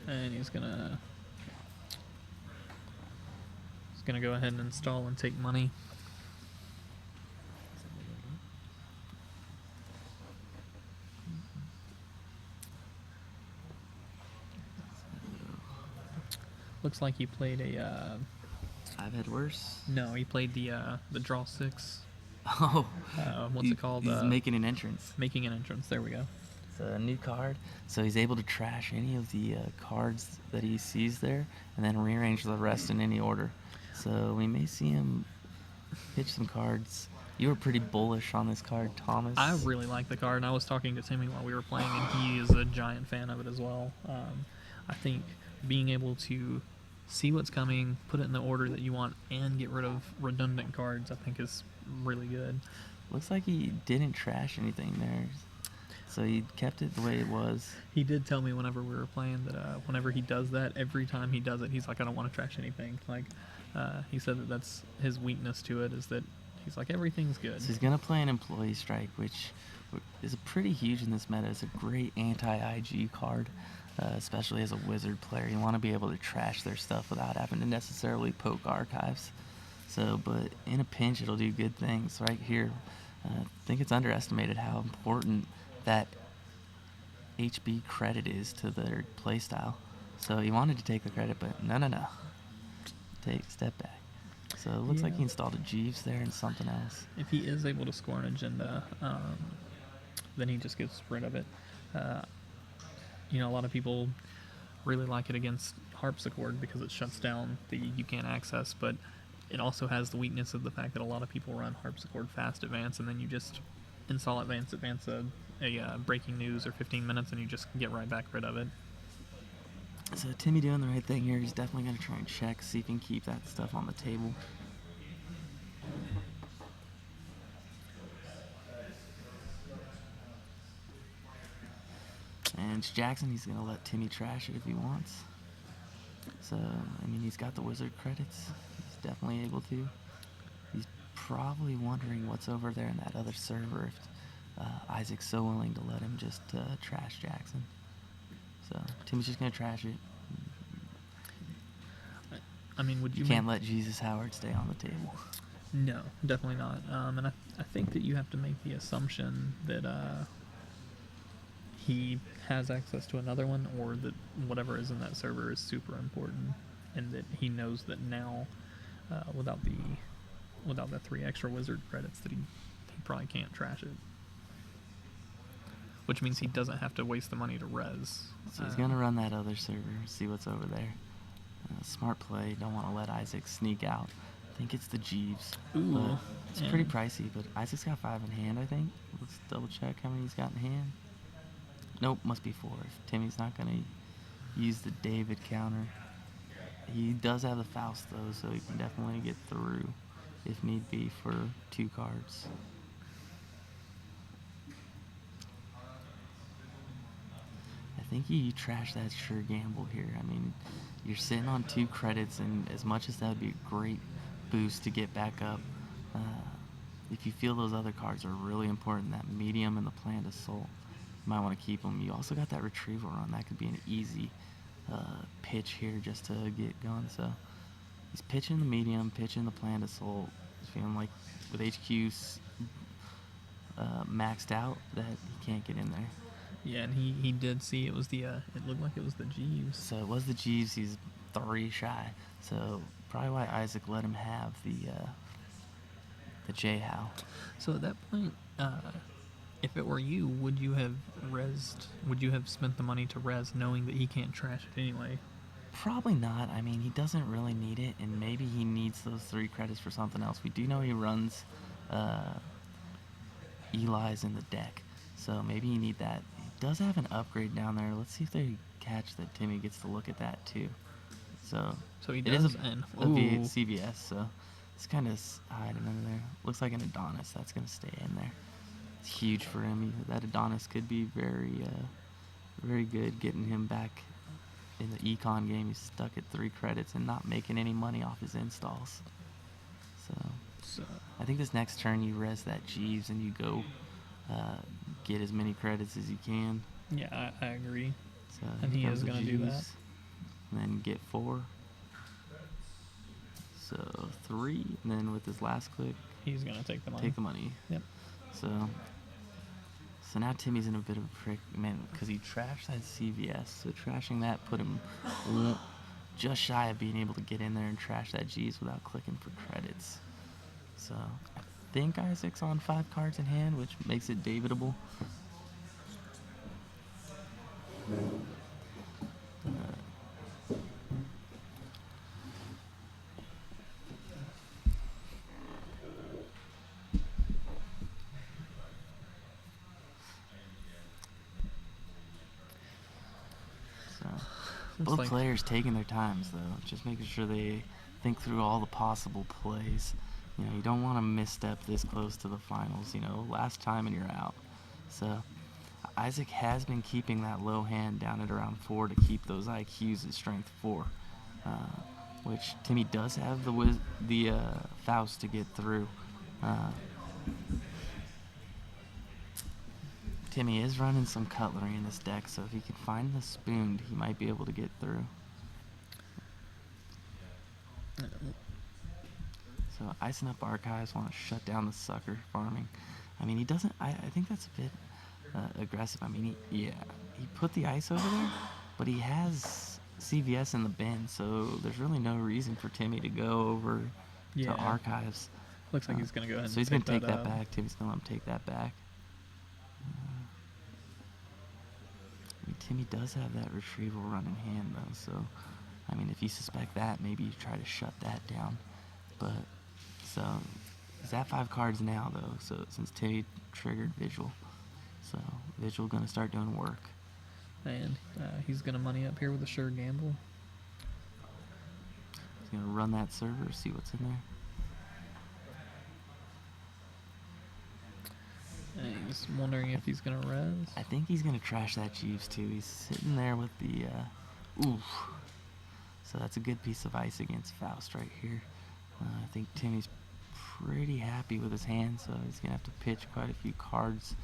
And he's gonna go ahead and install and take money. Looks like he played a. I've had worse. No, he played the draw 6. Oh, What's it called? He's making an entrance. Making an entrance. There we go. It's a new card, so he's able to trash any of the cards that he sees there, and then rearrange the rest in any order. So we may see him pitch some cards. You were pretty bullish on this card, Thomas. I really like the card, and I was talking to Timmy while we were playing, and he is a giant fan of it as well. I think being able to see what's coming, put it in the order that you want, and get rid of redundant cards, I think is really good. Looks like he didn't trash anything there. So he kept it the way it was. He did tell me whenever we were playing that whenever he does that, every time he does it, he's like, I don't want to trash anything. Like, he said that that's his weakness to it, is that he's like, everything's good. So he's going to play an Employee Strike, which is pretty huge in this meta. It's a great anti-IG card, especially as a Wizard player. You want to be able to trash their stuff without having to necessarily poke archives. So, but in a pinch, it'll do good things. Right here, I think it's underestimated how important that HB credit is to their playstyle. So he wanted to take the credit, but no. Step back. So it looks like he installed a Jeeves there and something else. If he is able to score an agenda, then he just gets rid of it. Uh, a lot of people really like it against harpsichord because it shuts down the you can't access, but it also has the weakness of the fact that a lot of people run harpsichord fast advance, and then you just install advance a breaking news or 15 minutes, and you just get right back rid of it. So Timmy doing the right thing here. He's definitely going to try and check, see if he can keep that stuff on the table. And it's Jackson. He's going to let Timmy trash it if he wants. So, I mean, he's got the wizard credits. He's definitely able to. He's probably wondering what's over there in that other server if Isaac's so willing to let him just trash Jackson. So, Timmy's just going to trash it. I mean, would you can't let Jesus Howard stay on the table. No, definitely not. And I think that you have to make the assumption that he has access to another one, or that whatever is in that server is super important, and that he knows that now, without the 3 extra wizard credits, that he probably can't trash it. Which means he doesn't have to waste the money to res. So he's gonna run that other server, see what's over there. Smart play. Don't want to let Isaac sneak out. I think it's the Jeeves. Ooh, but it's pretty pricey, but Isaac's got 5 in hand, I think. Let's double check how many he's got in hand. Nope, must be 4. If Timmy's not going to use the David counter. He does have the Faust, though, so he can definitely get through if need be for 2 cards. I think you trash that sure gamble here. I mean, you're sitting on 2 credits, and as much as that would be a great boost to get back up, if you feel those other cards are really important, that medium and the planned assault, you might want to keep them. You also got that retrieval run. That could be an easy pitch here just to get going. So he's pitching the medium, pitching the planned assault. He's feeling like with HQs maxed out that he can't get in there. Yeah, and he did see it was the it looked like it was the Jeeves. So it was the Jeeves. He's 3 shy. So probably why Isaac let him have the J-How. So at that point, if it were you, would you have spent the money to res, knowing that he can't trash it anyway? Probably not. I mean, he doesn't really need it, and maybe he needs those 3 credits for something else. We do know he runs Eli's in the deck, so maybe you need that. He does have an upgrade down there. Let's see if they catch that Timmy gets to look at that too. So he it does, is and a V8 CVS, so it's kind of hiding under there. Looks like an Adonis. That's going to stay in there. It's huge for him. That Adonis could be very, very good getting him back in the econ game. He's stuck at 3 credits and not making any money off his installs. So I think this next turn you res that Jeeves and you go get as many credits as you can. Yeah, I agree. So and he is going to do that. And then get 4. So 3, and then with his last click, he's going to take the money. Take the money. Yep. So now Timmy's in a bit of a prick, man, because he trashed that CVS. So trashing that put him just shy of being able to get in there and trash that G's without clicking for credits. So I think Isaac's on 5 cards in hand, which makes it Davidable. Both players taking their times, though, just making sure they think through all the possible plays. You know, you don't want to misstep this close to the finals, last time and you're out. So Isaac has been keeping that low hand down at around 4 to keep those IQs at strength 4, which Timmy does have the Faust to get through. Timmy is running some cutlery in this deck, so if he can find the spoon, he might be able to get through. So icing up archives, want to shut down the sucker farming. I mean, he doesn't. I think that's a bit aggressive. I mean, he put the ice over there, but he has CVS in the bin, so there's really no reason for Timmy to go over to archives. Looks like he's gonna go ahead. So he's gonna take that back. Timmy's gonna let him take that back. Timmy does have that retrieval run in hand, though, so, I mean, if you suspect that, maybe you try to shut that down. But, so, he's at 5 cards now, though, so since Timmy triggered Vigil. So, Vigil gonna start doing work. And he's going to money up here with a sure gamble. He's gonna run that server, see what's in there. And he's wondering if he's going to res. I think he's gonna trash that Jeeves, too. He's sitting there with the, oof. So that's a good piece of ice against Faust right here. I think Timmy's pretty happy with his hand, so he's gonna have to pitch quite a few cards.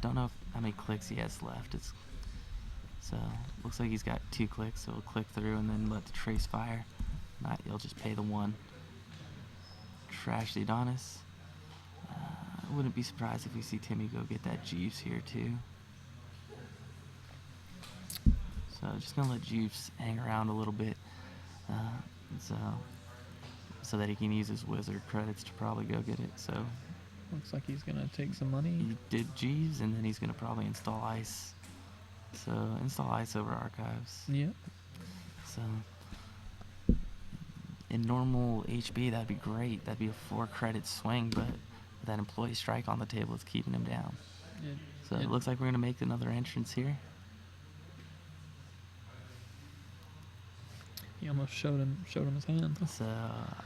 Don't know how many clicks he has left. So looks like he's got 2 clicks, so he'll click through and then let the trace fire. Not, he'll just pay the 1. Trash the Adonis. I wouldn't be surprised if we see Timmy go get that Jeeves here too. So just gonna let Jeeves hang around a little bit, so that he can use his wizard credits to probably go get it. So Looks like he's going to take some money. he did Jeeves, and then he's gonna probably install ice. So install ice over archives. Yep. So in normal HB, that'd be great. That'd be a 4-credit swing, but with that employee strike on the table, it's keeping him down. So it looks like we're gonna make another entrance here. He almost showed him his hand. So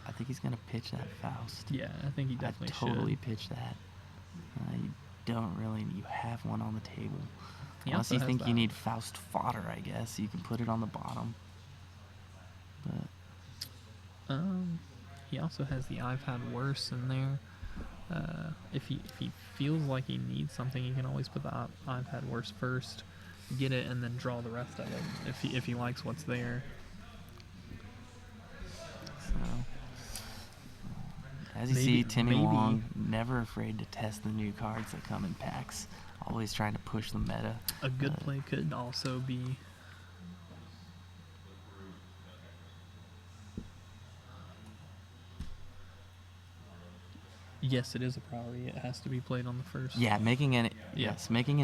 I think he's gonna pitch that Faust. Yeah, I think he definitely I'd totally should. pitch that. You have one on the table. He Unless also you has think you that. need Faust fodder, I guess. You can put it on the bottom. But He also has the I've had worse in there. If he feels like he needs something, he can always put the I've had worse first, get it, and then draw the rest of it if he likes what's there. so as you see, Timmy Wong never afraid to test the new cards that come in packs. Always trying to push the meta. A good play could also be. Yes, it is a priority. It has to be played on the first. Yeah, making an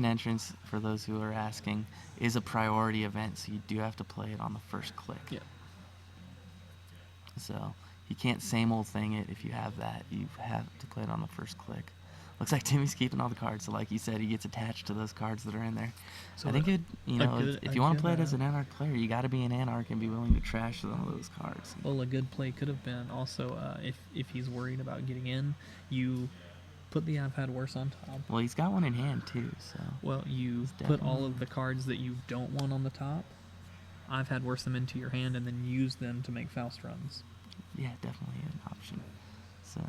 entrance, for those who are asking, is a priority event, so you do have to play it on the first click. Yeah. So you can't same old thing it if you have that. You have to play it on the first click. Looks like Timmy's keeping all the cards, so like you said, he gets attached to those cards that are in there. So I think if you want to play it as good, an Anarch player, you got to be an Anarch and be willing to trash some of those cards. Well, a good play could have been also if he's worried about getting in, you put the I've had worse on top. Well, he's got one in hand too, so. Well, you He's put all definitely- of the cards that you don't want on the top. I've had worse them into your hand and then use them to make Faust runs. Yeah, definitely an option. So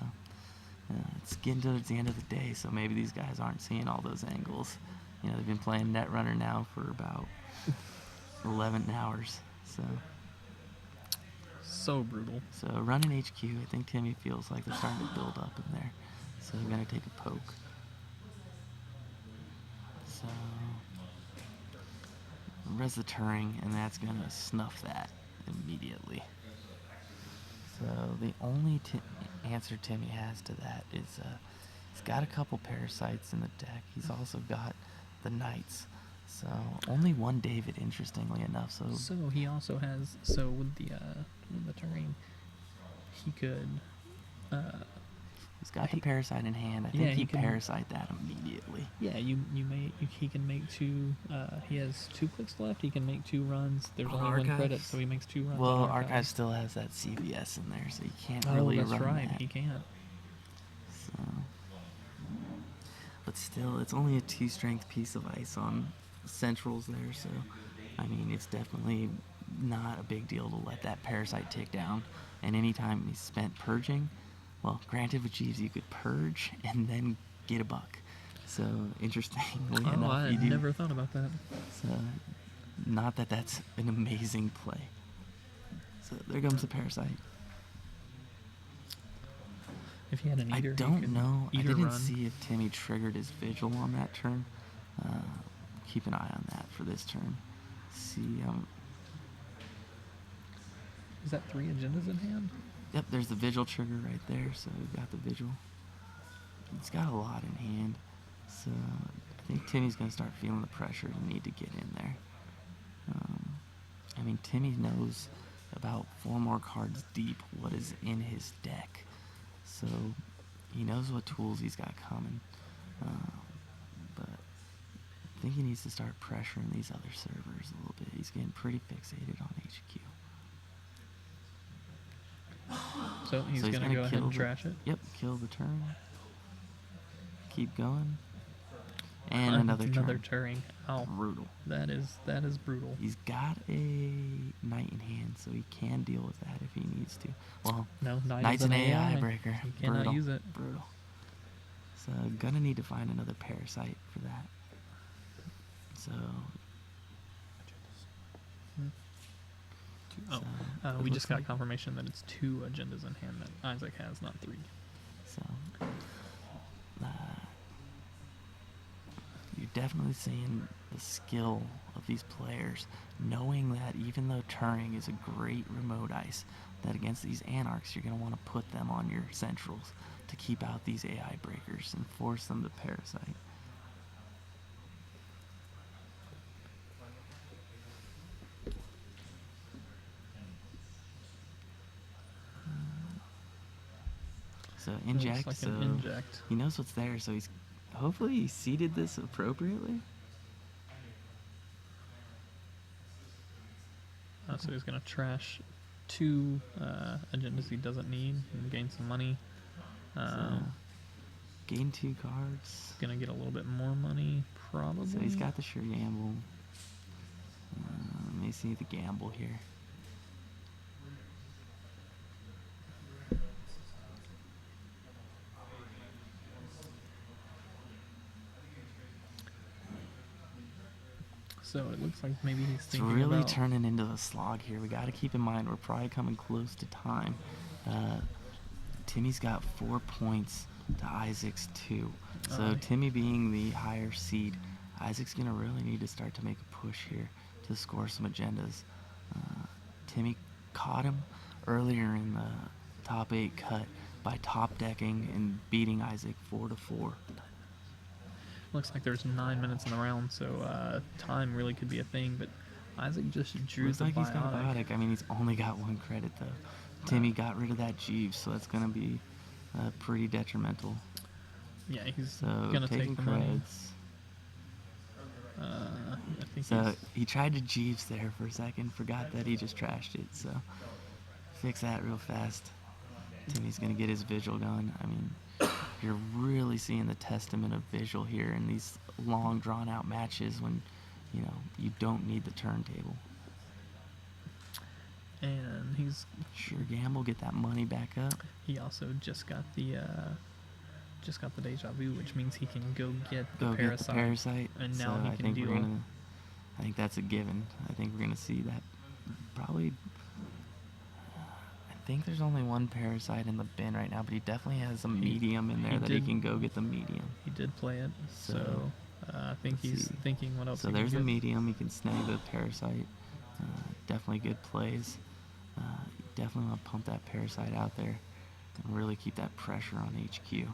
it's getting towards the end of the day, so maybe these guys aren't seeing all those angles. You know, they've been playing Netrunner now for about 11 hours. So brutal. So running HQ, I think Timmy feels like they're starting to build up in there. So he's gonna take a poke. So res the Turing, and that's gonna snuff that immediately. So the only answer Timmy has to that is he's got a couple parasites in the deck. He's also got the Knights. So only one David, interestingly enough. So he also has with the Turing, he could. He's got the parasite in hand. I Yeah, think he he can- parasite that immediately. Yeah, he can make 2. He has 2 clicks left. He can make 2 runs. There's only 1 credit, Archives? so he makes 2 runs. Well, on Archive still has that CVS in there, so you can't Oh, really that's run right. that. He can't. So, but still, it's only a 2-strength piece of ice on centrals there, so I mean, it's definitely not a big deal to let that parasite tick down. And anytime he's spent purging, well, granted with Jeeves you could purge and then get a buck. So interestingly Oh, enough, I you do. never thought about that. So, not that that's an amazing play. So there comes the parasite. If he had an eater, I he don't could know. I eater didn't run. see if Timmy triggered his vigil on that turn. Keep an eye on that for this turn. See, Is that 3 agendas in hand? yep, there's the vigil trigger right there. So we've got the vigil. It's got a lot in hand. So I think Timmy's going to start feeling the pressure to need to get in there. I mean, Timmy knows about 4 more cards deep what is in his deck. So he knows what tools he's got coming. But I think he needs to start pressuring these other servers a little bit. He's getting pretty fixated on HQ. So he's going to go ahead and trash it. Yep, kill the turn. Keep going. And another turning. Oh, brutal. That is brutal. He's got a knight in hand, so he can deal with that if he needs to. Well, no, knight's an AI breaker. He cannot brutal, use it. Brutal. So gonna need to find another parasite for that. So. We just got confirmation that it's 2 agendas in hand that Isaac has, not 3. So. You're definitely seeing the skill of these players, knowing that even though Turing is a great remote ice, that against these Anarchs you're going to want to put them on your centrals to keep out these AI breakers and force them to parasite. So inject, like so an inject. He knows what's there, so hopefully he seeded this appropriately. So he's going to trash 2 agendas he doesn't need and gain some money. Gain 2 cards. Going to get a little bit more money, probably. So he's got the sure gamble. Let me see the gamble here. So it looks like maybe he's It's thinking really about turning into a slog here. We got to keep in mind we're probably coming close to time. Timmy's got 4 points to Isaac's 2. So Timmy being the higher seed, Isaac's going to really need to start to make a push here to score some agendas. Timmy caught him earlier in the top 8 cut by top decking and beating Isaac 4-4. Looks like there's 9 minutes in the round, so time really could be a thing. But Isaac just drew Looks the like he's biotic. got biotic. I mean, he's only got 1 credit though. Timmy got rid of that Jeeves, so that's gonna be pretty detrimental. Yeah, he's So gonna taking take the money. creds. I think So he tried to Jeeves there for a second, forgot that he just trashed it. So fix that real fast. Timmy's gonna get his visual going. I mean, you're really seeing the testament of visual here in these long, drawn-out matches when, you don't need the turntable. and he's Sure gamble, get that money back up. he also just got the deja vu, which means he can go get the Go parasite. get the parasite. And So now he I can think deal. I think that's a given. I think we're gonna see that probably. I think there's only 1 parasite in the bin right now, but he definitely has a medium in there that he did- can go get the medium. He did play it, so So, I think let's he's see. thinking what else. So he can there's the get. medium. He can snag the parasite. Definitely good plays. Definitely want to pump that parasite out there and really keep that pressure on HQ.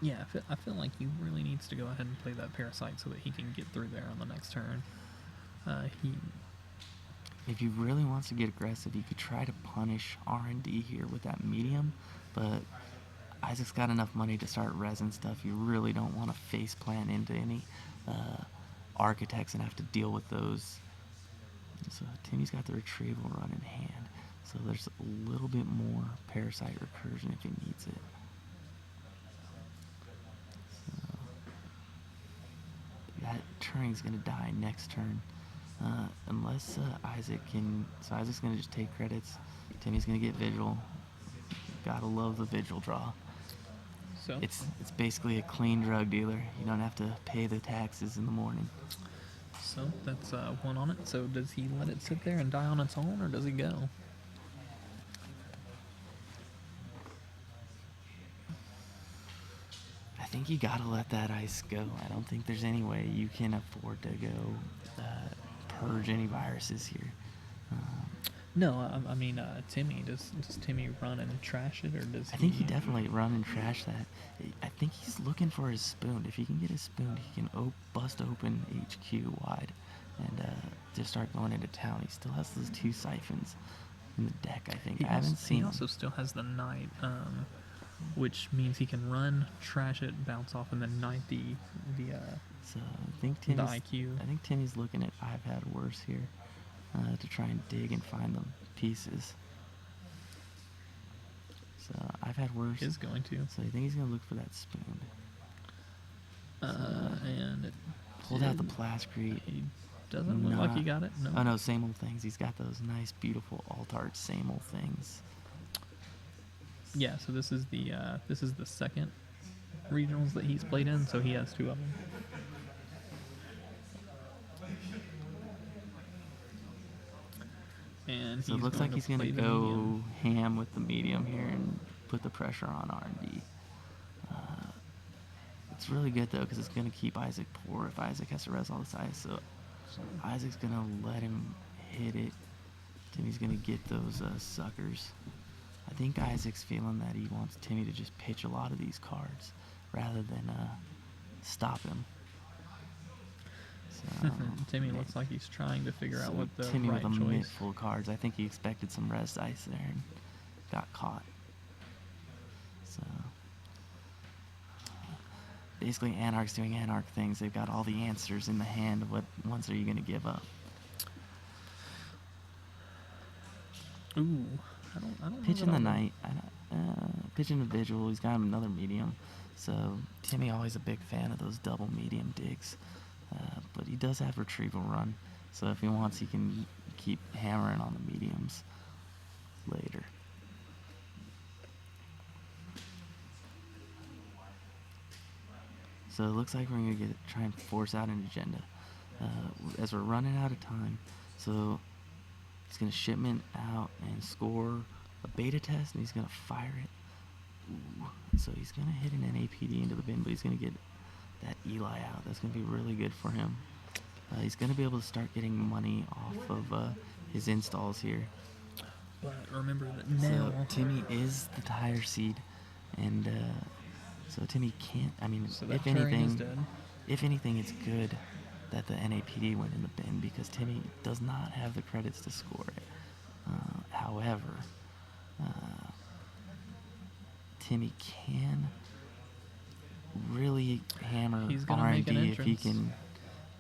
Yeah, I feel like he really needs to go ahead and play that parasite so that he can get through there on the next turn. If he really wants to get aggressive, he could try to punish R&D here with that medium, but Isaac's got enough money to start resin stuff. You really don't want to face plant into any architects and have to deal with those. So Timmy's got the retrieval run in hand, so there's a little bit more parasite recursion if he needs it. So that Turing's going to die next turn. Unless Isaac can... So Isaac's going to just take credits. Timmy's going to get Vigil. Gotta love the Vigil draw. So It's basically a clean drug dealer. You don't have to pay the taxes in the morning. So that's 1 on it. So does he let it sit there and die on its own, or does he go? I think you gotta let that ice go. I don't think there's any way you can afford to go purge any viruses here. No, I mean Timmy. Does Timmy run and trash it, or does I think he definitely run and trash that. I think he's looking for his spoon. If he can get his spoon, he can bust open HQ wide and just start going into town. He still has those 2 siphons in the deck, I think. I haven't seen He him. also still has the knight, which means he can run, trash it, bounce off, and then knight the So I think the Timmy's, IQ. I think Timmy's looking at I've had worse here to try and dig and find the pieces. So I've had worse. Is going to. So I think he's gonna look for that spoon. And it Pulled out the did- plascrete. He doesn't look like he got it. No. Oh no, same old things. He's got those nice, beautiful alt art same old things. Yeah. So this is the second regionals that he's played in. So he has 2 of them. And So it looks like he's gonna play the go medium. ham with the medium here and put the pressure on R&D. It's really good though because it's gonna keep Isaac poor if Isaac has to res all this ice. So Isaac's gonna let him hit it. Timmy's gonna get those suckers. I think Isaac's feeling that he wants Timmy to just pitch a lot of these cards rather than stop him. So, Timmy looks like he's trying to figure out what the Timmy right with a mitt choice. full of cards. I think he expected some res dice there and got caught. So basically, Anarch's doing Anarch things. They've got all the answers in the hand. What ones are you going to give up? Ooh, I don't know. Pitching that the I'll- knight. Pitching the vigil. He's got him another medium. So Timmy always a big fan of those double medium digs. But he does have retrieval run. So if he wants, he can keep hammering on the mediums later. So it looks like we're going to try and force out an agenda. As we're running out of time, so he's going to shipment out and score a beta test, and he's going to fire it. Ooh. So he's going to hit an NAPD into the bin, but he's going to get that Eli out. That's going to be really good for him. He's going to be able to start getting money off of his installs here. But remember that now. So Timmy is the higher seed, and so Timmy can't. I mean, So that if turn is anything, dead. it's good that the NAPD went in the bin because Timmy does not have the credits to score it. However, Timmy can really hammer He's gonna make an R&D if he entrance. can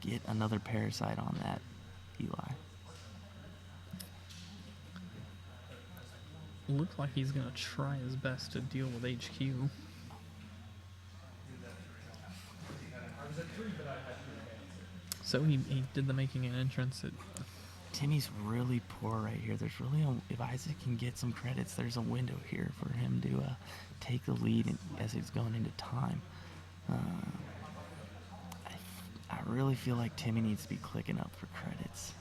get another parasite on that Eli. Looks like he's gonna try his best to deal with HQ. So he did the making an entrance. Timmy's really poor right here. There's really if Isaac can get some credits, there's a window here for him to take the lead as he's going into time. I really feel like Timmy needs to be clicking up for credits.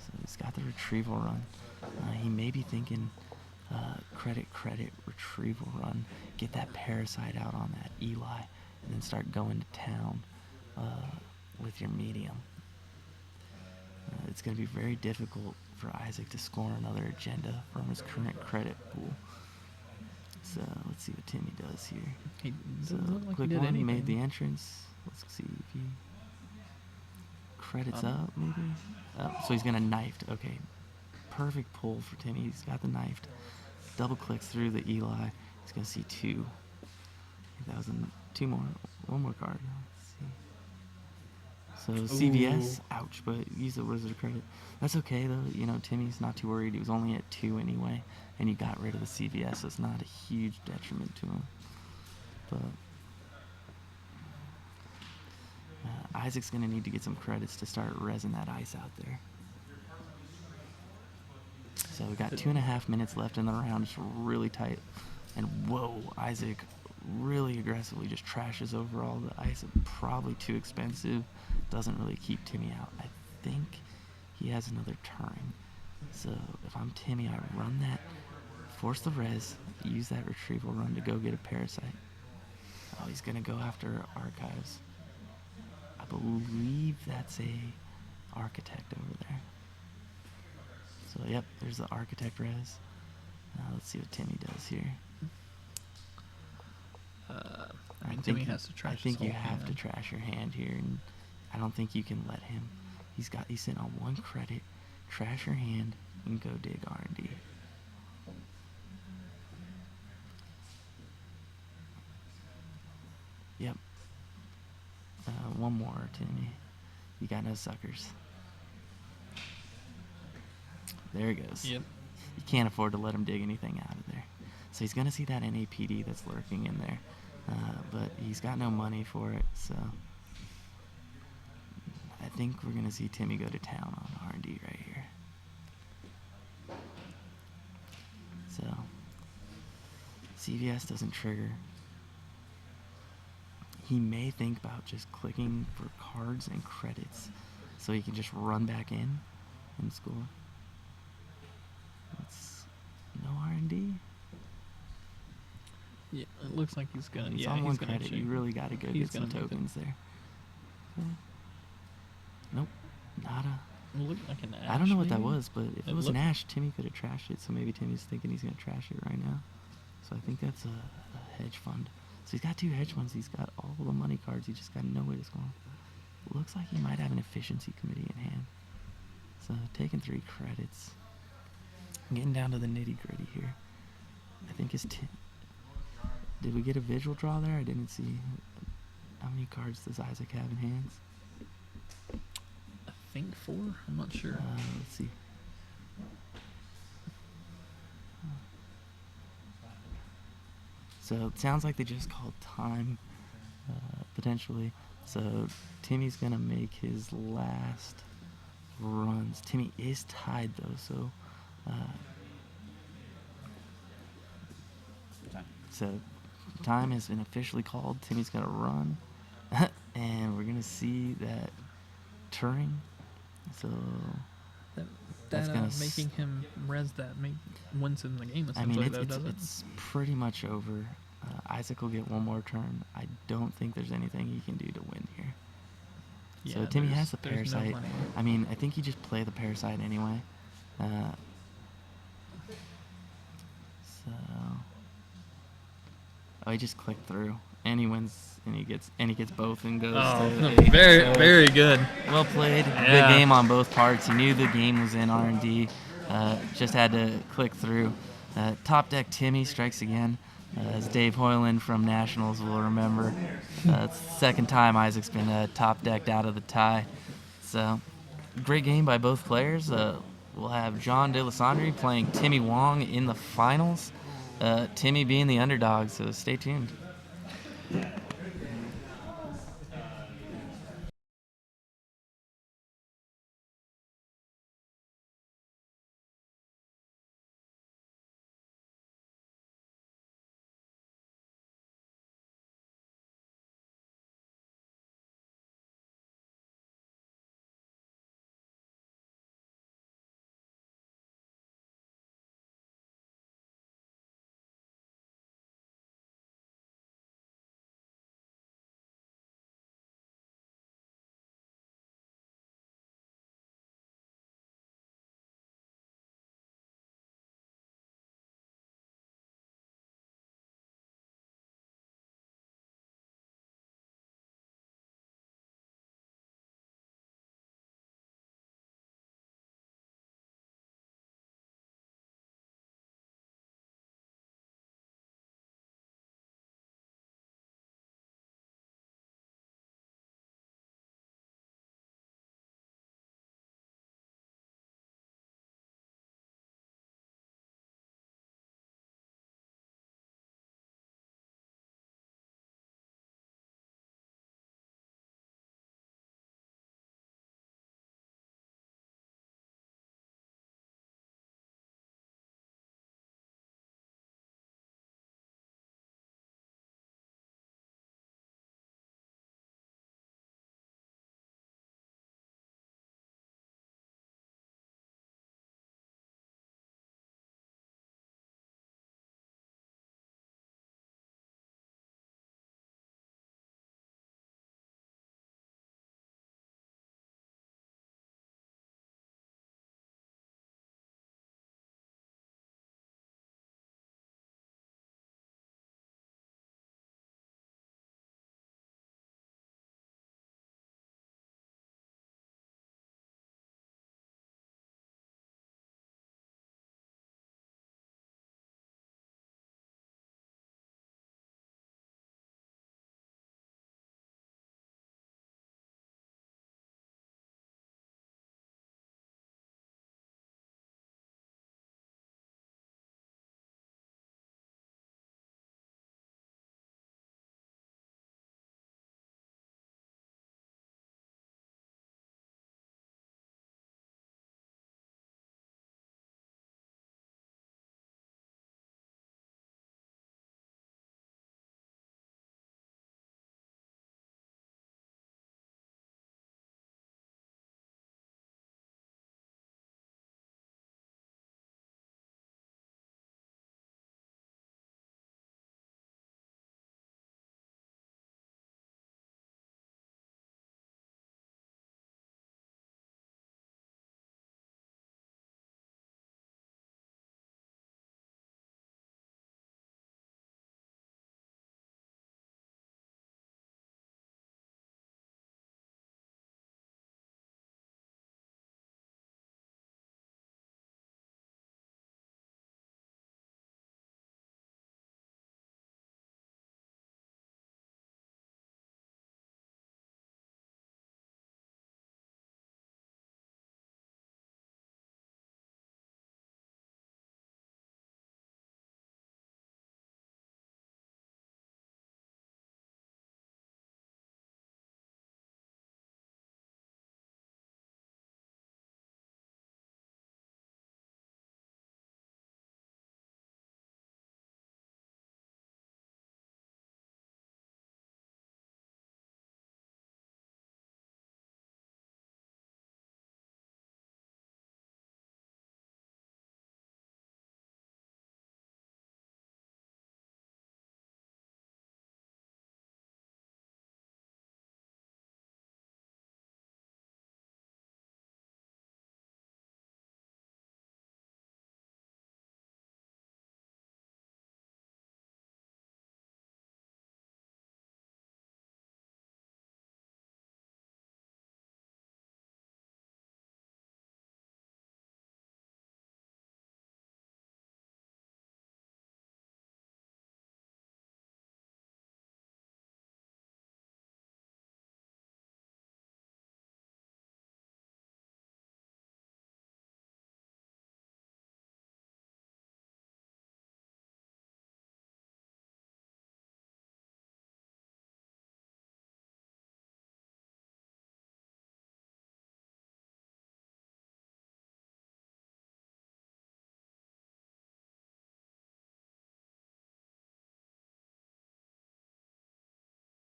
So he's got the retrieval run. He may be thinking credit, retrieval run. Get that parasite out on that Eli, and then start going to town with your medium. It's going to be very difficult for Isaac to score another agenda from his current credit pool. So let's see what Timmy does here. He So doesn't look like he quick did one, anything. made the entrance. Let's see if he credits up maybe. Oh, so he's gonna knifed. Okay, perfect pull for Timmy. He's got the knifed. Double clicks through the Eli. He's gonna see 2. I think that was two more. One more card. Let's see. So CVS, ouch, but use the wizard credit. That's okay though. You know, Timmy's not too worried. He was only at 2 anyway, and you got rid of the CVS, so it's not a huge detriment to him. But Isaac's gonna need to get some credits to start resin that ice out there. So we got 2.5 minutes left in the round. It's really tight. And whoa, Isaac really aggressively just trashes over all the ice. Probably too expensive. Doesn't really keep Timmy out. I think he has another turn. So if I'm Timmy, I run that, force the res, use that retrieval run to go get a parasite. Oh, he's gonna go after archives. I believe that's a architect over there. So So, yep, there's the Architect res. Let's see what Timmy does here. I mean, Timmy has to trash I think his you whole have to hand. trash your hand here, and I don't think you can let him. He's sitting on 1 credit. Trash your hand and go dig R&D. Yep. One more, Timmy. You got no suckers. There he goes. Yep. You can't afford to let him dig anything out of there. So he's going to see that NAPD that's lurking in there. But he's got no money for it, so I think we're going to see Timmy go to town on R&D right here. So CVS doesn't trigger. He may think about just clicking for cards and credits so he can just run back in and score. It's no R&D. Yeah, it looks like he's gonna. It's Yeah, on he's 1 gonna credit. cheat. You really got to go He's get some gonna make it. tokens there. Okay. Nope, nada. It looked like an ash. I don't know what that maybe? was, but if it was an ash, Timmy could have trashed it. So maybe Timmy's thinking he's gonna trash it right now. So I think that's a hedge fund. So he's got 2 hedge funds. He's got all the money cards. He just got no way to score. Looks like he might have an efficiency committee in hand. So taking 3 credits. Getting down to the nitty gritty here. I think did we get a visual draw there? I didn't see. How many cards does Isaac have in hands? I think 4. I'm not sure. Let's see. So it sounds like they just called time, potentially. So Timmy's gonna make his last runs. Timmy is tied though, so time has been officially called. Timmy's gonna run, and we're gonna see that Turing. So that's gonna making him res that wins him the game I essentially. mean, doesn't it? it's pretty much over. Isaac will get 1 more turn. I don't think there's anything he can do to win here. So Yeah, Timmy has the there's no parasite. money. I mean, I think you just play the parasite anyway. So, he just clicked through, and he wins, and he gets both, and goes. Oh, to eight. very So, very good. well played. Yeah. Good game on both parts. He knew the game was in R&D. Just had to click through. Top deck Timmy strikes again. As Dave Hoyland from Nationals will remember. It's the 2nd time Isaac's been top decked out of the tie. So, great game by both players. We'll have John Delisandre playing Timmy Wong in the finals. Timmy being the underdog, so stay tuned.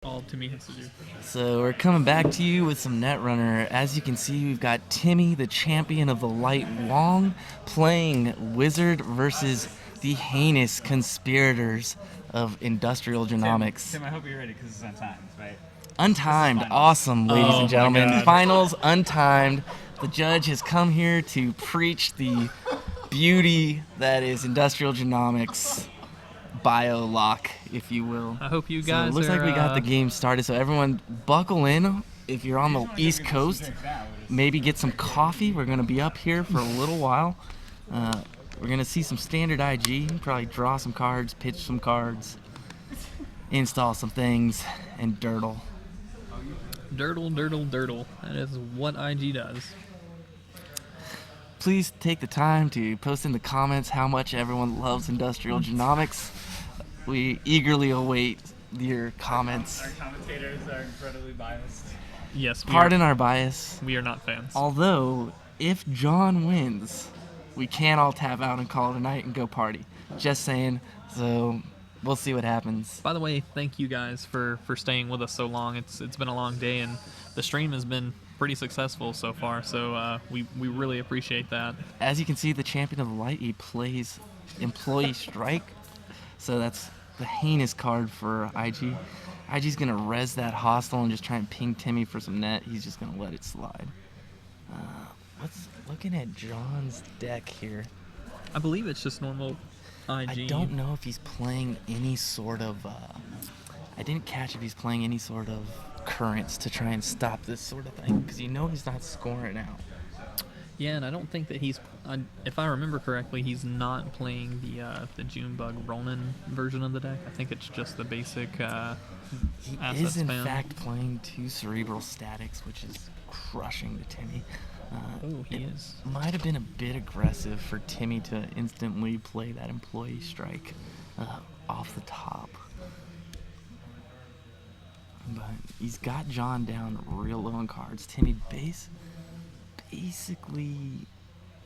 All Timmy has to do. So we're coming back to you with some Netrunner. As you can see, we've got Timmy, the champion of the Light Wong, playing Wizard versus the heinous conspirators of industrial genomics. Tim, I hope you're ready because it's untimed, right? Untimed, finals. awesome, ladies Oh and my gentlemen. God. Finals, untimed. The judge has come here to preach the beauty that is industrial genomics, bio-lock, if you will. I hope you So guys it looks like we got are, the game started. So everyone, buckle in. If you're on the East Coast, maybe get some coffee. We're gonna be up here for a little while. We're gonna see some standard IG. Probably draw some cards, pitch some cards, install some things, and dirtle. Dirtle. That is what IG does. Please take the time to post in the comments how much everyone loves industrial genomics. We eagerly await your comments. Our commentators are incredibly biased. Yes, Pardon our bias. we are not fans. Although, if John wins, we can all tap out and call it a night and go party. Just saying. So we'll see what happens. By the way, thank you guys for staying with us so long. It's been a long day, and the stream has been pretty successful so far. So we really appreciate that. As you can see, the champion of the light, he plays Employee Strike. So that's the heinous card for IG. IG's gonna res that hostile and just try and ping Timmy for some net. He's just gonna let it slide. Looking at John's deck here. I believe it's just normal IG. I don't know if he's playing any sort of. I didn't catch if he's playing any sort of currents to try and stop this sort of thing, because you know he's not scoring out. Yeah, and I don't think that he's. If I remember correctly, he's not playing the Junebug Ronin version of the deck. I think it's just the basic He asset is in spam. fact playing 2 Cerebral Statics, which is crushing to Timmy. Oh, he it is. Might have been a bit aggressive for Timmy to instantly play that Employee Strike off the top. But he's got John down real low on cards. Timmy basically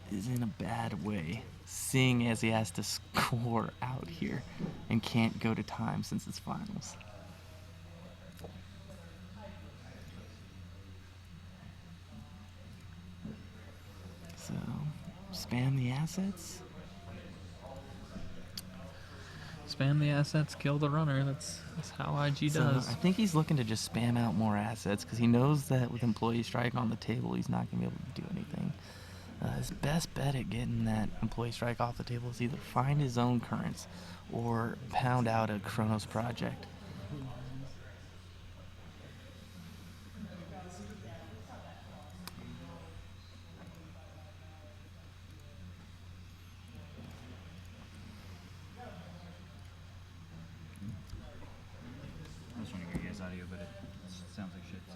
is in a bad way, seeing as he has to score out here and can't go to time since it's finals. So, spam the assets. Spam the assets, kill the runner. That's how IG So does. I think he's looking to just spam out more assets because he knows that with Employee Strike on the table, he's not going to be able to do anything. His best bet at getting that Employee Strike off the table is either find his own currents or pound out a Chronos project. I was trying to get you guys audio, but it sounds like shit. So.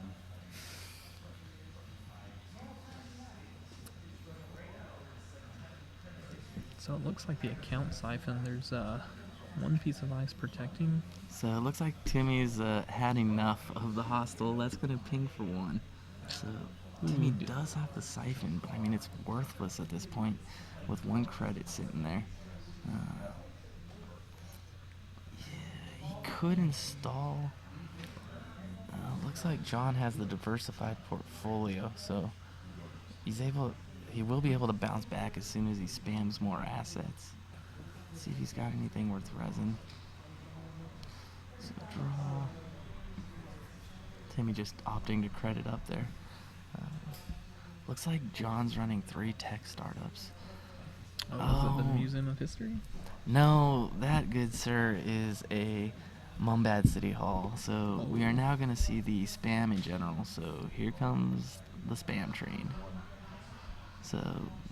So it looks like the account siphon. There's one piece of ice protecting. So it looks like Timmy's had enough of the hostile. That's going to ping for 1. So Timmy does have the siphon, but I mean it's worthless at this point with 1 credit sitting there. Yeah, he could install. Looks like John has the diversified portfolio, so he will be able to bounce back as soon as he spams more assets. Let's see if he's got anything worth resin. So draw. Timmy just opting to credit up there. Looks like John's running 3 tech startups. Oh, is it the Museum of History? No, that, good sir, is a Mumbad City Hall. So we are now going to see the spam in general. So here comes the spam train. So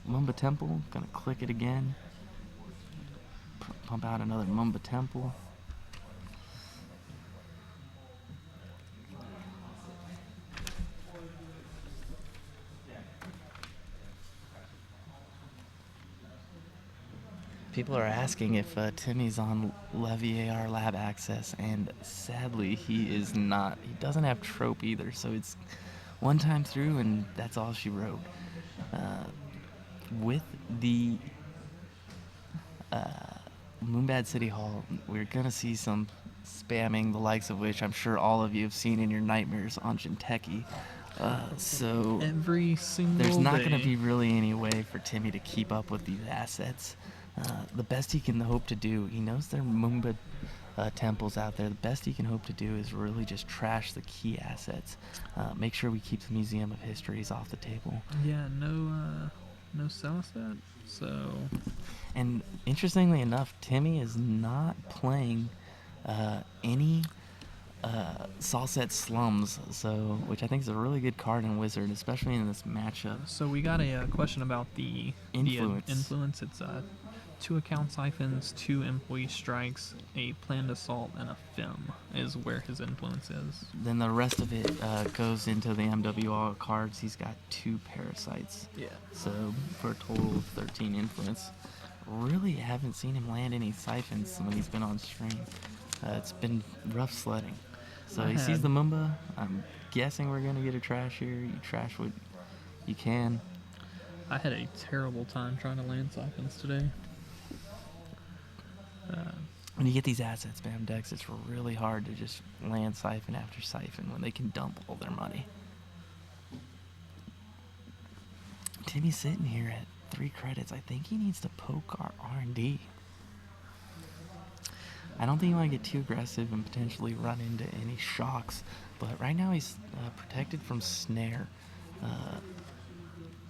Mumba Temple, going to click it again. Pump out another Mumba Temple. People are asking if Timmy's on Levy AR Lab Access, and sadly he is not. He doesn't have Trope either, so it's 1 time through and that's all she wrote. With the Moonbad City Hall, we're gonna see some spamming the likes of which I'm sure all of you have seen in your nightmares on Jinteki. So Every single there's not day. going to be really any way for Timmy to keep up with these assets. The best he can hope to do, he knows there are Moomba temples out there. The best he can hope to do is really just trash the key assets. Make sure we keep the Museum of Histories off the table. Yeah, no Celicet, so... And interestingly enough, Timmy is not playing any Salset Slums, which I think is a really good card in Wizard, especially in this matchup. So we got a question about the influence. It's 2 account siphons, 2 employee strikes, a planned assault, and a FIM is where his influence is. Then the rest of it goes into the MWR cards. He's got 2 parasites. Yeah. So for a total of 13 influence. Really haven't seen him land any siphons when he's been on stream. It's been rough sledding. So he sees the Moomba. I'm guessing we're going to get a trash here. You trash what you can. I had a terrible time trying to land siphons today. When you get these asset spam decks, it's really hard to just land siphon after siphon when they can dump all their money. Timmy's sitting here at 3 credits. I think he needs to poke our R&D. I don't think you want to get too aggressive and potentially run into any shocks, but right now he's protected from snare.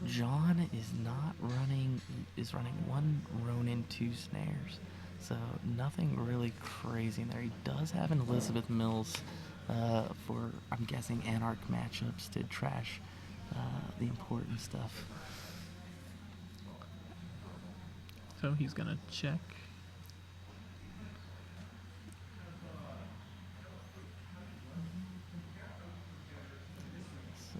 John is running 1 Ronin, 2 snares, so nothing really crazy in there. He does have an Elizabeth Mills for, I'm guessing, Anarch matchups to trash the important stuff. So he's gonna check. So.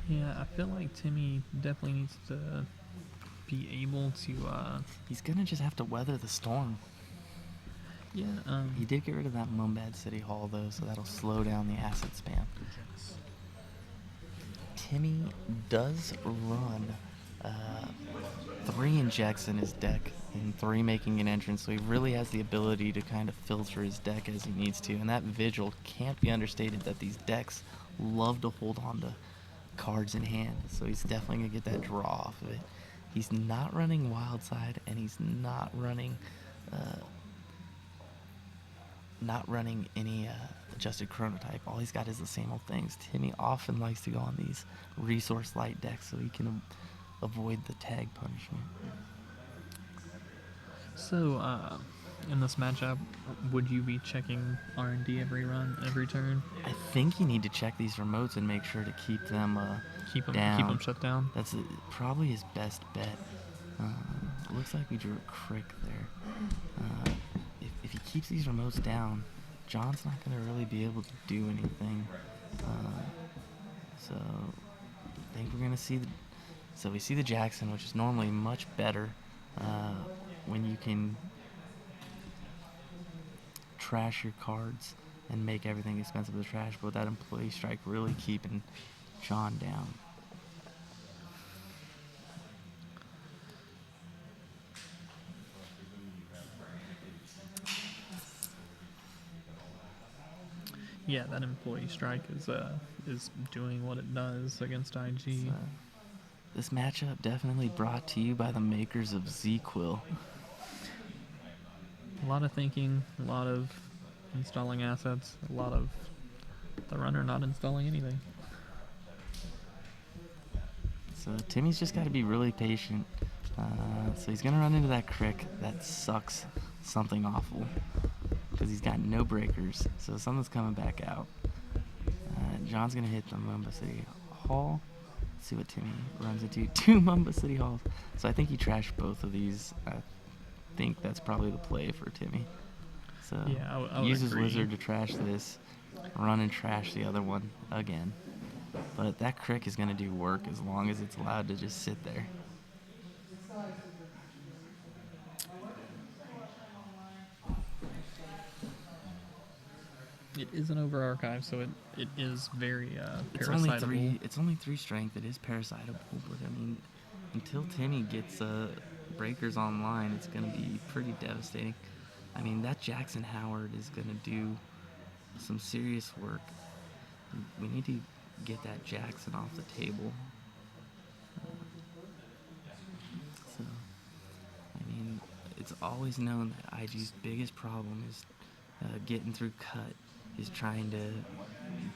Yeah, I feel like Timmy definitely needs to be able to. He's gonna just have to weather the storm. Yeah. He did get rid of that Mumbad City Hall though, so that'll slow down the asset spam. Timmy does run 3 injects in his deck and 3 making an entrance, so he really has the ability to kind of filter his deck as he needs to. And that Vigil can't be understated that these decks love to hold on to cards in hand, so he's definitely gonna get that draw off of it. He's not running Wildside, and he's not running any adjusted chronotype. All he's got is the same old things. Timmy often likes to go on these resource light decks so he can avoid the tag punishment. So, in this matchup, would you be checking R&D every turn? I think you need to check these remotes and make sure to keep them down. Keep them shut down. That's probably his best bet. Looks like we drew a crick there. If he keeps these remotes down, John's not going to really be able to do anything. So I think we're going to see we see the Jackson, which is normally much better when you can trash your cards and make everything expensive to trash, but that employee strike really keeping John down. Yeah, that employee strike is doing what it does against IG. So, this matchup definitely brought to you by the makers of Z-Quill. A lot of thinking, a lot of installing assets, a lot of the runner not installing anything. So Timmy's just got to be really patient. So he's going to run into that crick. That sucks something awful because he's got no breakers. So something's coming back out. John's going to hit the Mumba City Hall. Let's see what Timmy runs into. 2 Mumba City Halls. So I think he trashed both of these. I think that's probably the play for Timmy. So yeah, I would use his agree. wizard to trash this, run and trash the other one again. But that crick is going to do work as long as it's allowed to just sit there. It is an over archive, so it is very It's parasitable. only 3 strength. It is parasitable, but I mean, until Timmy gets breakers online, it's gonna be pretty devastating. I mean, that Jackson Howard is gonna do some serious work. We need to get that Jackson off the table. So, I mean, it's always known that IG's biggest problem is getting through cut, is trying to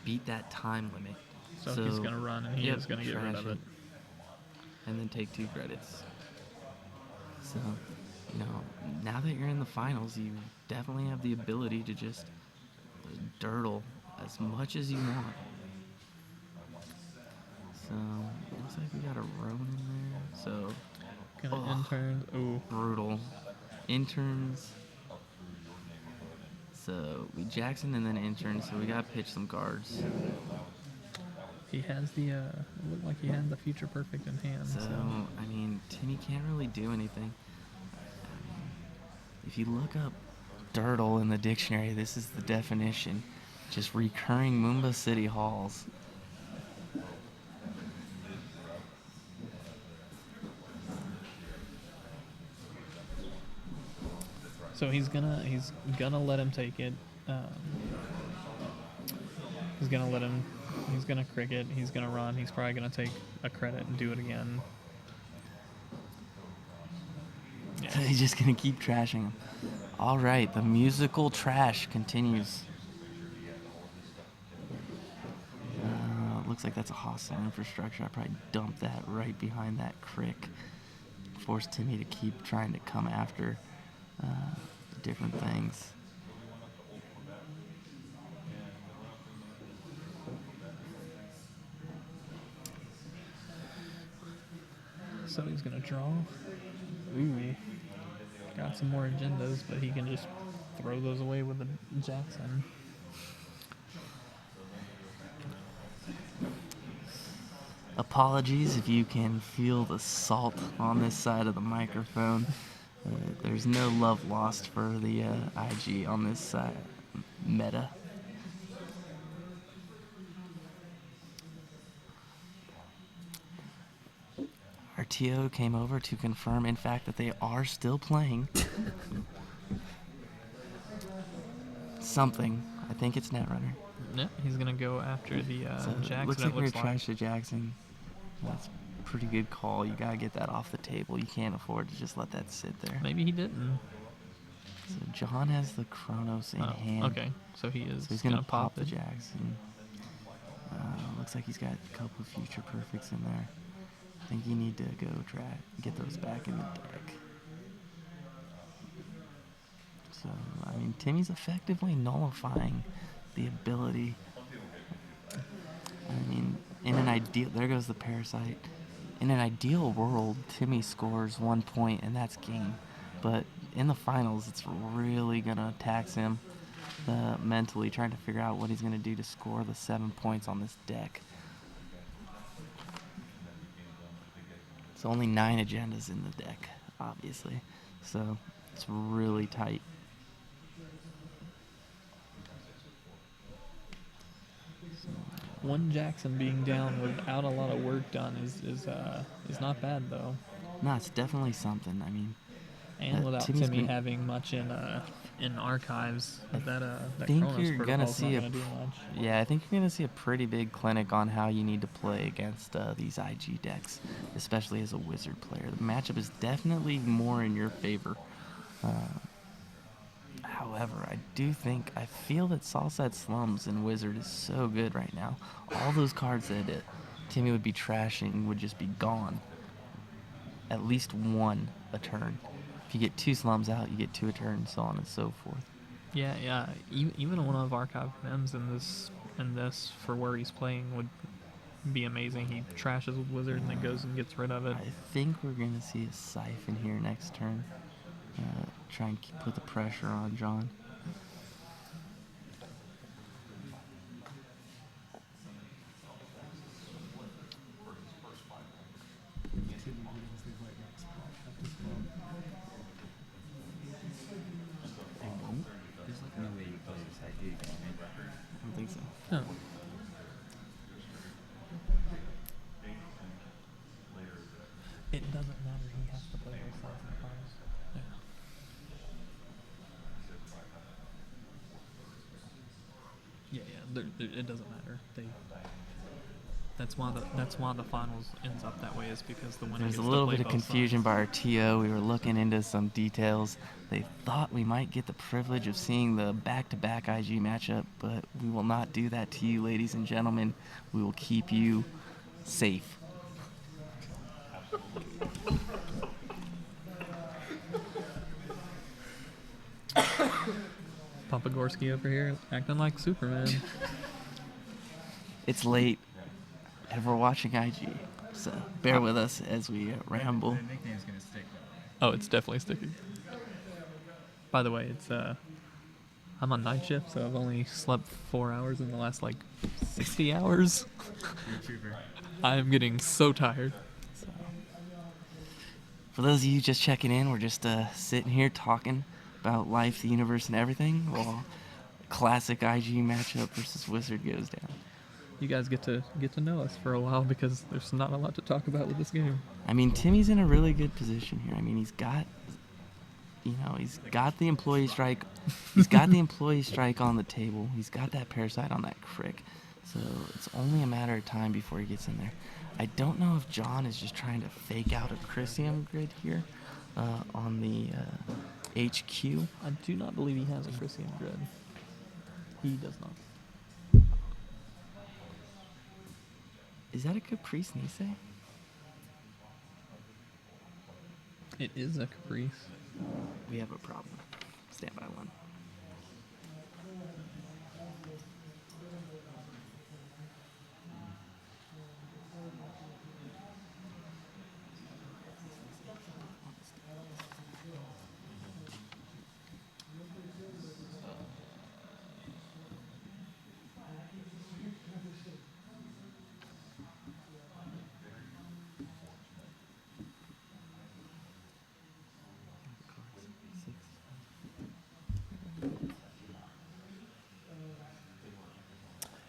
beat that time limit. So he's gonna run, and he is gonna get rid trash of it. and then take 2 credits. So, you know, now that you're in the finals, you definitely have the ability to just dirtle as much as you want. So, looks like we got a Roan in there. So, Gonna intern. Ooh, brutal. Interns. So, we Jackson and then interns, so we gotta pitch some guards. he has the. It looked like he had the future perfect in hand. So, So I mean, Timmy can't really do anything. If you look up dirtle in the dictionary, this is the definition. Just recurring Moomba City halls. so he's gonna let him take it. He's gonna let him. He's gonna cricket. He's gonna run. He's probably gonna take a credit and do it again. Yeah. He's just gonna keep trashing him. All right, the musical trash continues. Looks like that's a hostile infrastructure. I probably dumped that right behind that crick. Forced Timmy to keep trying to come after different things. So he's gonna draw. Ooh, got some more agendas, but he can just throw those away with the Jackson. Apologies if you can feel the salt on this side of the microphone. There's no love lost for the IG on this side meta. RTO came over to confirm, in fact, that they are still playing. Something. I think it's Netrunner. Yeah, he's gonna go after the So Jackson. looks like it we're looks like. trash to Jackson. That's a pretty good call. You gotta get that off the table. You can't afford to just let that sit there. Maybe he didn't. So John has the Chronos in hand. Okay, so he is. So he's gonna pop pop the it. Jackson. Looks like he's got a couple of future perfects in there. I think you need to go get those back in the deck. So, I mean, Timmy's effectively nullifying the ability. I mean, in an ideal, there goes the parasite. In an ideal world, Timmy scores 1 point and that's game. But in the finals, it's really gonna tax him mentally, trying to figure out what he's gonna do to score the 7 points on this deck. It's only 9 agendas in the deck, obviously. So it's really tight. One Jackson being down without a lot of work done is not bad though, No, it's definitely something. I mean, and without Timmy's Timmy been- having much in archives, that think Chronos you're gonna protocol's see not a gonna do much. Yeah, I think you're going to see a pretty big clinic on how you need to play against these IG decks, especially as a Wizard player. The matchup is definitely more in your favor. However, I feel that Salsat Slums in Wizard is so good right now. All those cards that Timmy would be trashing would just be gone. At least 1 a turn. If you get 2 Slums out, you get 2 a turn, so on and so forth. Yeah. Even one of Archive M's in this for where he's playing would be amazing. He trashes with Wizard and then goes and gets rid of it. I think we're going to see a Siphon here next turn. Try and put the pressure on John. There's like no way you play this idea again, right? Yeah, it doesn't matter. That's why the finals ends up that way, is because the winner There's gets a to little play bit of both confusion sides. by our TO. We were looking into some details. They thought we might get the privilege of seeing the back-to-back IG matchup, but we will not do that to you, ladies and gentlemen. We will keep you safe. Papagorski over here acting like Superman. It's late, and we're watching IG, so bear with us as we ramble. The nickname's gonna stick though. Oh, it's definitely sticky. By the way, it's I'm on night shift, so I've only slept 4 hours in the last like 60 hours. You're a trooper. I am getting so tired. So, for those of you just checking in, we're just sitting here talking about life, the universe, and everything, while classic IG matchup versus Wizard goes down. You guys get to know us for a while because there's not a lot to talk about with this game. I mean, Timmy's in a really good position here. I mean, he's got the employee strike. He's got the employee strike on the table. He's got that parasite on that crick. So it's only a matter of time before he gets in there. I don't know if John is just trying to fake out a Chrysium grid here on the HQ. I do not believe he has a Chrysium grid. He does not. Is that a Caprice Nisei? It is a Caprice. We have a problem. Stand by one.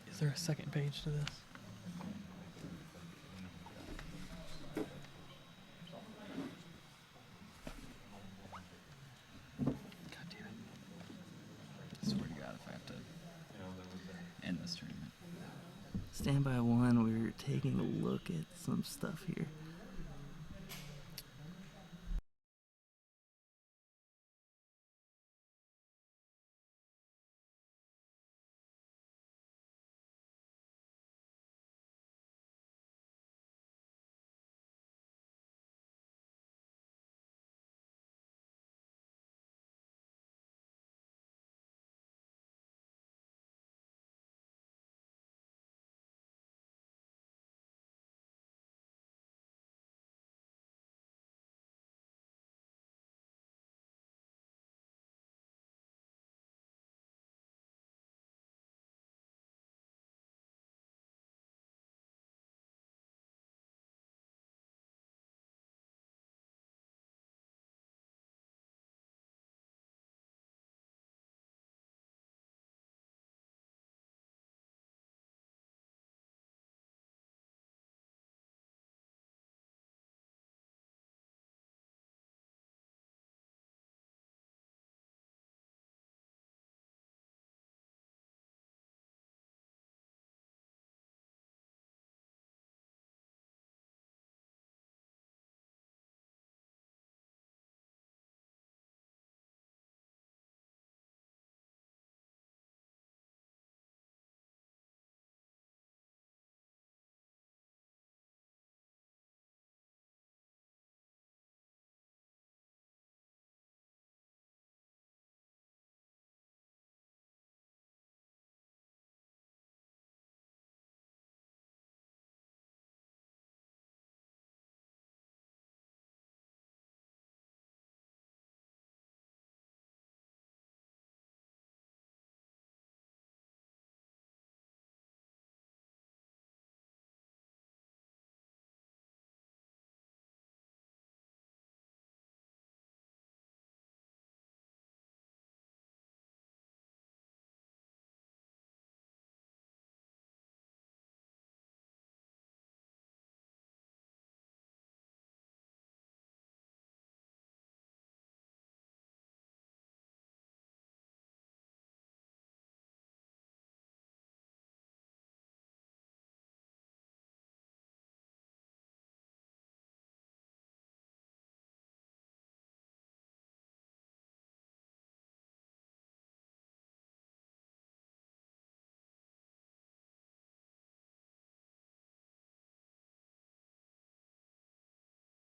Is there a second page to this? God damn it. I swear to God if I have to end this tournament. Stand by one. We're taking a look at some stuff here.